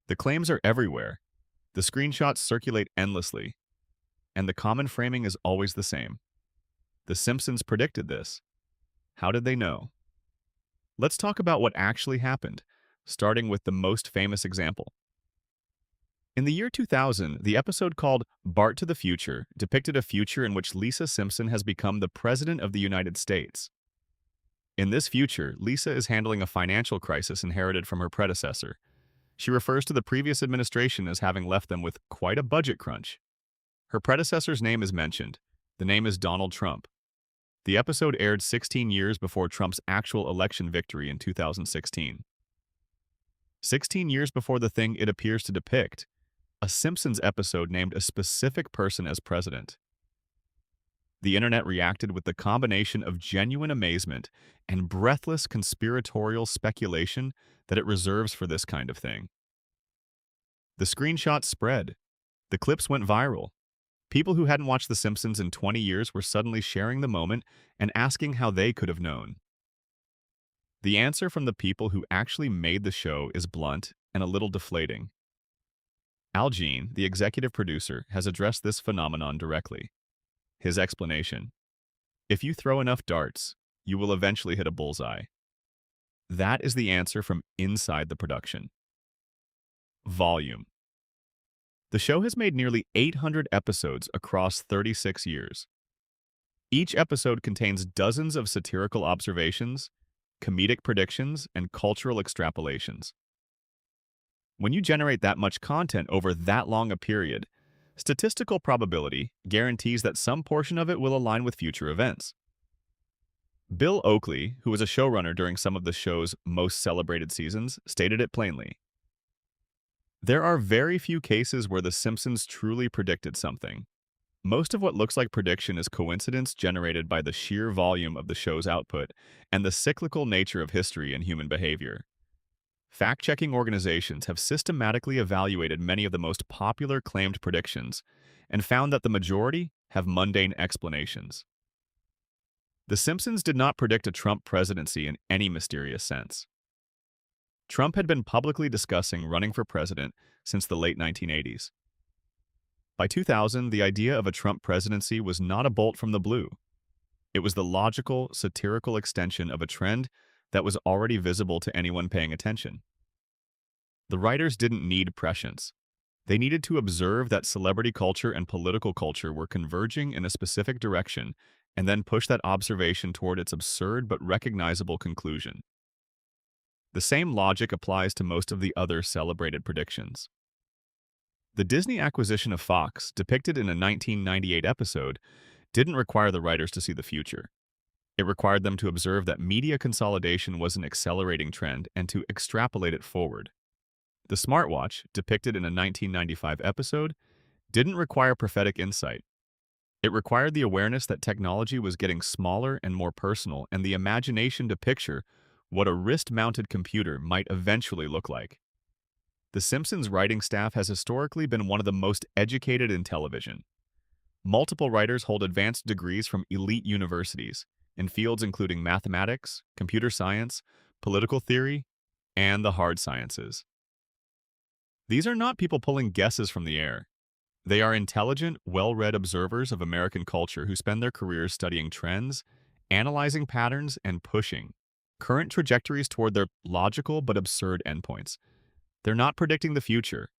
The claims are everywhere. The screenshots circulate endlessly. And the common framing is always the same. The Simpsons predicted this. How did they know? Let's talk about what actually happened, starting with the most famous example. In the year 2000, the episode called Bart to the Future depicted a future in which Lisa Simpson has become the President of the United States. In this future, Lisa is handling a financial crisis inherited from her predecessor. She refers to the previous administration as having left them with quite a budget crunch. Her predecessor's name is mentioned. The name is Donald Trump. The episode aired 16 years before Trump's actual election victory in 2016. 16 years before the thing it appears to depict, a Simpsons episode named a specific person as president. The internet reacted with the combination of genuine amazement and breathless conspiratorial speculation that it reserves for this kind of thing. The screenshots spread. The clips went viral. People who hadn't watched The Simpsons in 20 years were suddenly sharing the moment and asking how they could have known. The answer from the people who actually made the show is blunt and a little deflating. Al Jean, the executive producer, has addressed this phenomenon directly. His explanation: if you throw enough darts, you will eventually hit a bullseye. That is the answer from inside the production. Volume. The show has made nearly 800 episodes across 36 years. Each episode contains dozens of satirical observations, comedic predictions, and cultural extrapolations. When you generate that much content over that long a period, statistical probability guarantees that some portion of it will align with future events. Bill Oakley, who was a showrunner during some of the show's most celebrated seasons, stated it plainly. There are very few cases where The Simpsons truly predicted something. Most of what looks like prediction is coincidence generated by the sheer volume of the show's output and the cyclical nature of history and human behavior. Fact-checking organizations have systematically evaluated many of the most popular claimed predictions and found that the majority have mundane explanations. The Simpsons did not predict a Trump presidency in any mysterious sense. Trump had been publicly discussing running for president since the late 1980s. By 2000, the idea of a Trump presidency was not a bolt from the blue. It was the logical, satirical extension of a trend that was already visible to anyone paying attention. The writers didn't need prescience. They needed to observe that celebrity culture and political culture were converging in a specific direction and then push that observation toward its absurd but recognizable conclusion. The same logic applies to most of the other celebrated predictions. The Disney acquisition of Fox, depicted in a 1998 episode, didn't require the writers to see the future. It required them to observe that media consolidation was an accelerating trend and to extrapolate it forward. The smartwatch, depicted in a 1995 episode, didn't require prophetic insight. It required the awareness that technology was getting smaller and more personal and the imagination to picture what a wrist-mounted computer might eventually look like. The Simpsons writing staff has historically been one of the most educated in television. Multiple writers hold advanced degrees from elite universities in fields including mathematics, computer science, political theory, and the hard sciences. These are not people pulling guesses from the air. They are intelligent, well-read observers of American culture who spend their careers studying trends, analyzing patterns, and pushing current trajectories toward their logical but absurd endpoints. They're not predicting the future.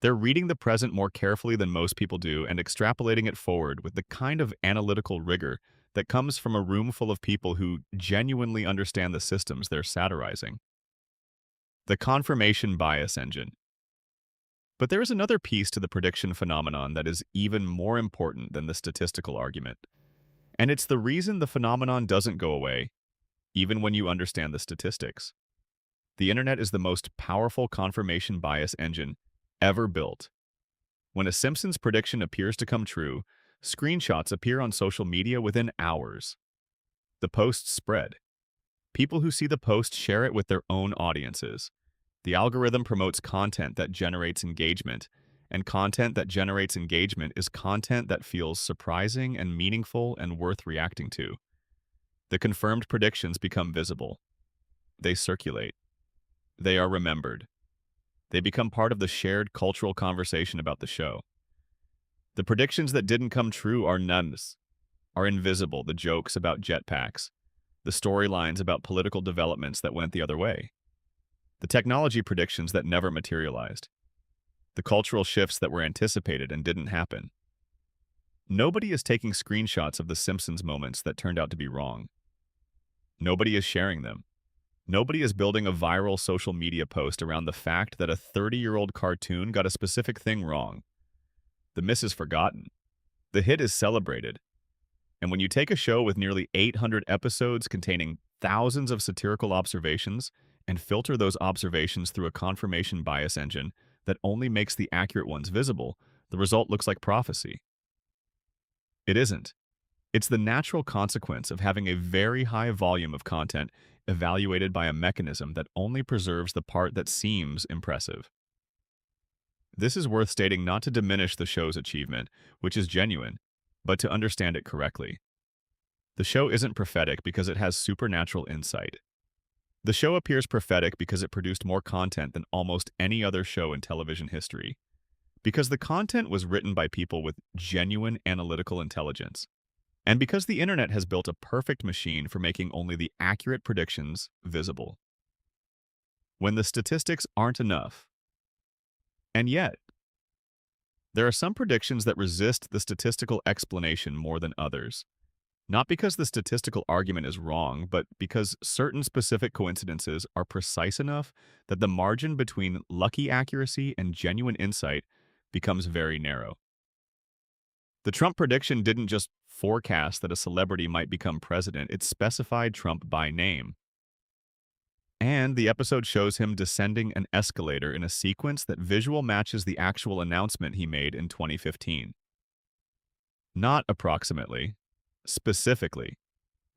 They're reading the present more carefully than most people do and extrapolating it forward with the kind of analytical rigor that comes from a room full of people who genuinely understand the systems they're satirizing. The confirmation bias engine. But there is another piece to the prediction phenomenon that is even more important than the statistical argument. And it's the reason the phenomenon doesn't go away, even when you understand the statistics. The internet is the most powerful confirmation bias engine ever built. When a Simpsons prediction appears to come true, screenshots appear on social media within hours. The posts spread. People who see the post share it with their own audiences. The algorithm promotes content that generates engagement, and content that generates engagement is content that feels surprising and meaningful and worth reacting to. The confirmed predictions become visible. They circulate. They are remembered. They become part of the shared cultural conversation about the show. The predictions that didn't come true are nuns, are invisible, the jokes about jetpacks, the storylines about political developments that went the other way, the technology predictions that never materialized, the cultural shifts that were anticipated and didn't happen. Nobody is taking screenshots of the Simpsons moments that turned out to be wrong. Nobody is sharing them. Nobody is building a viral social media post around the fact that a 30-year-old cartoon got a specific thing wrong. The miss is forgotten. The hit is celebrated. And when you take a show with nearly 800 episodes containing thousands of satirical observations and filter those observations through a confirmation bias engine that only makes the accurate ones visible, the result looks like prophecy. It isn't. It's the natural consequence of having a very high volume of content evaluated by a mechanism that only preserves the part that seems impressive. This is worth stating not to diminish the show's achievement, which is genuine, but to understand it correctly. The show isn't prophetic because it has supernatural insight. The show appears prophetic because it produced more content than almost any other show in television history. Because the content was written by people with genuine analytical intelligence. And because the internet has built a perfect machine for making only the accurate predictions visible. When the statistics aren't enough. And yet, there are some predictions that resist the statistical explanation more than others. Not because the statistical argument is wrong, but because certain specific coincidences are precise enough that the margin between lucky accuracy and genuine insight becomes very narrow. The Trump prediction didn't just forecast that a celebrity might become president, it specified Trump by name. And the episode shows him descending an escalator in a sequence that visual matches the actual announcement he made in 2015. Not approximately, specifically.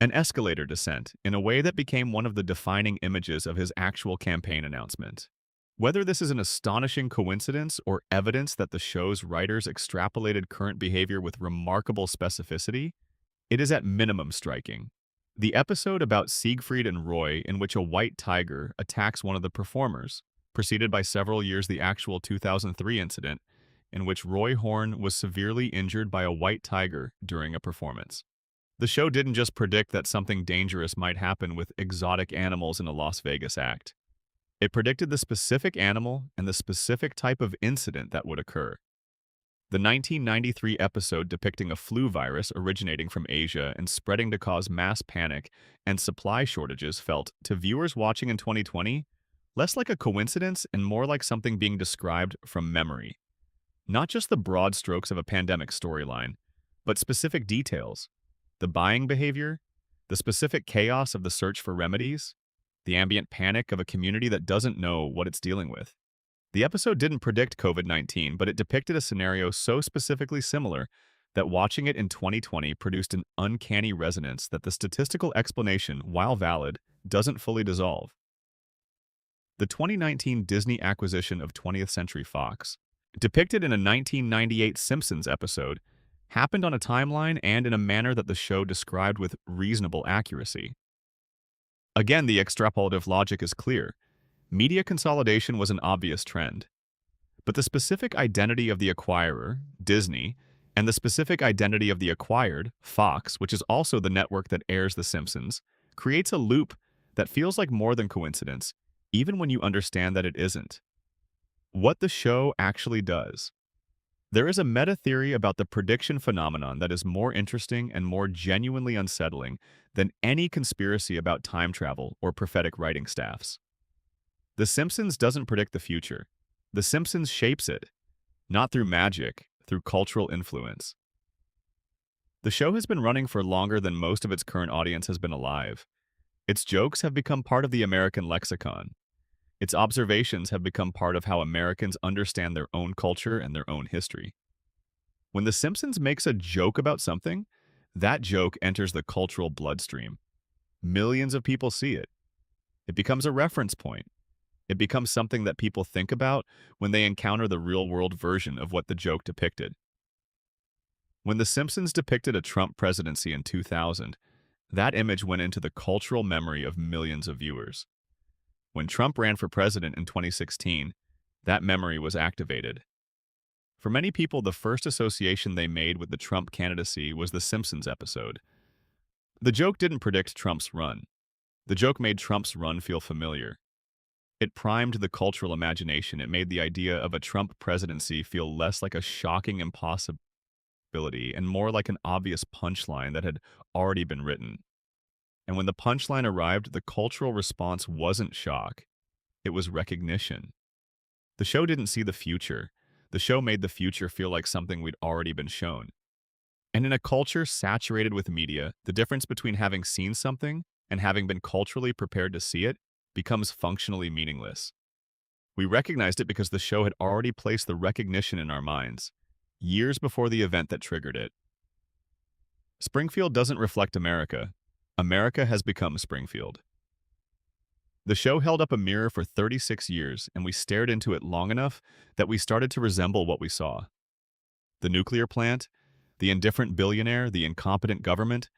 An escalator descent in a way that became one of the defining images of his actual campaign announcement. Whether this is an astonishing coincidence or evidence that the show's writers extrapolated current behavior with remarkable specificity, it is at minimum striking. The episode about Siegfried and Roy, in which a white tiger attacks one of the performers, preceded by several years the actual 2003 incident, in which Roy Horn was severely injured by a white tiger during a performance. The show didn't just predict that something dangerous might happen with exotic animals in a Las Vegas act. It predicted the specific animal and the specific type of incident that would occur. The 1993 episode depicting a flu virus originating from Asia and spreading to cause mass panic and supply shortages felt, to viewers watching in 2020, less like a coincidence and more like something being described from memory. Not just the broad strokes of a pandemic storyline, but specific details: the buying behavior, the specific chaos of the search for remedies, the ambient panic of a community that doesn't know what it's dealing with. The episode didn't predict COVID-19, but it depicted a scenario so specifically similar that watching it in 2020 produced an uncanny resonance that the statistical explanation, while valid, doesn't fully dissolve. The 2019 Disney acquisition of 20th Century Fox, depicted in a 1998 Simpsons episode, happened on a timeline and in a manner that the show described with reasonable accuracy. Again, the extrapolative logic is clear. Media consolidation was an obvious trend. But the specific identity of the acquirer, Disney, and the specific identity of the acquired, Fox, which is also the network that airs The Simpsons, creates a loop that feels like more than coincidence, even when you understand that it isn't. What the show actually does. There is a meta-theory about the prediction phenomenon that is more interesting and more genuinely unsettling than any conspiracy about time travel or prophetic writing staffs. The Simpsons doesn't predict the future. The Simpsons shapes it, not through magic, through cultural influence. The show has been running for longer than most of its current audience has been alive. Its jokes have become part of the American lexicon. Its observations have become part of how Americans understand their own culture and their own history. When The Simpsons makes a joke about something, that joke enters the cultural bloodstream. Millions of people see it. It becomes a reference point. It becomes something that people think about when they encounter the real-world version of what the joke depicted. When The Simpsons depicted a Trump presidency in 2000, that image went into the cultural memory of millions of viewers. When Trump ran for president in 2016, that memory was activated. For many people, the first association they made with the Trump candidacy was the Simpsons episode. The joke didn't predict Trump's run. The joke made Trump's run feel familiar. It primed the cultural imagination. It made the idea of a Trump presidency feel less like a shocking impossibility and more like an obvious punchline that had already been written. And when the punchline arrived, the cultural response wasn't shock. It was recognition. The show didn't see the future. The show made the future feel like something we'd already been shown. And in a culture saturated with media, the difference between having seen something and having been culturally prepared to see it becomes functionally meaningless. We recognized it because the show had already placed the recognition in our minds, years before the event that triggered it. Springfield doesn't reflect America. America has become Springfield. The show held up a mirror for 36 years, and we stared into it long enough that we started to resemble what we saw. The nuclear plant, the indifferent billionaire, the incompetent government,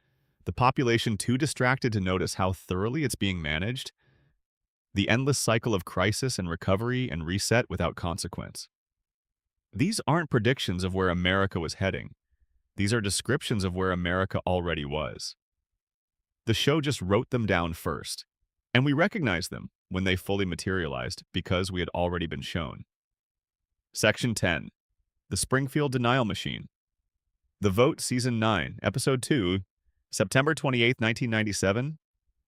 the population too distracted to notice how thoroughly it's being managed, the endless cycle of crisis and recovery and reset without consequence. These aren't predictions of where America was heading. These are descriptions of where America already was. The show just wrote them down first, and we recognized them when they fully materialized because we had already been shown. Section 10. The Springfield Denial Machine. The Vote, Season 9, Episode 2, September 28, 1997.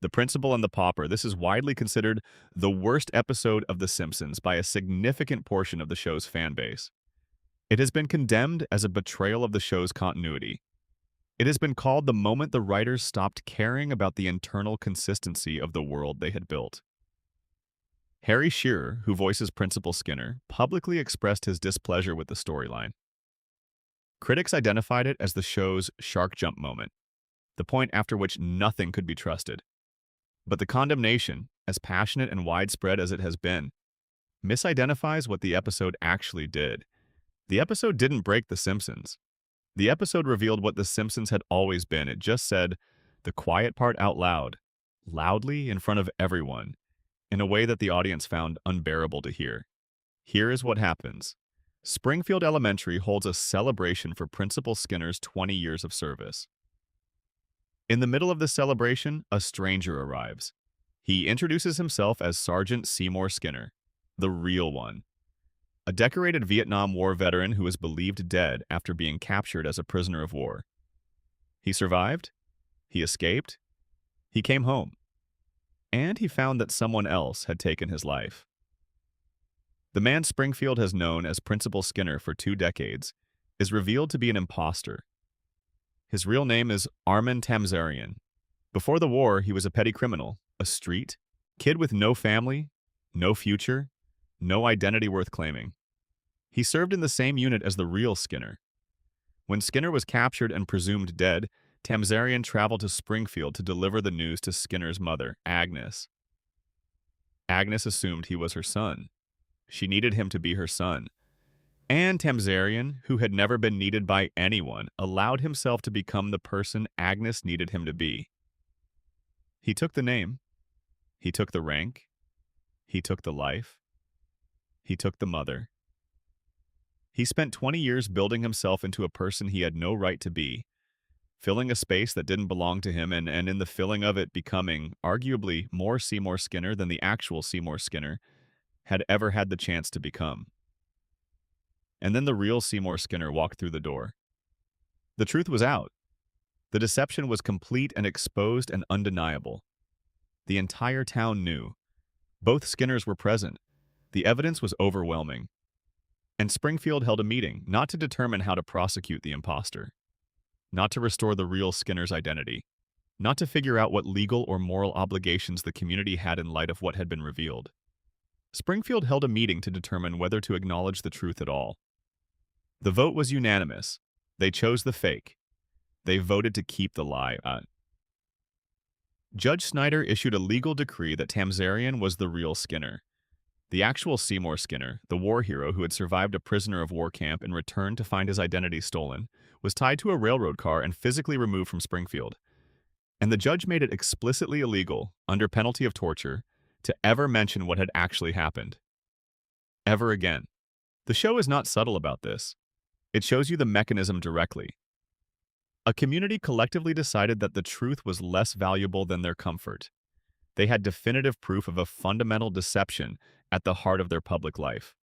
The Principal and the Pauper. This is widely considered the worst episode of The Simpsons by a significant portion of the show's fan base. It has been condemned as a betrayal of the show's continuity. It has been called the moment the writers stopped caring about the internal consistency of the world they had built. Harry Shearer, who voices Principal Skinner, publicly expressed his displeasure with the storyline. Critics identified it as the show's shark jump moment, the point after which nothing could be trusted. But the condemnation, as passionate and widespread as it has been, misidentifies what the episode actually did. The episode didn't break The Simpsons. The episode revealed what The Simpsons had always been. It just said the quiet part out loud, loudly in front of everyone, in a way that the audience found unbearable to hear. Here is what happens. Springfield Elementary holds a celebration for Principal Skinner's 20 years of service. In the middle of the celebration, a stranger arrives. He introduces himself as Sergeant Seymour Skinner, the real one, a decorated Vietnam War veteran who is believed dead after being captured as a prisoner of war. He survived, he escaped, he came home, and he found that someone else had taken his life. The man Springfield has known as Principal Skinner for 2 decades is revealed to be an imposter. His real name is Armin Tamzarian. Before the war, he was a petty criminal, a street kid with no family, no future, no identity worth claiming. He served in the same unit as the real Skinner. When Skinner was captured and presumed dead, Tamzarian traveled to Springfield to deliver the news to Skinner's mother, Agnes. Agnes assumed he was her son. She needed him to be her son. And Tamzarian, who had never been needed by anyone, allowed himself to become the person Agnes needed him to be. He took the name. He took the rank. He took the life. He took the mother. He spent 20 years building himself into a person he had no right to be, filling a space that didn't belong to him, and in the filling of it becoming, arguably, more Seymour Skinner than the actual Seymour Skinner had ever had the chance to become. And then the real Seymour Skinner walked through the door. The truth was out. The deception was complete and exposed and undeniable. The entire town knew. Both Skinners were present. The evidence was overwhelming. And Springfield held a meeting, not to determine how to prosecute the imposter, not to restore the real Skinner's identity, not to figure out what legal or moral obligations the community had in light of what had been revealed. Springfield held a meeting to determine whether to acknowledge the truth at all. The vote was unanimous. They chose the fake. They voted to keep the lie. Judge Snyder issued a legal decree that Tamzarian was the real Skinner. The actual Seymour Skinner, the war hero who had survived a prisoner of war camp and returned to find his identity stolen, was tied to a railroad car and physically removed from Springfield. And the judge made it explicitly illegal, under penalty of torture, to ever mention what had actually happened. Ever again. The show is not subtle about this. It shows you the mechanism directly. A community collectively decided that the truth was less valuable than their comfort. They had definitive proof of a fundamental deception at the heart of their public life.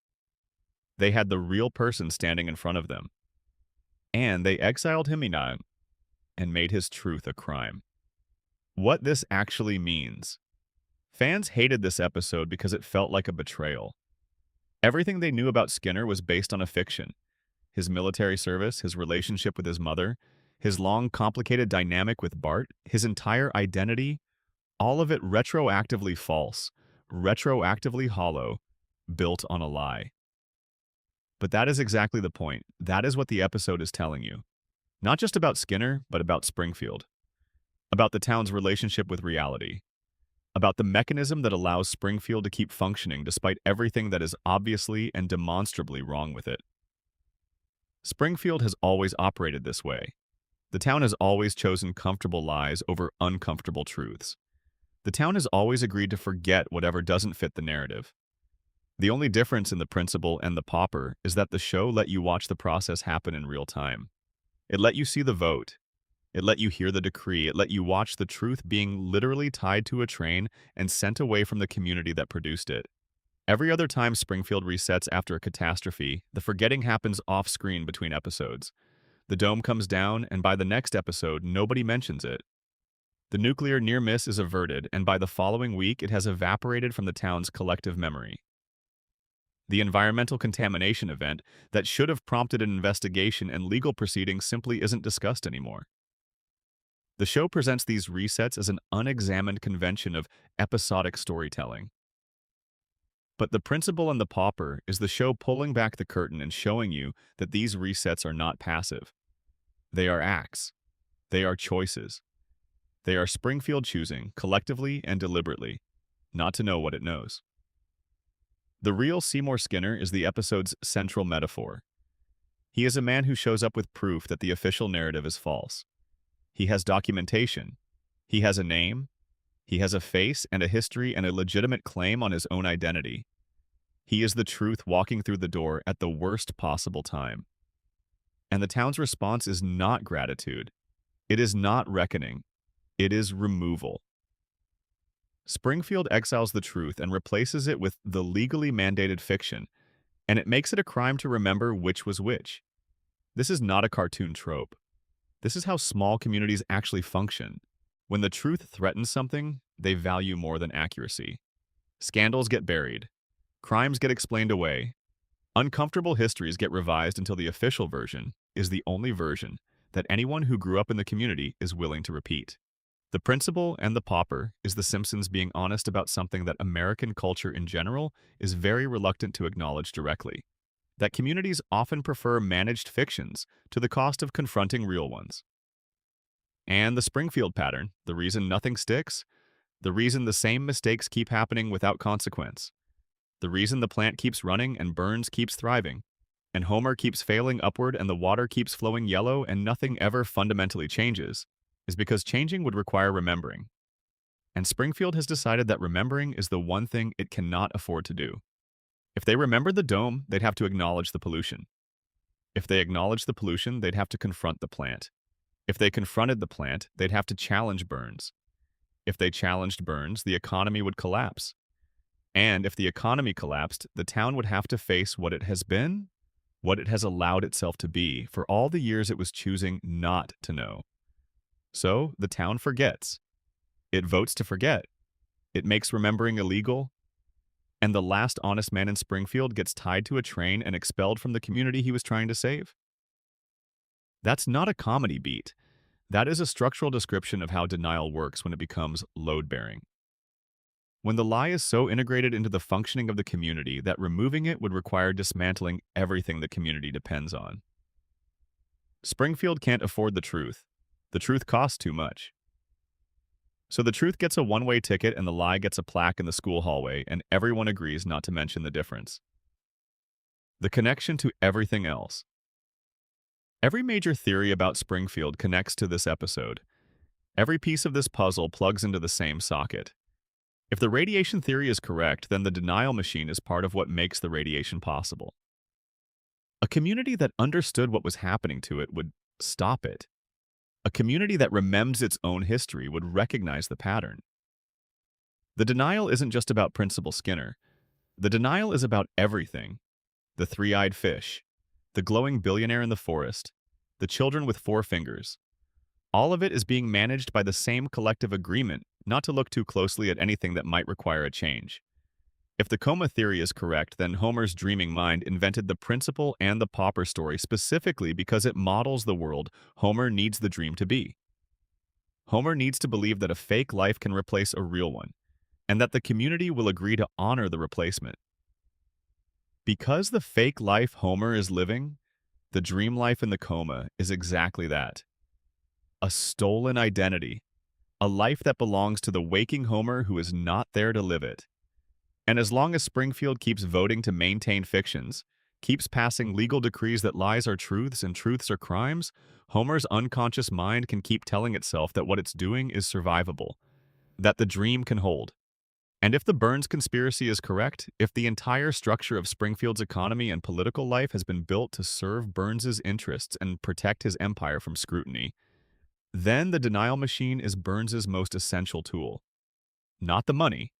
They had the real person standing in front of them. And they exiled him and made his truth a crime. What this actually means. Fans hated this episode because it felt like a betrayal. Everything they knew about Skinner was based on a fiction. His military service, his relationship with his mother, his long, complicated dynamic with Bart, his entire identity, all of it retroactively false, retroactively hollow, built on a lie. But that is exactly the point. That is what the episode is telling you. Not just about Skinner, but about Springfield. About the town's relationship with reality. About the mechanism that allows Springfield to keep functioning despite everything that is obviously and demonstrably wrong with it. Springfield has always operated this way. The town has always chosen comfortable lies over uncomfortable truths. The town has always agreed to forget whatever doesn't fit the narrative. The only difference in the principal and the pauper is that the show let you watch the process happen in real time. It let you see the vote. It let you hear the decree. It let you watch the truth being literally tied to a train and sent away from the community that produced it. Every other time Springfield resets after a catastrophe, the forgetting happens off-screen between episodes. The dome comes down, and by the next episode, nobody mentions it. The nuclear near-miss is averted, and by the following week, it has evaporated from the town's collective memory. The environmental contamination event that should have prompted an investigation and legal proceedings simply isn't discussed anymore. The show presents these resets as an unexamined convention of episodic storytelling. But The Principal and the Pauper is the show pulling back the curtain and showing you that these resets are not passive. They are acts. They are choices. They are Springfield choosing, collectively and deliberately, not to know what it knows. The real Seymour Skinner is the episode's central metaphor. He is a man who shows up with proof that the official narrative is false. He has documentation. He has a name. He has a face and a history and a legitimate claim on his own identity. He is the truth walking through the door at the worst possible time. And the town's response is not gratitude. It is not reckoning. It is removal. Springfield exiles the truth and replaces it with the legally mandated fiction, and it makes it a crime to remember which was which. This is not a cartoon trope. This is how small communities actually function. When the truth threatens something, they value more than accuracy. Scandals get buried. Crimes get explained away. Uncomfortable histories get revised until the official version is the only version that anyone who grew up in the community is willing to repeat. The principal and the pauper is the Simpsons being honest about something that American culture in general is very reluctant to acknowledge directly. That communities often prefer managed fictions to the cost of confronting real ones. And the Springfield pattern, the reason nothing sticks, the reason the same mistakes keep happening without consequence, the reason the plant keeps running and Burns keeps thriving, and Homer keeps failing upward and the water keeps flowing yellow and nothing ever fundamentally changes, is because changing would require remembering. And Springfield has decided that remembering is the one thing it cannot afford to do. If they remembered the dome, they'd have to acknowledge the pollution. If they acknowledged the pollution, they'd have to confront the plant. If they confronted the plant, they'd have to challenge Burns. If they challenged Burns, the economy would collapse. And if the economy collapsed, the town would have to face what it has been, what it has allowed itself to be for all the years it was choosing not to know. So the town forgets. It votes to forget. It makes remembering illegal. And the last honest man in Springfield gets tied to a train and expelled from the community he was trying to save. That's not a comedy beat. That is a structural description of how denial works when it becomes load-bearing. When the lie is so integrated into the functioning of the community that removing it would require dismantling everything the community depends on. Springfield can't afford the truth. The truth costs too much. So the truth gets a one-way ticket and the lie gets a plaque in the school hallway, and everyone agrees not to mention the difference. The connection to everything else. Every major theory about Springfield connects to this episode. Every piece of this puzzle plugs into the same socket. If the radiation theory is correct, then the denial machine is part of what makes the radiation possible. A community that understood what was happening to it would stop it. A community that remembers its own history would recognize the pattern. The denial isn't just about Principal Skinner. The denial is about everything. The three-eyed fish, the glowing billionaire in the forest, the children with four fingers. All of it is being managed by the same collective agreement not to look too closely at anything that might require a change. If the coma theory is correct, then Homer's dreaming mind invented the principal and the pauper story specifically because it models the world Homer needs the dream to be. Homer needs to believe that a fake life can replace a real one, and that the community will agree to honor the replacement. Because the fake life Homer is living, the dream life in the coma is exactly that. A stolen identity, a life that belongs to the waking Homer who is not there to live it. And as long as Springfield keeps voting to maintain fictions, keeps passing legal decrees that lies are truths and truths are crimes, Homer's unconscious mind can keep telling itself that what it's doing is survivable, that the dream can hold. And if the Burns conspiracy is correct, if the entire structure of Springfield's economy and political life has been built to serve Burns's interests and protect his empire from scrutiny, then the denial machine is Burns's most essential tool. Not the money,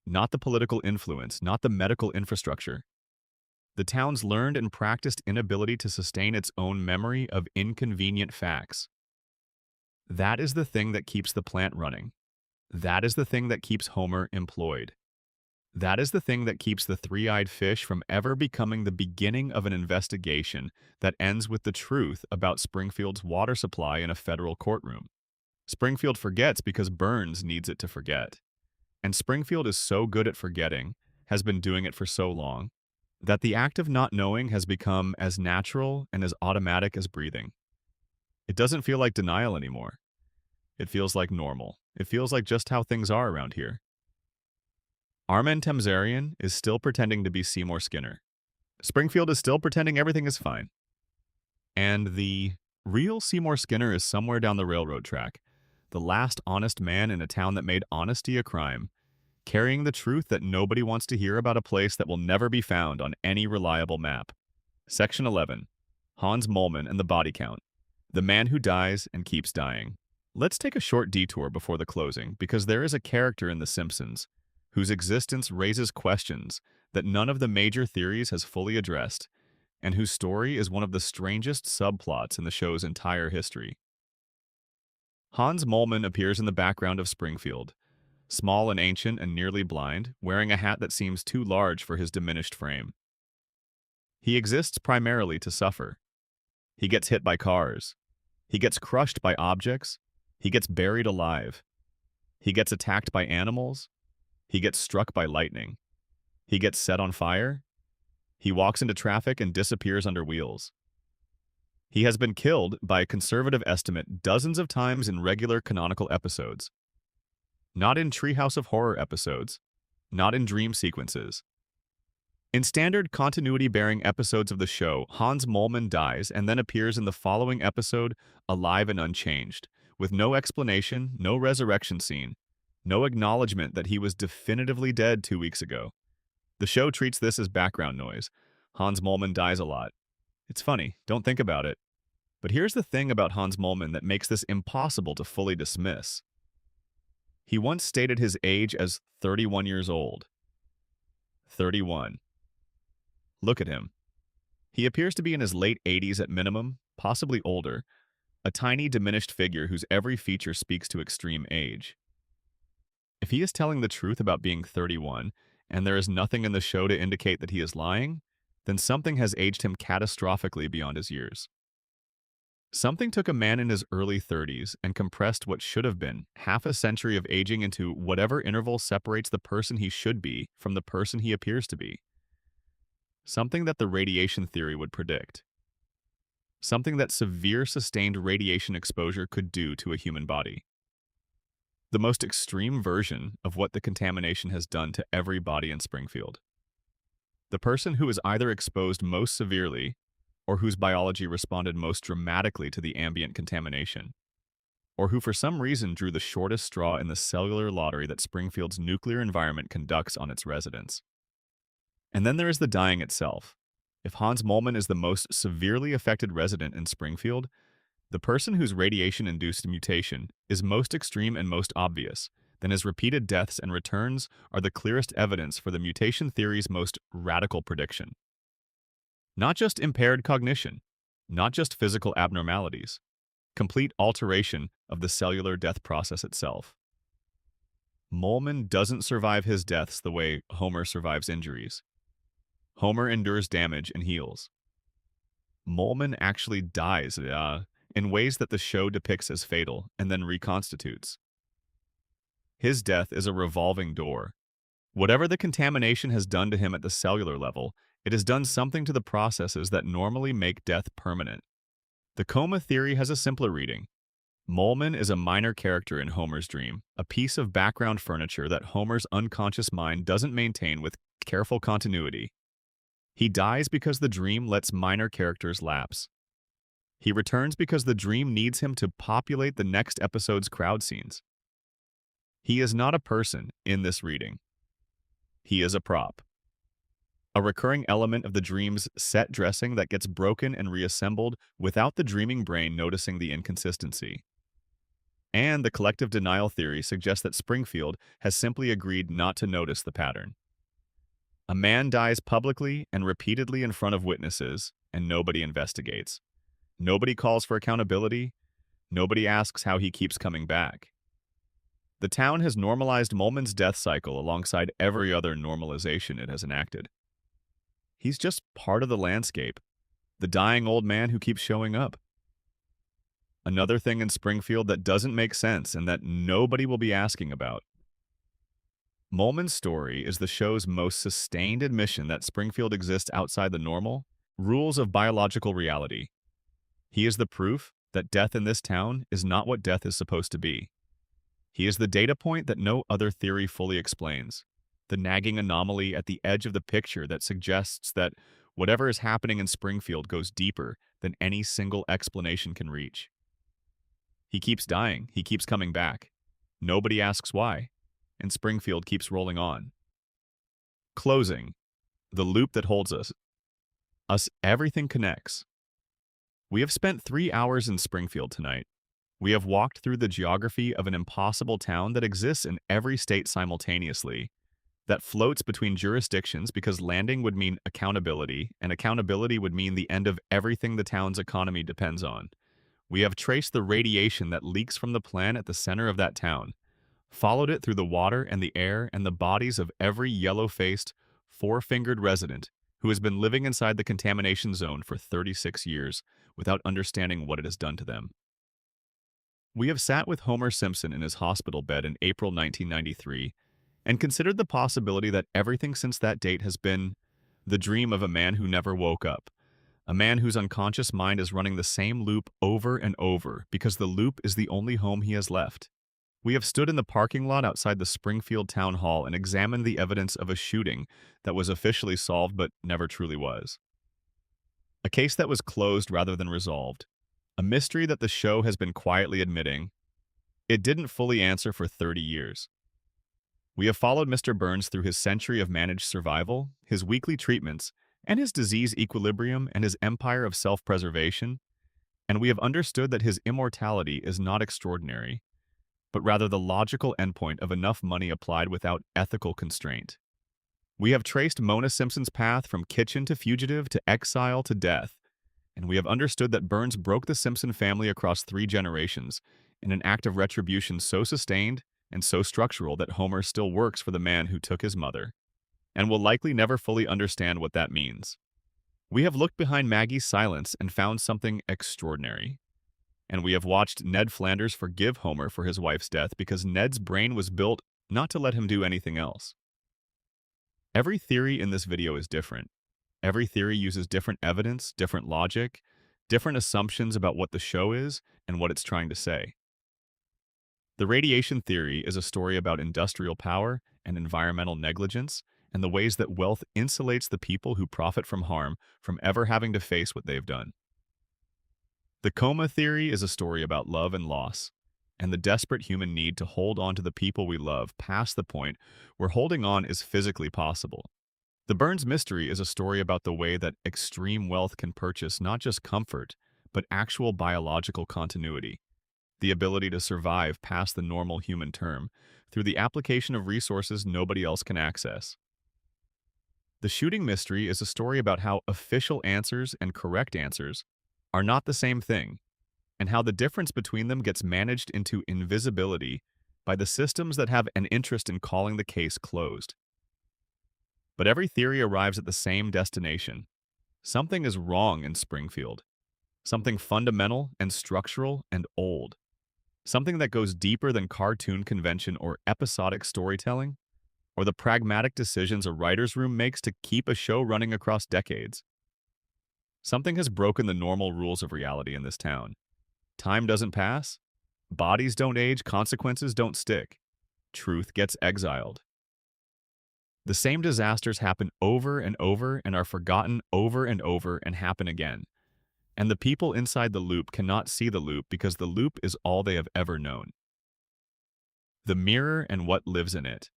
not the political influence, not the medical infrastructure. The town's learned and practiced inability to sustain its own memory of inconvenient facts. That is the thing that keeps the plant running. That is the thing that keeps Homer employed. That is the thing that keeps the three-eyed fish from ever becoming the beginning of an investigation that ends with the truth about Springfield's water supply in a federal courtroom. Springfield forgets because Burns needs it to forget. And Springfield is so good at forgetting, has been doing it for so long, that the act of not knowing has become as natural and as automatic as breathing. It doesn't feel like denial anymore. It feels like normal. It feels like just how things are around here. Armen Tamzarian is still pretending to be Seymour Skinner. Springfield is still pretending everything is fine. And the real Seymour Skinner is somewhere down the railroad track, the last honest man in a town that made honesty a crime, carrying the truth that nobody wants to hear about a place that will never be found on any reliable map. Section 11. Hans Mollman and the Body Count. The man who dies and keeps dying. Let's take a short detour before the closing because there is a character in The Simpsons whose existence raises questions that none of the major theories has fully addressed, and whose story is one of the strangest subplots in the show's entire history. Hans Moleman appears in the background of Springfield, small and ancient and nearly blind, wearing a hat that seems too large for his diminished frame. He exists primarily to suffer. He gets hit by cars. He gets crushed by objects. He gets buried alive. He gets attacked by animals. He gets struck by lightning. He gets set on fire. He walks into traffic and disappears under wheels. He has been killed, by a conservative estimate, dozens of times in regular canonical episodes. Not in Treehouse of Horror episodes. Not in dream sequences. In standard continuity-bearing episodes of the show, Hans Moleman dies and then appears in the following episode alive and unchanged, with no explanation, no resurrection scene, no acknowledgement that he was definitively dead 2 weeks ago. The show treats this as background noise. Hans Moleman dies a lot. It's funny, don't think about it. But here's the thing about Hans Moleman that makes this impossible to fully dismiss. He once stated his age as 31 years old. 31. Look at him. He appears to be in his late 80s at minimum, possibly older, a tiny, diminished figure whose every feature speaks to extreme age. If he is telling the truth about being 31, and there is nothing in the show to indicate that he is lying, then something has aged him catastrophically beyond his years. Something took a man in his early 30s and compressed what should have been half a century of aging into whatever interval separates the person he should be from the person he appears to be. Something that the radiation theory would predict. Something that severe sustained radiation exposure could do to a human body. The most extreme version of what the contamination has done to every body in Springfield. The person who is either exposed most severely or whose biology responded most dramatically to the ambient contamination, or who for some reason drew the shortest straw in the cellular lottery that Springfield's nuclear environment conducts on its residents. And then there is the dying itself. If Hans Moleman is the most severely affected resident in Springfield, the person whose radiation-induced mutation is most extreme and most obvious, then his repeated deaths and returns are the clearest evidence for the mutation theory's most radical prediction. Not just impaired cognition, not just physical abnormalities, complete alteration of the cellular death process itself. Moleman doesn't survive his deaths the way Homer survives injuries. Homer endures damage and heals. Moleman actually dies, in ways that the show depicts as fatal and then reconstitutes. His death is a revolving door. Whatever the contamination has done to him at the cellular level, it has done something to the processes that normally make death permanent. The coma theory has a simpler reading. Moleman is a minor character in Homer's dream, a piece of background furniture that Homer's unconscious mind doesn't maintain with careful continuity. He dies because the dream lets minor characters lapse. He returns because the dream needs him to populate the next episode's crowd scenes. He is not a person in this reading. He is a prop. A recurring element of the dream's set dressing that gets broken and reassembled without the dreaming brain noticing the inconsistency. And the collective denial theory suggests that Springfield has simply agreed not to notice the pattern. A man dies publicly and repeatedly in front of witnesses, and nobody investigates. Nobody calls for accountability. Nobody asks how he keeps coming back. The town has normalized Moleman's death cycle alongside every other normalization it has enacted. He's just part of the landscape, the dying old man who keeps showing up. Another thing in Springfield that doesn't make sense and that nobody will be asking about. Moleman's story is the show's most sustained admission that Springfield exists outside the normal rules of biological reality. He is the proof that death in this town is not what death is supposed to be. He is the data point that no other theory fully explains, the nagging anomaly at the edge of the picture that suggests that whatever is happening in Springfield goes deeper than any single explanation can reach. He keeps dying, he keeps coming back. Nobody asks why, and Springfield keeps rolling on. Closing. The loop that holds us. Everything connects. We have spent 3 hours in Springfield tonight. We have walked through the geography of an impossible town that exists in every state simultaneously, that floats between jurisdictions because landing would mean accountability, and accountability would mean the end of everything the town's economy depends on. We have traced the radiation that leaks from the plant at the center of that town, followed it through the water and the air and the bodies of every yellow-faced, four-fingered resident who has been living inside the contamination zone for 36 years without understanding what it has done to them. We have sat with Homer Simpson in his hospital bed in April 1993 and considered the possibility that everything since that date has been the dream of a man who never woke up, a man whose unconscious mind is running the same loop over and over because the loop is the only home he has left. We have stood in the parking lot outside the Springfield Town Hall and examined the evidence of a shooting that was officially solved but never truly was. A case that was closed rather than resolved. A mystery that the show has been quietly admitting it didn't fully answer for 30 years. We have followed Mr. Burns through his century of managed survival, his weekly treatments, and his disease equilibrium and his empire of self-preservation, and we have understood that his immortality is not extraordinary, but rather the logical endpoint of enough money applied without ethical constraint. We have traced Mona Simpson's path from kitchen to fugitive to exile to death, and we have understood that Burns broke the Simpson family across 3 generations in an act of retribution so sustained and so structural that Homer still works for the man who took his mother, and will likely never fully understand what that means. We have looked behind Maggie's silence and found something extraordinary. And we have watched Ned Flanders forgive Homer for his wife's death because Ned's brain was built not to let him do anything else. Every theory in this video is different. Every theory uses different evidence, different logic, different assumptions about what the show is and what it's trying to say. The radiation theory is a story about industrial power and environmental negligence and the ways that wealth insulates the people who profit from harm from ever having to face what they've done. The coma theory is a story about love and loss, and the desperate human need to hold on to the people we love past the point where holding on is physically possible. The Burns mystery is a story about the way that extreme wealth can purchase not just comfort, but actual biological continuity, the ability to survive past the normal human term through the application of resources nobody else can access. The shooting mystery is a story about how official answers and correct answers are not the same thing, and how the difference between them gets managed into invisibility by the systems that have an interest in calling the case closed. But every theory arrives at the same destination. Something is wrong in Springfield. Something fundamental and structural and old. Something that goes deeper than cartoon convention or episodic storytelling, or the pragmatic decisions a writer's room makes to keep a show running across decades. Something has broken the normal rules of reality in this town. Time doesn't pass, bodies don't age, consequences don't stick. Truth gets exiled. The same disasters happen over and over and are forgotten over and over and happen again. And the people inside the loop cannot see the loop because the loop is all they have ever known. The mirror and what lives in it.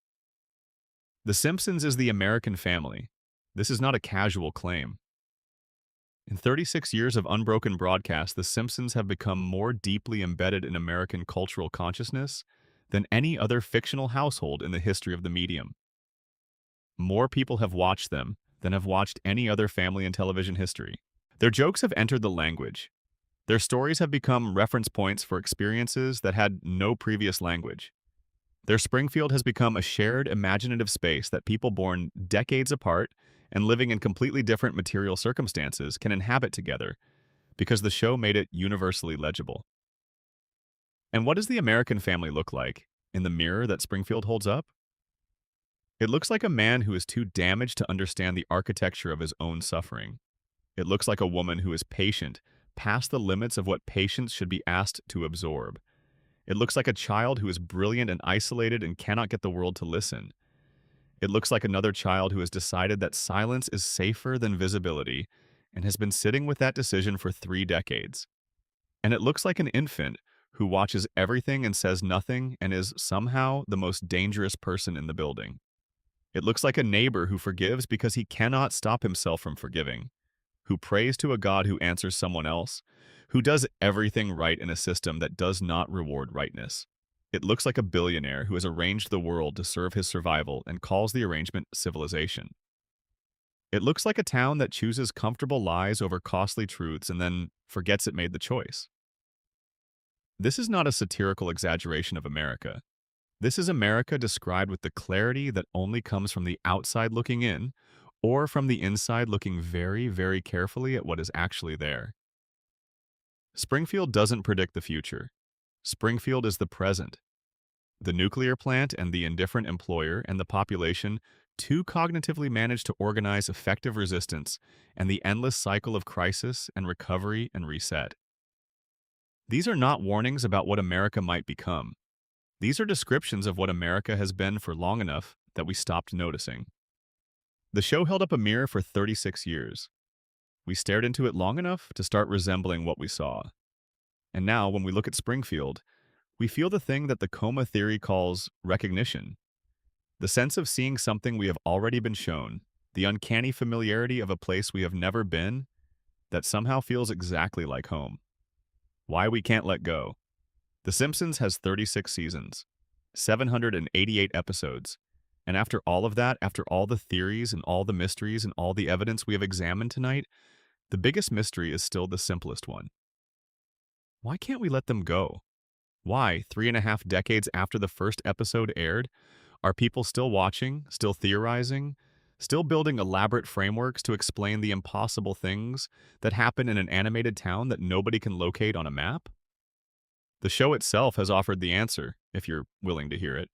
The Simpsons is the American family. This is not a casual claim. In 36 years of unbroken broadcast, The Simpsons have become more deeply embedded in American cultural consciousness than any other fictional household in the history of the medium. More people have watched them than have watched any other family in television history. Their jokes have entered the language. Their stories have become reference points for experiences that had no previous language. Their Springfield has become a shared imaginative space that people born decades apart and living in completely different material circumstances can inhabit together because the show made it universally legible. And what does the American family look like in the mirror that Springfield holds up? It looks like a man who is too damaged to understand the architecture of his own suffering. It looks like a woman who is patient, past the limits of what patience should be asked to absorb. It looks like a child who is brilliant and isolated and cannot get the world to listen. It looks like another child who has decided that silence is safer than visibility and has been sitting with that decision for 3 decades. And it looks like an infant who watches everything and says nothing and is somehow the most dangerous person in the building. It looks like a neighbor who forgives because he cannot stop himself from forgiving, who prays to a God who answers someone else, who does everything right in a system that does not reward rightness. It looks like a billionaire who has arranged the world to serve his survival and calls the arrangement civilization. It looks like a town that chooses comfortable lies over costly truths and then forgets it made the choice. This is not a satirical exaggeration of America. This is America described with the clarity that only comes from the outside looking in, or from the inside looking very, very carefully at what is actually there. Springfield doesn't predict the future. Springfield is the present. The nuclear plant and the indifferent employer and the population too cognitively manage to organize effective resistance and the endless cycle of crisis and recovery and reset. These are not warnings about what America might become. These are descriptions of what America has been for long enough that we stopped noticing. The show held up a mirror for 36 years. We stared into it long enough to start resembling what we saw. And now, when we look at Springfield, we feel the thing that the coma theory calls recognition. The sense of seeing something we have already been shown, the uncanny familiarity of a place we have never been, that somehow feels exactly like home. Why we can't let go. The Simpsons has 36 seasons, 788 episodes, and after all of that, after all the theories and all the mysteries and all the evidence we have examined tonight, the biggest mystery is still the simplest one. Why can't we let them go? Why, 3.5 decades after the first episode aired, are people still watching, still theorizing, still building elaborate frameworks to explain the impossible things that happen in an animated town that nobody can locate on a map? The show itself has offered the answer, if you're willing to hear it.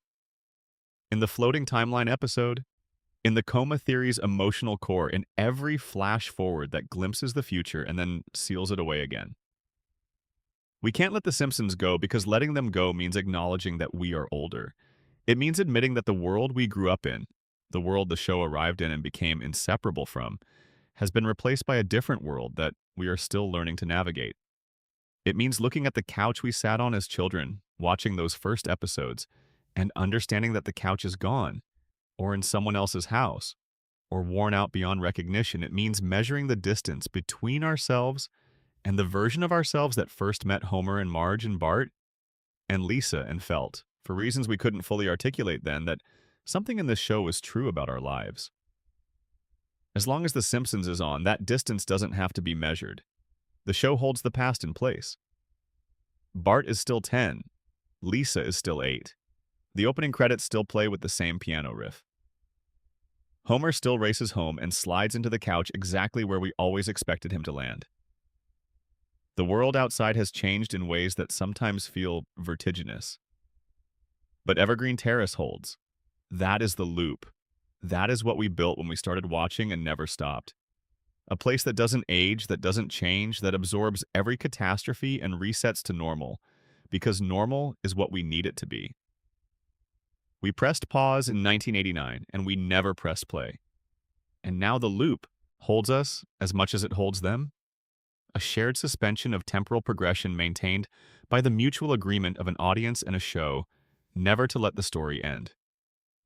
In the floating timeline episode, in the coma theory's emotional core, in every flash forward that glimpses the future and then seals it away again. We can't let The Simpsons go because letting them go means acknowledging that we are older. It means admitting that the world we grew up in, the world the show arrived in and became inseparable from, has been replaced by a different world that we are still learning to navigate. It means looking at the couch we sat on as children, watching those first episodes, and understanding that the couch is gone, or in someone else's house, or worn out beyond recognition. It means measuring the distance between ourselves and the version of ourselves that first met Homer and Marge and Bart and Lisa and felt, for reasons we couldn't fully articulate then, that something in this show was true about our lives. As long as The Simpsons is on, that distance doesn't have to be measured. The show holds the past in place. Bart is still 10. Lisa is still 8. The opening credits still play with the same piano riff. Homer still races home and slides into the couch exactly where we always expected him to land. The world outside has changed in ways that sometimes feel vertiginous. But Evergreen Terrace holds. That is the loop. That is what we built when we started watching and never stopped. A place that doesn't age, that doesn't change, that absorbs every catastrophe and resets to normal, because normal is what we need it to be. We pressed pause in 1989, and we never pressed play. And now the loop holds us as much as it holds them. A shared suspension of temporal progression maintained by the mutual agreement of an audience and a show never to let the story end.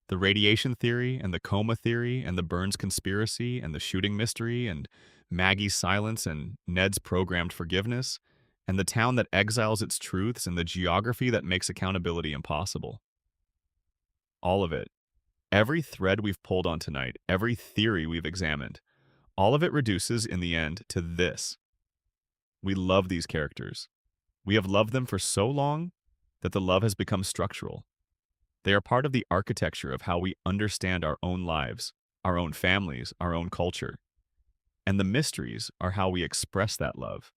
The radiation theory and the coma theory and the Burns conspiracy and the shooting mystery and Maggie's silence and Ned's programmed forgiveness and the town that exiles its truths and the geography that makes accountability impossible. All of it. Every thread we've pulled on tonight, every theory we've examined, all of it reduces in the end to this. We love these characters. We have loved them for so long that the love has become structural. They are part of the architecture of how we understand our own lives, our own families, our own culture. And the mysteries are how we express that love.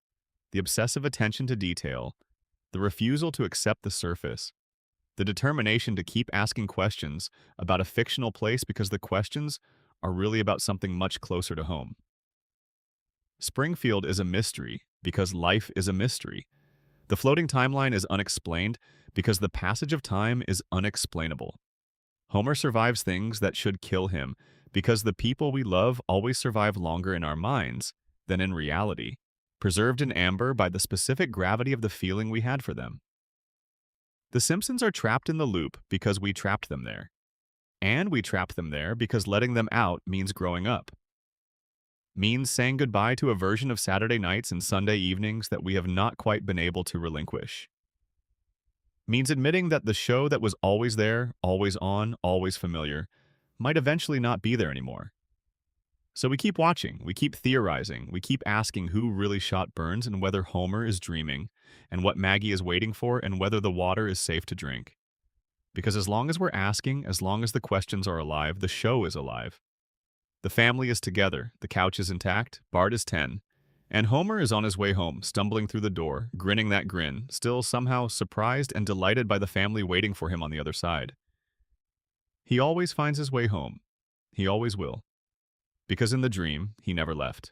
The obsessive attention to detail, the refusal to accept the surface, the determination to keep asking questions about a fictional place because the questions are really about something much closer to home. Springfield is a mystery because life is a mystery. The floating timeline is unexplained because the passage of time is unexplainable. Homer survives things that should kill him because the people we love always survive longer in our minds than in reality, preserved in amber by the specific gravity of the feeling we had for them. The Simpsons are trapped in the loop because we trapped them there. And we trapped them there because letting them out means growing up. Means saying goodbye to a version of Saturday nights and Sunday evenings that we have not quite been able to relinquish. Means admitting that the show that was always there, always on, always familiar, might eventually not be there anymore. So we keep watching, we keep theorizing, we keep asking who really shot Burns and whether Homer is dreaming, and what Maggie is waiting for, and whether the water is safe to drink. Because as long as we're asking, as long as the questions are alive, the show is alive. The family is together, the couch is intact, Bart is 10, and Homer is on his way home, stumbling through the door, grinning that grin, still somehow surprised and delighted by the family waiting for him on the other side. He always finds his way home. He always will. Because in the dream, he never left.